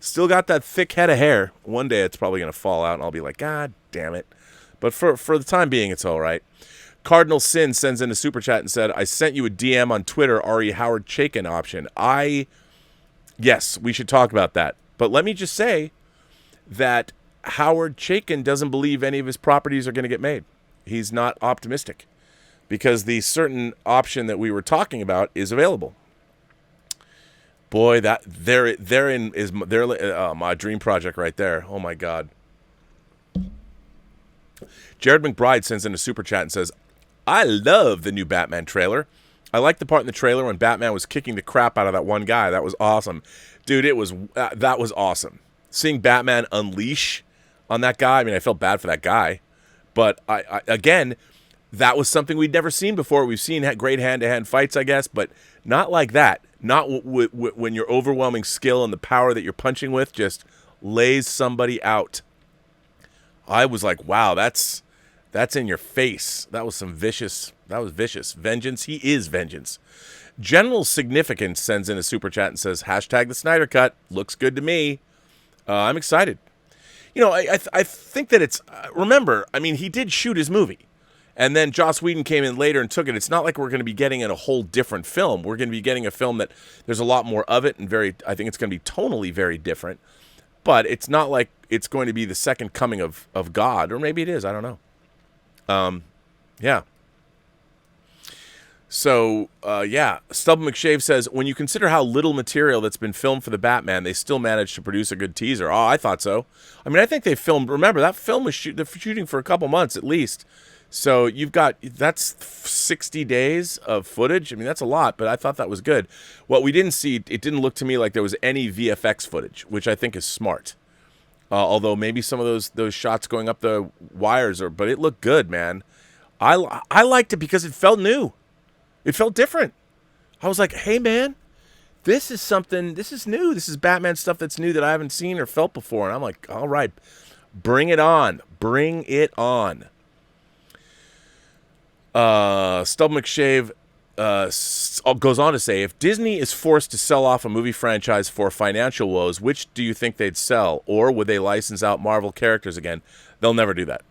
still got that thick head of hair. One day it's probably going to fall out, and I'll be like, God damn it. But for the time being, it's all right. Cardinal Sin sends in a super chat and said, "I sent you a DM on Twitter, RE Howard Chaykin option." Yes, we should talk about that. But let me just say that Howard Chaykin doesn't believe any of his properties are going to get made. He's not optimistic because the certain option that we were talking about is available. Boy, that therein is my dream project right there. Oh my God. Jared McBride sends in a super chat and says, "I love the new Batman trailer. I like the part in the trailer when Batman was kicking the crap out of that one guy. That was awesome." Dude, that was awesome. Seeing Batman unleash on that guy, I mean, I felt bad for that guy. But, again, that was something we'd never seen before. We've seen great hand-to-hand fights, I guess, but not like that. Not when your overwhelming skill and the power that you're punching with just lays somebody out. I was like, wow, that's in your face. That was vicious. Vengeance. He is vengeance. General Significance sends in a super chat and says, "Hashtag the Snyder Cut. Looks good to me." I'm excited. I think that it's, remember, I mean, he did shoot his movie. And then Joss Whedon came in later and took it. It's not like we're going to be getting a whole different film. We're going to be getting a film that there's a lot more of it, and I think it's going to be tonally very different. But it's not like it's going to be the second coming of God, or maybe it is. I don't know. Yeah. So, yeah. Stubble McShave says, "When you consider how little material that's been filmed for the Batman, they still managed to produce a good teaser." Oh, I thought so. I mean, I think they filmed, remember, that film was shooting for a couple months at least. So that's 60 days of footage. I mean, that's a lot, but I thought that was good. What we didn't see, it didn't look to me like there was any VFX footage, which I think is smart. Although maybe some of those shots going up the wires but it looked good, man. I liked it because it felt new. It felt different. I was like, hey, man, this is new. This is Batman stuff that's new that I haven't seen or felt before. And I'm like, all right, bring it on. Bring it on. Stubble McShave goes on to say, "If Disney is forced to sell off a movie franchise for financial woes, which do you think they'd sell? Or would they license out Marvel characters again?" They'll never do that.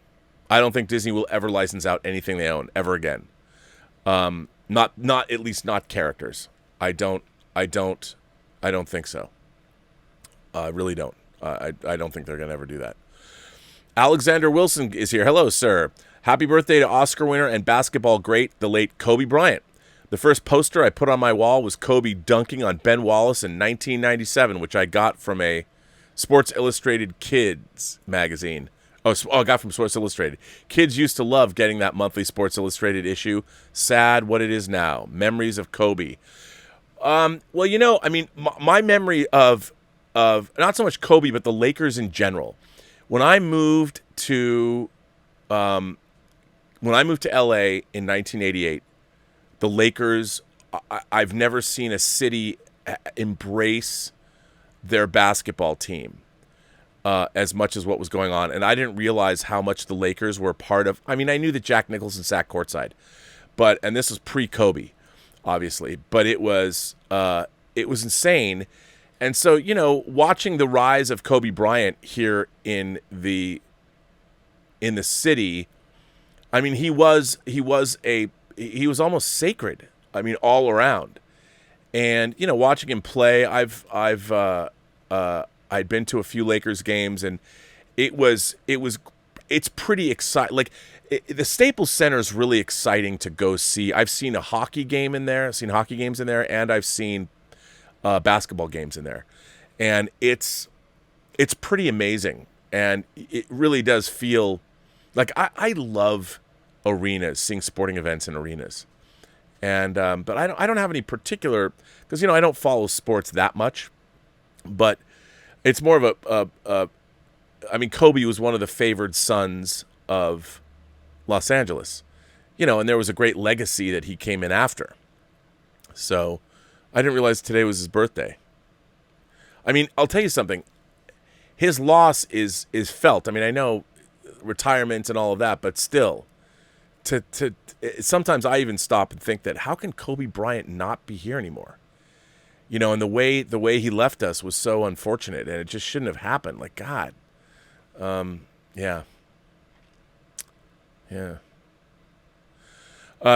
I don't think Disney will ever license out anything they own ever again. Not at least not characters. I don't think so. I really don't. I don't think they're going to ever do that. Alexander Wilson is here. "Hello, sir. Happy birthday to Oscar winner and basketball great, the late Kobe Bryant. The first poster I put on my wall was Kobe dunking on Ben Wallace in 1997, which I got from a Sports Illustrated Kids magazine. I got from Sports Illustrated. Kids used to love getting that monthly Sports Illustrated issue. Sad what it is now. Memories of Kobe." Well, I mean, my memory of not so much Kobe, but the Lakers in general. When I moved to LA in 1988, the Lakers, I've never seen a city embrace their basketball team. as much as what was going on. And I didn't realize how much the Lakers were part of. I mean, I knew that Jack Nicholson sat courtside, and this was pre-Kobe, obviously. But it was insane. And so, watching the rise of Kobe Bryant here in the city, I mean, he was almost sacred. I mean, all around. And watching him play, I'd been to a few Lakers games, and it's pretty exciting. Like the Staples Center is really exciting to go see. I've seen a hockey game in there. I've seen hockey games in there, and I've seen basketball games in there, and it's pretty amazing. And it really does feel like I love arenas, seeing sporting events in arenas. And but I don't have any particular, because I don't follow sports that much, but it's more of I mean, Kobe was one of the favored sons of Los Angeles, and there was a great legacy that he came in after. So I didn't realize today was his birthday. I mean, I'll tell you something. His loss is felt. I mean, I know retirement and all of that, but still, sometimes I even stop and think that how can Kobe Bryant not be here anymore? And the way he left us was so unfortunate, and it just shouldn't have happened. Like, God. Yeah.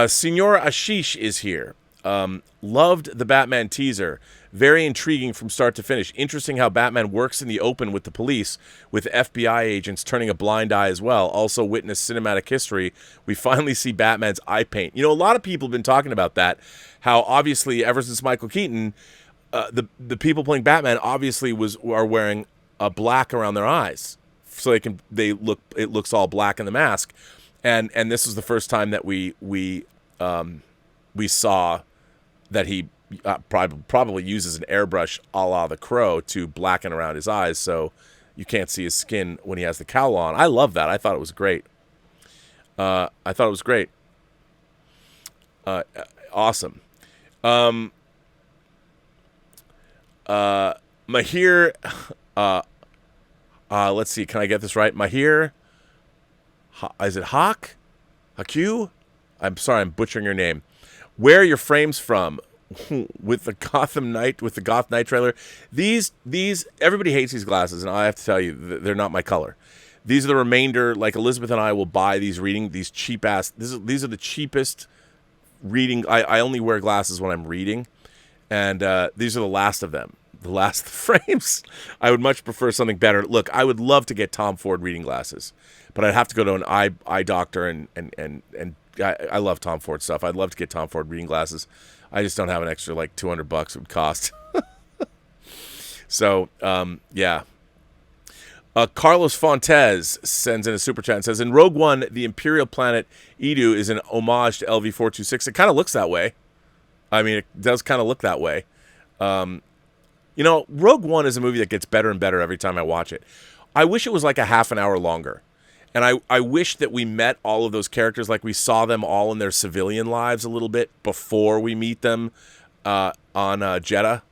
Senor Ashish is here. Loved the Batman teaser. Very intriguing from start to finish. Interesting how Batman works in the open with the police, with FBI agents turning a blind eye as well. Also witnessed cinematic history. We finally see Batman's eye paint. A lot of people have been talking about that. How obviously ever since Michael Keaton, the people playing Batman obviously are wearing a black around their eyes, so it looks all black in the mask, and this was the first time that we saw that he probably uses an airbrush a la The Crow to blacken around his eyes, so you can't see his skin when he has the cowl on. I love that. I thought it was great. Awesome. Mahir, let's see, can I get this right? Mahir, is it Hawk? Haku? I'm sorry, I'm butchering your name. Where are your frames from? With the Goth Knight trailer. These, everybody hates these glasses, and I have to tell you, they're not my color. These are the remainder, like Elizabeth and I will buy these cheap ass, these are the cheapest reading. I only wear glasses when I'm reading, and these are the last of them. The last frames. I would much prefer something better. Look, I would love to get Tom Ford reading glasses, but I'd have to go to an eye doctor, and I love Tom Ford stuff. I'd love to get Tom Ford reading glasses. I just don't have an extra like $200 it would cost. So, yeah. Carlos Fontes sends in a super chat and says, in Rogue One, the Imperial planet Edu is an homage to LV-426. It kind of looks that way. I mean, it does kind of look that way. Rogue One is a movie that gets better and better every time I watch it. I wish it was like a half an hour longer. And I wish that we met all of those characters, like we saw them all in their civilian lives a little bit before we meet them on Jeddah,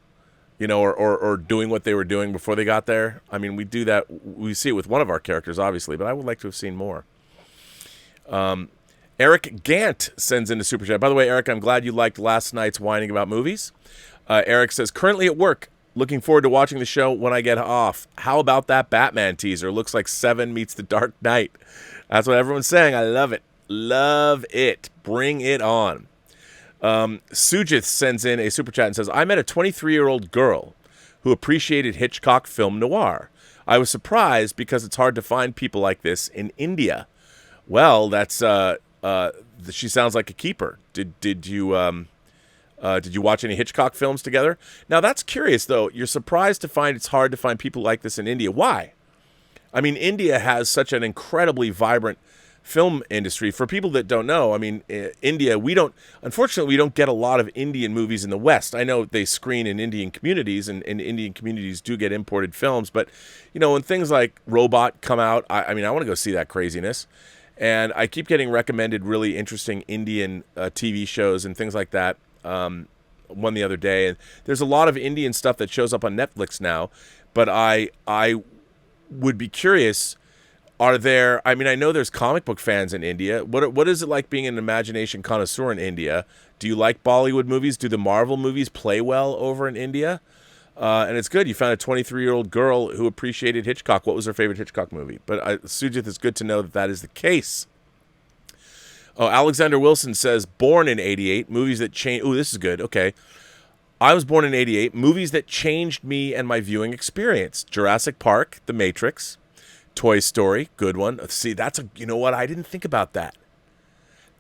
or doing what they were doing before they got there. I mean, we do that. We see it with one of our characters, obviously, but I would like to have seen more. Eric Gant sends in a super chat. By the way, Eric, I'm glad you liked last night's whining about movies. Eric says, currently at work. Looking forward to watching the show when I get off. How about that Batman teaser? Looks like Seven meets The Dark Knight. That's what everyone's saying. I love it. Love it. Bring it on. Sujith sends in a super chat and says, I met a 23-year-old girl who appreciated Hitchcock film noir. I was surprised because it's hard to find people like this in India. Well, that's she sounds like a keeper. Did you watch any Hitchcock films together? Now, that's curious, though. You're surprised to find it's hard to find people like this in India. Why? I mean, India has such an incredibly vibrant film industry. For people that don't know, I mean, India, unfortunately, we don't get a lot of Indian movies in the West. I know they screen in Indian communities, and Indian communities do get imported films. But, when things like Robot come out, I mean, I want to go see that craziness. And I keep getting recommended really interesting Indian TV shows and things like that. One the other day, and there's a lot of Indian stuff that shows up on Netflix now, but I would be curious. Are there? I mean, I know there's comic book fans in India. What is it like being an imagination connoisseur in India? Do you like Bollywood movies? Do the Marvel movies play well over in India? And it's good. You found a 23-year-old girl who appreciated Hitchcock. What was her favorite Hitchcock movie? But Sujith, it's good to know that that is the case. Oh, Alexander Wilson says, born in 88, movies that change. Oh, this is good. Okay. I was born in 88, movies that changed me and my viewing experience. Jurassic Park, The Matrix, Toy Story, good one. See, you know what? I didn't think about that.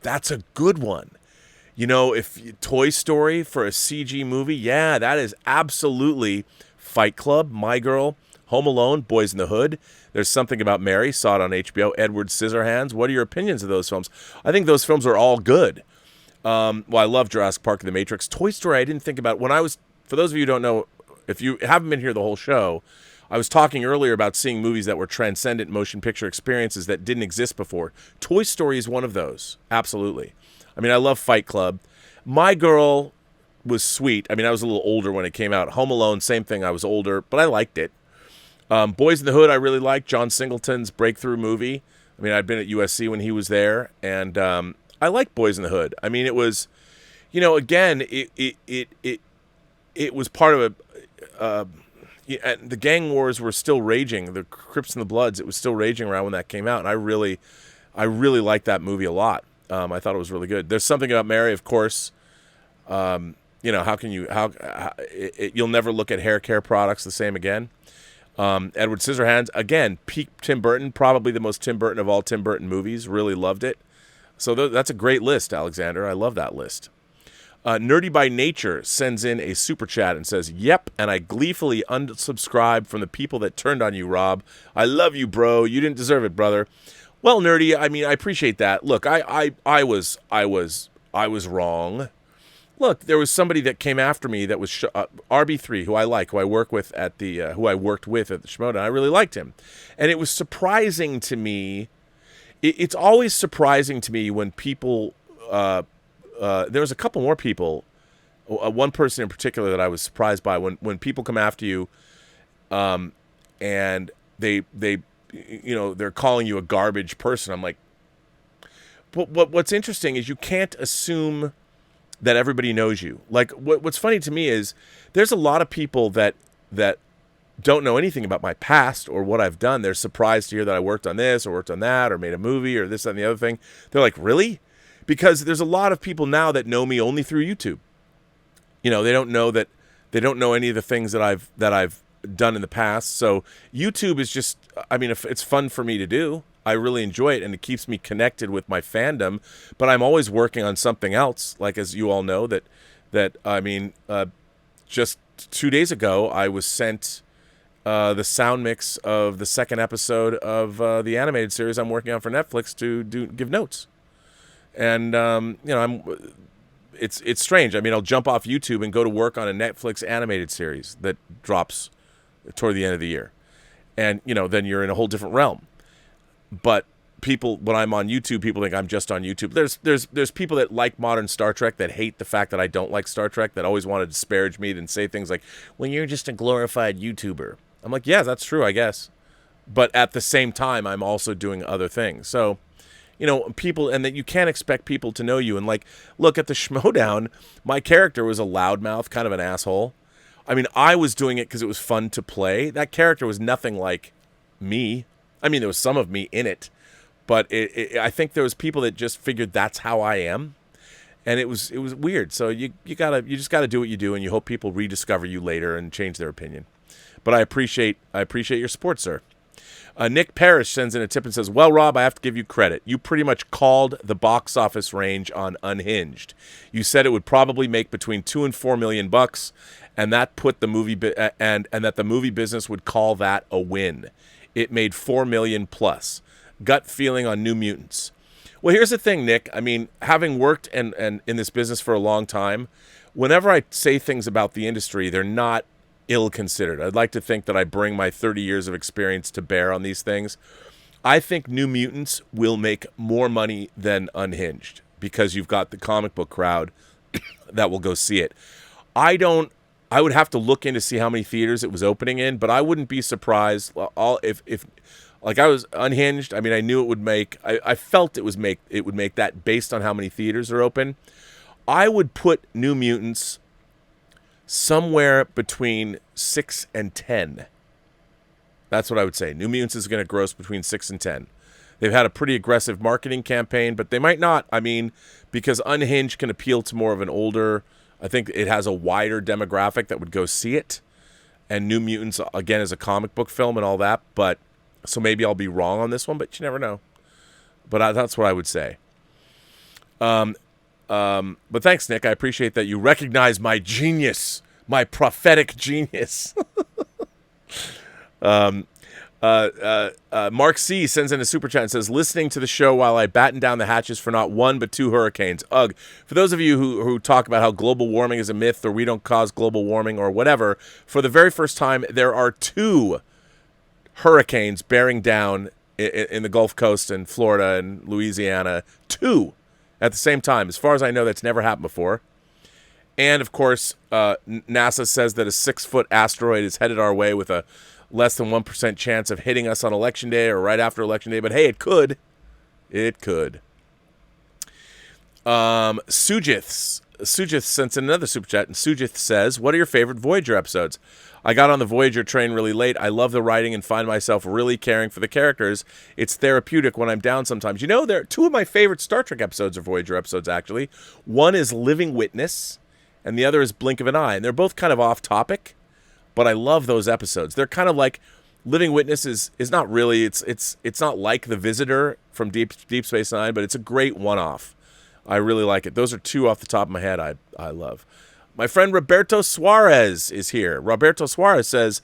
That's a good one. You know, if Toy Story for a CG movie, yeah, that is absolutely Fight Club, My Girl, Home Alone, Boys in the Hood. There's Something About Mary, saw it on HBO, Edward Scissorhands. What are your opinions of those films? I think those films are all good. Well, I love Jurassic Park and The Matrix. Toy Story, I didn't think about. For those of you who don't know, if you haven't been here the whole show, I was talking earlier about seeing movies that were transcendent motion picture experiences that didn't exist before. Toy Story is one of those. Absolutely. I mean, I love Fight Club. My Girl was sweet. I mean, I was a little older when it came out. Home Alone, same thing. I was older, but I liked it. Boys in the Hood, I really liked. John Singleton's breakthrough movie. I mean, I'd been at USC when he was there, and I liked Boys in the Hood. I mean, it was, you know, again, it was part of the gang wars were still raging. The Crips and the Bloods, it was still raging around when that came out, and I really liked that movie a lot. I thought it was really good. There's Something About Mary, of course. You know, you'll never look at hair care products the same again. Edward Scissorhands, again, peak Tim Burton, probably the most Tim Burton of all Tim Burton movies. Really loved it. So that's a great list, Alexander. I love that list. Nerdy by Nature sends in a super chat and says, yep, and I gleefully unsubscribed from the people that turned on you, Rob. I love you, bro. You didn't deserve it, brother. Well, Nerdy, I mean, I appreciate that. Look, I was wrong. Look, there was somebody that came after me that was RB3, who I like, who I work with at the who I worked with at the Shimoda, and I really liked him. And it was surprising to me. It's always surprising to me when people. There was a couple more people, one person in particular that I was surprised by when people come after you, and they you know, they're calling you a garbage person. I'm like, but what's interesting is you can't assume that everybody knows you. Like, what's funny to me is there's a lot of people that don't know anything about my past or what I've done. They're surprised to hear that I worked on this or worked on that or made a movie or this and the other thing. They're like, really? Because there's a lot of people now that know me only through YouTube. You know, they don't know any of the things that I've done in the past. So YouTube is just, I mean, it's fun for me to do. I really enjoy it, and it keeps me connected with my fandom. But I'm always working on something else. Like, as you all know, that I mean, just 2 days ago, I was sent the sound mix of the second episode of the animated series I'm working on for Netflix to give notes. And you know, it's strange. I mean, I'll jump off YouTube and go to work on a Netflix animated series that drops toward the end of the year, and you know, then you're in a whole different realm. But people, when I'm on YouTube, people think I'm just on YouTube. There's people that like modern Star Trek that hate the fact that I don't like Star Trek, that always want to disparage me and say things like, well, you're just a glorified YouTuber. I'm like, yeah, that's true, I guess. But at the same time, I'm also doing other things. So, you know, people, and that you can't expect people to know you. And like, look at the Schmodown, my character was a loudmouth, kind of an asshole. I mean, I was doing it because it was fun to play. That character was nothing like me. I mean, there was some of me in it, but I think there was people that just figured that's how I am, and it was weird. So you just gotta do what you do, and you hope people rediscover you later and change their opinion. But I appreciate your support, sir. Nick Parrish sends in a tip and says, well, Rob, I have to give you credit. You pretty much called the box office range on Unhinged. You said it would probably make between $2 and $4 million, and that put the movie and that the movie business would call that a win. It made $4 million plus. Gut feeling on New Mutants. Well, here's the thing, Nick. I mean, having worked and in this business for a long time, whenever I say things about the industry, they're not ill-considered. I'd like to think that I bring my 30 years of experience to bear on these things. I think New Mutants will make more money than Unhinged because you've got the comic book crowd that will go see it. I don't I would have to look in to see how many theaters it was opening in, but I wouldn't be surprised. If like I was Unhinged. I mean, I knew it would make. I felt it would make that based on how many theaters are open. I would put New Mutants somewhere between 6 and 10. That's what I would say. New Mutants is going to gross between 6 and 10. They've had a pretty aggressive marketing campaign, but they might not. I mean, because Unhinged can appeal to more of an older. I think it has a wider demographic that would go see it. And New Mutants, again, is a comic book film and all that. But so maybe I'll be wrong on this one, but you never know. But that's what I would say. But thanks, Nick. I appreciate that you recognize my genius, my prophetic genius. Mark C sends in a super chat and says, listening to the show while I batten down the hatches for not one but two hurricanes. Ugh. For those of you who talk about how global warming is a myth or we don't cause global warming or whatever, for the very first time, there are two hurricanes bearing down in the Gulf Coast and Florida and Louisiana. Two at the same time. As far as I know, that's never happened before. And, of course, NASA says that a 6-foot asteroid is headed our way with a less than 1% chance of hitting us on Election Day or right after Election Day. But, hey, it could. It could. Sujith sent in another super chat, and Sujith says, what are your favorite Voyager episodes? I got on the Voyager train really late. I love the writing and find myself really caring for the characters. It's therapeutic when I'm down sometimes. You know, there are two of my favorite Star Trek episodes are Voyager episodes, actually. One is Living Witness, and the other is Blink of an Eye. And they're both kind of off topic, but I love those episodes. They're kind of like Living Witness is not really, it's not like The Visitor from Deep Space Nine, but it's a great one-off. I really like it. Those are two off the top of my head I love. My friend Roberto Suarez is here. Roberto Suarez says,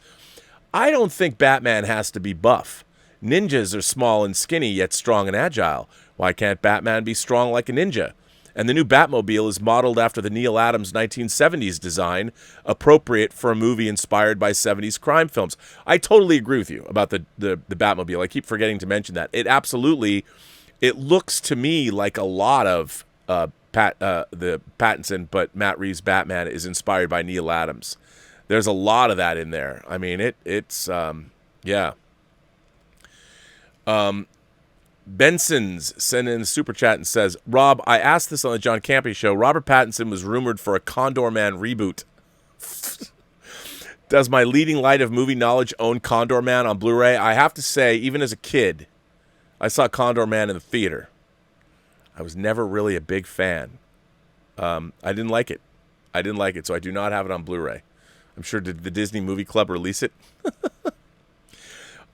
I don't think Batman has to be buff. Ninjas are small and skinny, yet strong and agile. Why can't Batman be strong like a ninja? And the new Batmobile is modeled after the Neil Adams 1970s design, appropriate for a movie inspired by 70s crime films. I totally agree with you about the Batmobile. I keep forgetting to mention that. It looks to me like a lot of the Pattinson, but Matt Reeves' Batman is inspired by Neil Adams. There's a lot of that in there. I mean, it's yeah. Benson's sent in a super chat and says, Rob, I asked this on the John Campy show. Robert Pattinson was rumored for a Condor Man reboot. Does my leading light of movie knowledge own Condor Man on Blu-ray? I have to say, even as a kid, I saw Condor Man in the theater. I was never really a big fan. I didn't like it. So I do not have it on Blu-ray. I'm sure, did the Disney Movie Club release it?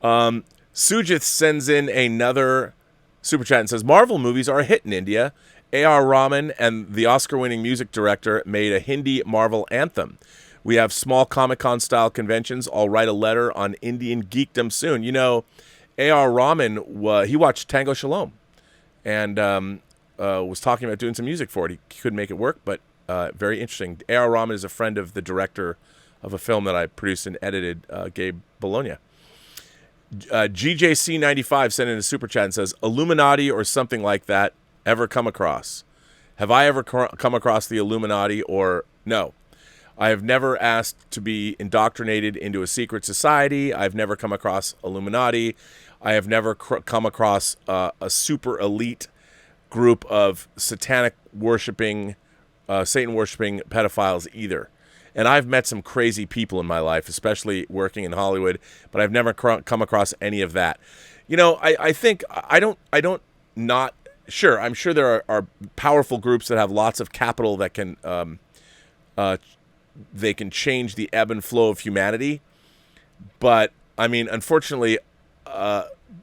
Sujith sends in another super chat and says, Marvel movies are a hit in India. A.R. Rahman and the Oscar-winning music director made a Hindi Marvel anthem. We have small Comic-Con style conventions. I'll write a letter on Indian geekdom soon. You know, A.R. Rahman, he watched Tango Shalom and was talking about doing some music for it. He couldn't make it work, but very interesting. A.R. Rahman is a friend of the director of a film that I produced and edited, Gabe Bologna. GJC95 sent in a super chat and says, Illuminati or something like that ever come across? Have I ever come across the Illuminati or no? I have never asked to be indoctrinated into a secret society. I've never come across Illuminati. I have never come across a super elite group of satanic worshiping, Satan worshiping pedophiles either. And I've met some crazy people in my life, especially working in Hollywood, but I've never come across any of that. You know, I think sure, I'm sure there are powerful groups that have lots of capital that can, they can change the ebb and flow of humanity. But, I mean, unfortunately,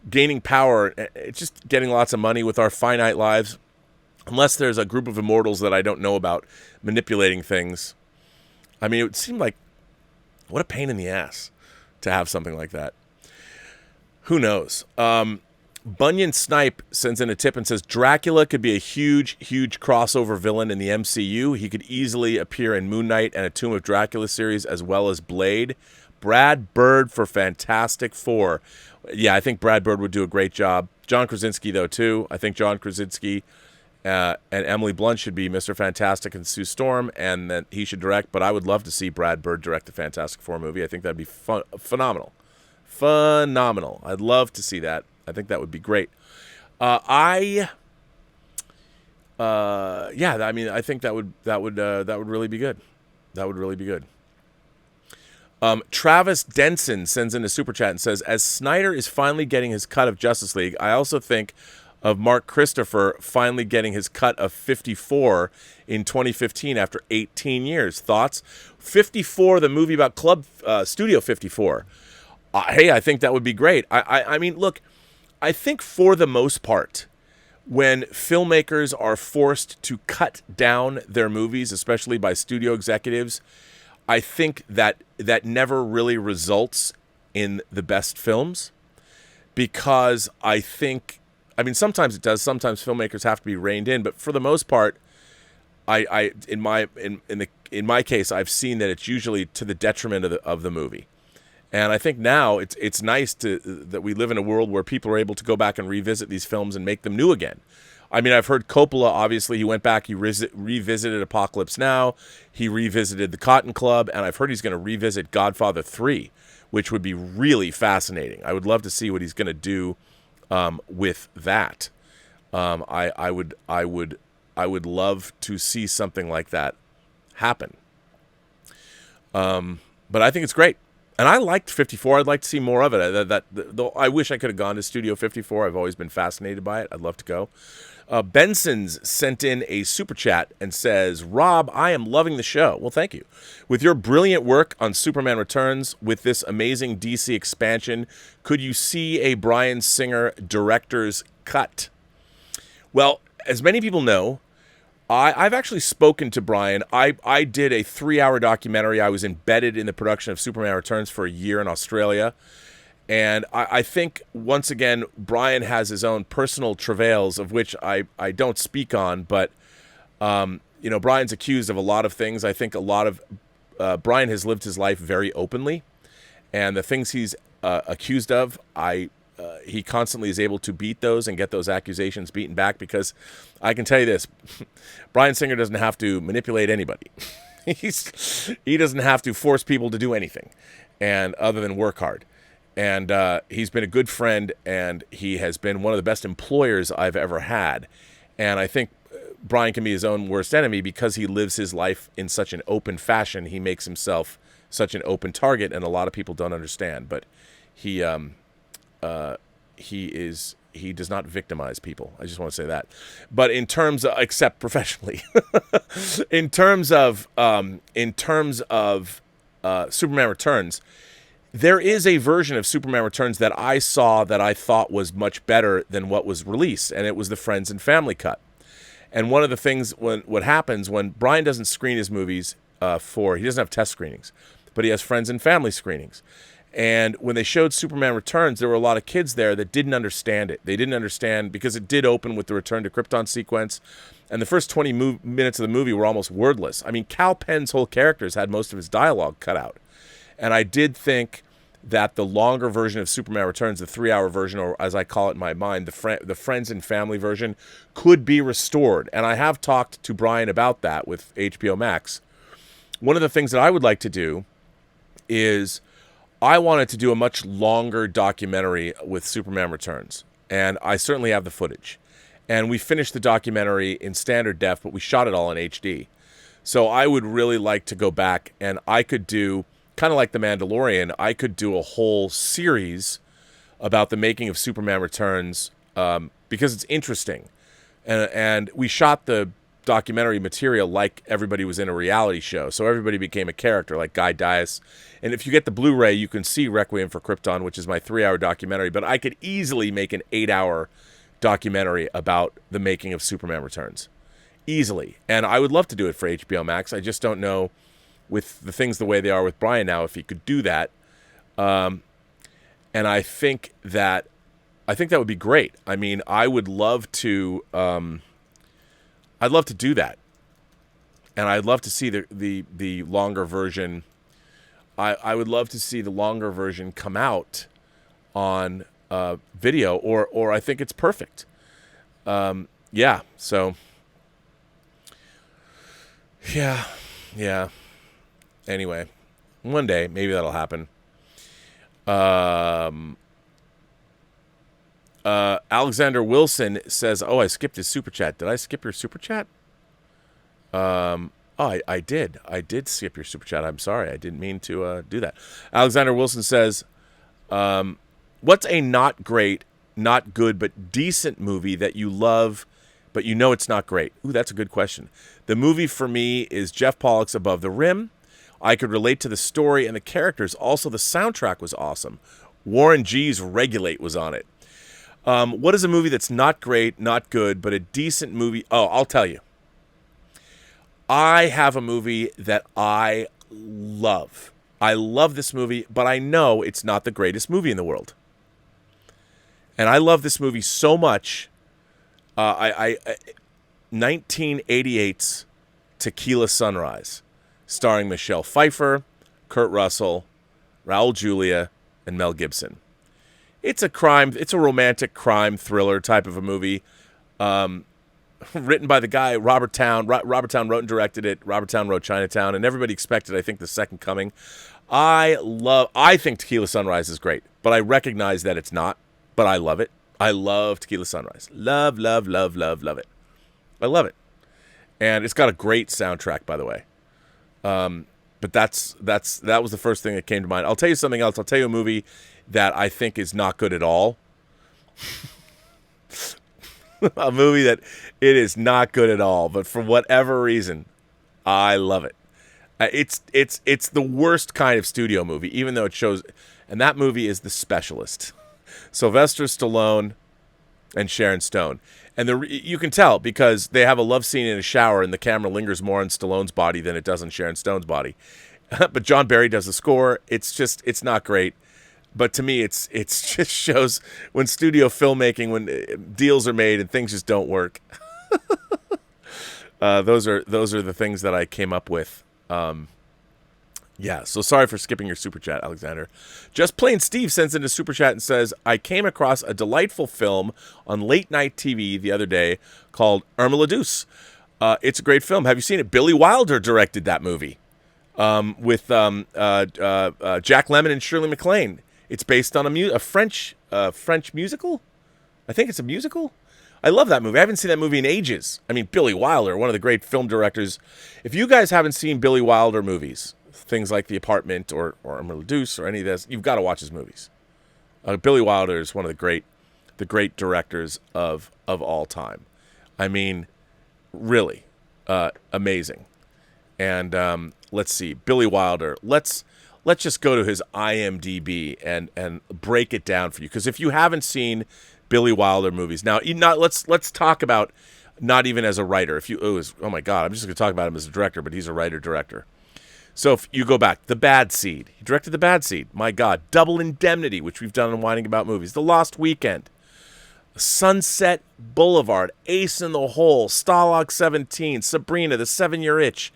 gaining power, it's just getting lots of money with our finite lives, unless there's a group of immortals that I don't know about manipulating things. I mean, it would seem like, what a pain in the ass to have something like that. Who knows? Bunyan Snipe sends in a tip and says, Dracula could be a huge, huge crossover villain in the MCU. He could easily appear in Moon Knight and a Tomb of Dracula series, as well as Blade. Brad Bird for Fantastic Four. Yeah, I think Brad Bird would do a great job. John Krasinski, though, too. I think John Krasinski and Emily Blunt should be Mr. Fantastic and Sue Storm, and that he should direct. But I would love to see Brad Bird direct the Fantastic Four movie. I think that'd be phenomenal. Phenomenal. I'd love to see that. I think that would be great. I mean, I think that would really be good. That would really be good. Travis Denson sends in a super chat and says, as Snyder is finally getting his cut of Justice League, I also think of Mark Christopher finally getting his cut of 54 in 2015 after 18 years. Thoughts? 54, the movie about Studio 54. Hey, I think that would be great. I mean, look, I think for the most part, when filmmakers are forced to cut down their movies, especially by studio executives, I think that never really results in the best films, because I mean, sometimes it does. Sometimes filmmakers have to be reined in, but for the most part, in my case, I've seen that it's usually to the detriment of the movie. And I think now it's nice that we live in a world where people are able to go back and revisit these films and make them new again. I mean, I've heard Coppola, obviously, he went back, he revisited Apocalypse Now, he revisited The Cotton Club, and I've heard he's going to revisit Godfather 3, which would be really fascinating. I would love to see what he's going to do with that. I would love to see something like that happen. But I think it's great. And I liked 54. I'd like to see more of it. I wish I could have gone to Studio 54. I've always been fascinated by it. I'd love to go. Benson's sent in a super chat and says, Rob, I am loving the show. Well, thank you. With your brilliant work on Superman Returns, with this amazing DC expansion, could you see a Bryan Singer director's cut? Well, as many people know, I've actually spoken to Bryan. I did a 3-hour documentary. I was embedded in the production of Superman Returns for a year in Australia. And I think, once again, Bryan has his own personal travails, of which I don't speak on. But, Bryan's accused of a lot of things. I think Bryan has lived his life very openly. And the things he's accused of, he constantly is able to beat those and get those accusations beaten back, because I can tell you this, Bryan Singer doesn't have to manipulate anybody. He doesn't have to force people to do anything, and other than work hard. And he's been a good friend, and he has been one of the best employers I've ever had. And I think Bryan can be his own worst enemy, because he lives his life in such an open fashion. He makes himself such an open target, and a lot of people don't understand. But he does not victimize people. I just want to say that. But in terms of, except professionally, in terms of Superman Returns, there is a version of Superman Returns that I saw that I thought was much better than what was released, and it was the Friends and Family cut. And one of the things, what happens when Bryan doesn't screen his movies he doesn't have test screenings, but he has Friends and Family screenings. And when they showed Superman Returns, there were a lot of kids there that didn't understand it. They didn't understand, because it did open with the Return to Krypton sequence, and the first 20 minutes of the movie were almost wordless. I mean, Kal Penn's whole characters had most of his dialogue cut out. And I did think that the longer version of Superman Returns, the 3-hour version, or as I call it in my mind, the Friends and Family version, could be restored. And I have talked to Bryan about that with HBO Max. One of the things that I would like to do is, I wanted to do a much longer documentary with Superman Returns. And I certainly have the footage. And we finished the documentary in standard def, but we shot it all in HD. So I would really like to go back, and I could do, kind of like The Mandalorian, I could do a whole series about the making of Superman Returns, because it's interesting. And we shot the documentary material like everybody was in a reality show. So everybody became a character, like Guy Dias. And if you get the Blu-ray, you can see Requiem for Krypton, which is my 3-hour documentary. But I could easily make an 8-hour documentary about the making of Superman Returns. Easily. And I would love to do it for HBO Max. I just don't know, with the things the way they are with Bryan now, if he could do that. And I think that would be great. I mean, I would love to I'd love to do that. And I'd love to see the longer version. I would love to see the longer version come out on video, or I think it's perfect. So Yeah, yeah. Anyway, one day maybe that'll happen. Alexander Wilson says, "Oh, I skipped his super chat. Did I skip your super chat?" Oh, I did. I did skip your super chat. I'm sorry. I didn't mean to do that. Alexander Wilson says, "What's a not great, not good, but decent movie that you love, but you know it's not great?" Ooh, that's a good question. The movie for me is Jeff Pollock's Above the Rim. I could relate to the story and the characters. Also, the soundtrack was awesome. Warren G's Regulate was on it. What is a movie that's not great, not good, but a decent movie? Oh, I'll tell you. I have a movie that I love. I love this movie, but I know it's not the greatest movie in the world. And I love this movie so much. 1988's Tequila Sunrise, starring Michelle Pfeiffer, Kurt Russell, Raul Julia, and Mel Gibson. It's a romantic crime thriller type of a movie. Written by the guy Robert Towne. Robert Towne wrote and directed it. Robert Towne wrote Chinatown, and everybody expected, I think, The Second Coming. I think Tequila Sunrise is great, but I recognize that it's not. But I love it. I love Tequila Sunrise. Love, love, love, love, love it. I love it, and it's got a great soundtrack, by the way. But that was the first thing that came to mind. I'll tell you something else. I'll tell you a movie that I think is not good at all. A movie that it is not good at all, but for whatever reason, I love it. It's the worst kind of studio movie, even though it shows, and that movie is The Specialist. Sylvester Stallone and Sharon Stone. And you can tell because they have a love scene in a shower and the camera lingers more on Stallone's body than it does on Sharon Stone's body. But John Barry does the score. It's not great. But to me, it's just shows when studio filmmaking, when deals are made and things just don't work. Those are the things that I came up with. Yeah, so sorry for skipping your super chat, Alexander. Just Plain Steve sends in a super chat and says, "I came across a delightful film on late night TV the other day called Irma la Douce. It's a great film. Have you seen it? Billy Wilder directed that movie with Jack Lemmon and Shirley MacLaine. It's based on a French musical. I think it's a musical. I love that movie. I haven't seen that movie in ages. I mean, Billy Wilder, one of the great film directors. If you guys haven't seen Billy Wilder movies, things like The Apartment or Irma la Douce or any of this, you've got to watch his movies. Billy Wilder is one of the great directors of all time. I mean, really amazing. And let's see, Billy Wilder. Let's just go to his IMDb and break it down for you, because if you haven't seen Billy Wilder movies, now let's talk about not even as a writer. Oh my God, I'm just going to talk about him as a director, but he's a writer-director. So if you go back, The Bad Seed. He directed The Bad Seed. My God. Double Indemnity, which we've done in Whining About Movies. The Lost Weekend. Sunset Boulevard. Ace in the Hole. Stalag 17. Sabrina, The 7-Year Itch.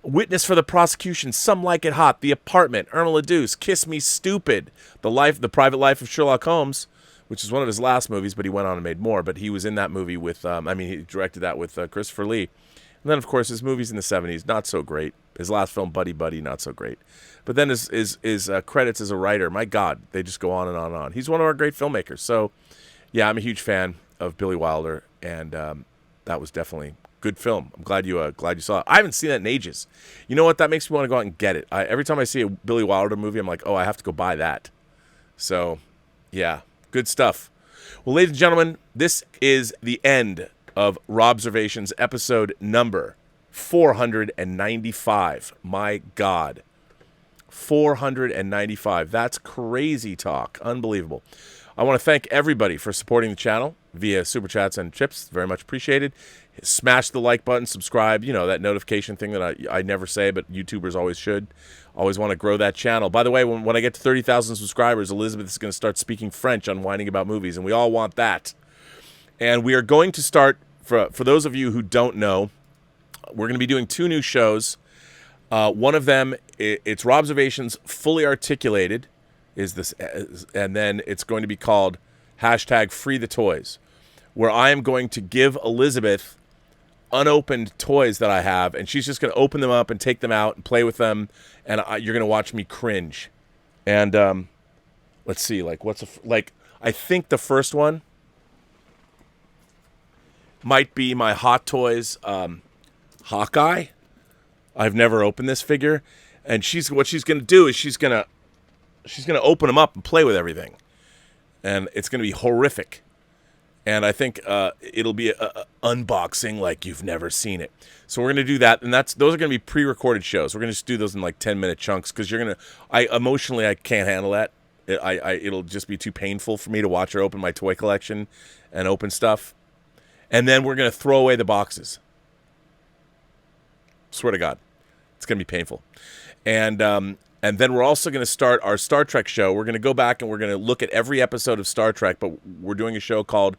Witness for the Prosecution. Some Like It Hot. The Apartment. Irma la Douce. Kiss Me Stupid. The Private Life of Sherlock Holmes, which is one of his last movies, but he went on and made more. But he was in that movie with, he directed that with Christopher Lee. And then, of course, his movies in the 70s, not so great. His last film, Buddy Buddy, not so great. But then his credits as a writer, my God, they just go on and on and on. He's one of our great filmmakers. So, yeah, I'm a huge fan of Billy Wilder, and that was definitely a good film. I'm glad you saw it. I haven't seen that in ages. You know what? That makes me want to go out and get it. Every time I see a Billy Wilder movie, I'm like, oh, I have to go buy that. So, yeah, good stuff. Well, ladies and gentlemen, this is the end of Robservations episode number 495. My God. 495. That's crazy talk. Unbelievable. I want to thank everybody for supporting the channel via Super Chats and Chips. Very much appreciated. Smash the like button, subscribe, that notification thing that I never say, but YouTubers always should. Always want to grow that channel. By the way, when I get to 30,000 subscribers, Elizabeth is going to start speaking French on Whining About Movies, and we all want that. And we are going to start, for those of you who don't know, we're going to be doing 2 new shows. One of them, it's Robservations Fully Articulated, and then it's going to be called #FreeTheToys, where I am going to give Elizabeth unopened toys that I have, and she's just going to open them up and take them out and play with them, and you're going to watch me cringe. And let's see, like, I think the first one might be my Hot Toys Hawkeye. I've never opened this figure, and what she's going to do is she's going to open them up and play with everything, and it's going to be horrific. And I think it'll be a unboxing like you've never seen it. So we're going to do that, and those are going to be pre-recorded shows. We're going to just do those in like 10-minute chunks because emotionally I can't handle that. It'll just be too painful for me to watch her open my toy collection and open stuff. And then we're going to throw away the boxes. Swear to God, it's going to be painful. And then we're also going to start our Star Trek show. We're going to go back and we're going to look at every episode of Star Trek, but we're doing a show called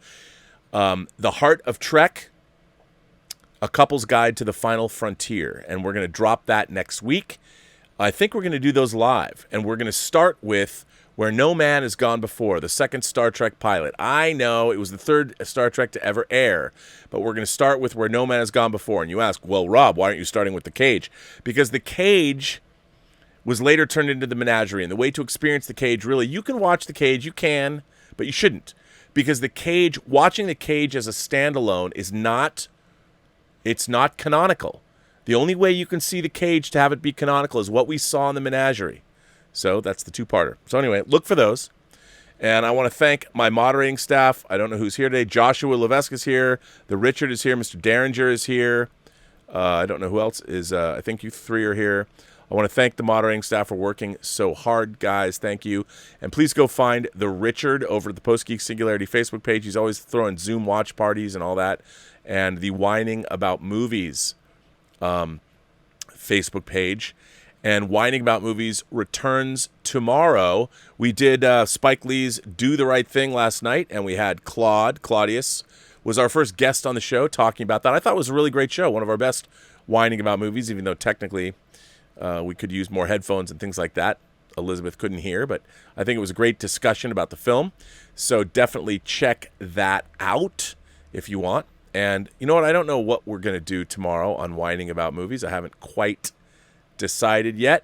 The Heart of Trek, A Couple's Guide to the Final Frontier. And we're going to drop that next week. I think we're going to do those live. And we're going to start with Where No Man Has Gone Before, the second Star Trek pilot. I know it was the third Star Trek to ever air, but we're going to start with Where No Man Has Gone Before. And you ask, well, Rob, why aren't you starting with The Cage? Because The Cage was later turned into The Menagerie. And the way to experience The Cage, really, you can watch The Cage, you can, but you shouldn't. Because The Cage, watching The Cage as a standalone it's not canonical. The only way you can see The Cage to have it be canonical is what we saw in The Menagerie. So that's the two-parter. So anyway, look for those. And I want to thank my moderating staff. I don't know who's here today. Joshua Levesque is here. The Richard is here. Mr. Derringer is here. I don't know who else is. I think you three are here. I want to thank the moderating staff for working so hard, guys. Thank you. And please go find the Richard over at the Post-Geek Singularity Facebook page. He's always throwing Zoom watch parties and all that. And the Whining About Movies Facebook page. And Whining About Movies returns tomorrow. We did Spike Lee's Do the Right Thing last night, and we had Claudius was our first guest on the show talking about that. I thought it was a really great show, one of our best Whining About Movies, even though technically we could use more headphones and things like that. Elizabeth couldn't hear, but I think it was a great discussion about the film. So definitely check that out if you want. And you know what? I don't know what we're going to do tomorrow on Whining About Movies. I haven't quite decided yet,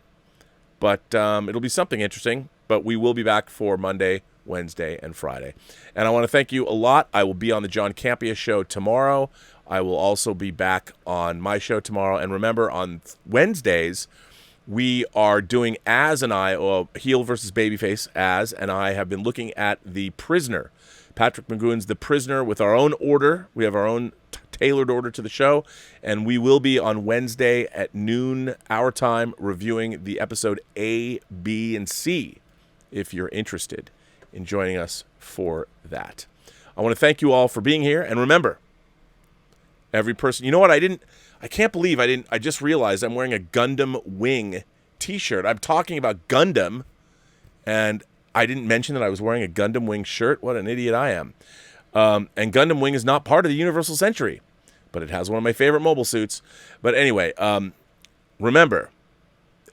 but it'll be something interesting. But we will be back for Monday, Wednesday, and Friday. And I want to thank you a lot. I will be on the John Campea show tomorrow. I will also be back on my show tomorrow. And remember, on Wednesdays, we are doing Heel versus Babyface. And I have been looking at The Prisoner. Patrick McGowan's The Prisoner with our own order. We have our own tailored order to the show. And we will be on Wednesday at noon, our time, reviewing the episode A, B, and C, if you're interested in joining us for that. I want to thank you all for being here. And remember, every person, you know what? I can't believe I just realized I'm wearing a Gundam Wing t-shirt. I'm talking about Gundam, and I didn't mention that I was wearing a Gundam Wing shirt. What an idiot I am. And Gundam Wing is not part of the Universal Century, but it has one of my favorite mobile suits. But anyway, remember,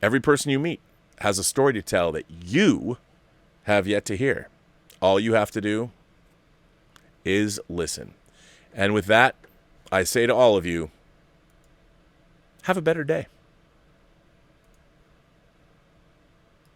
every person you meet has a story to tell that you have yet to hear. All you have to do is listen. And with that, I say to all of you, have a better day.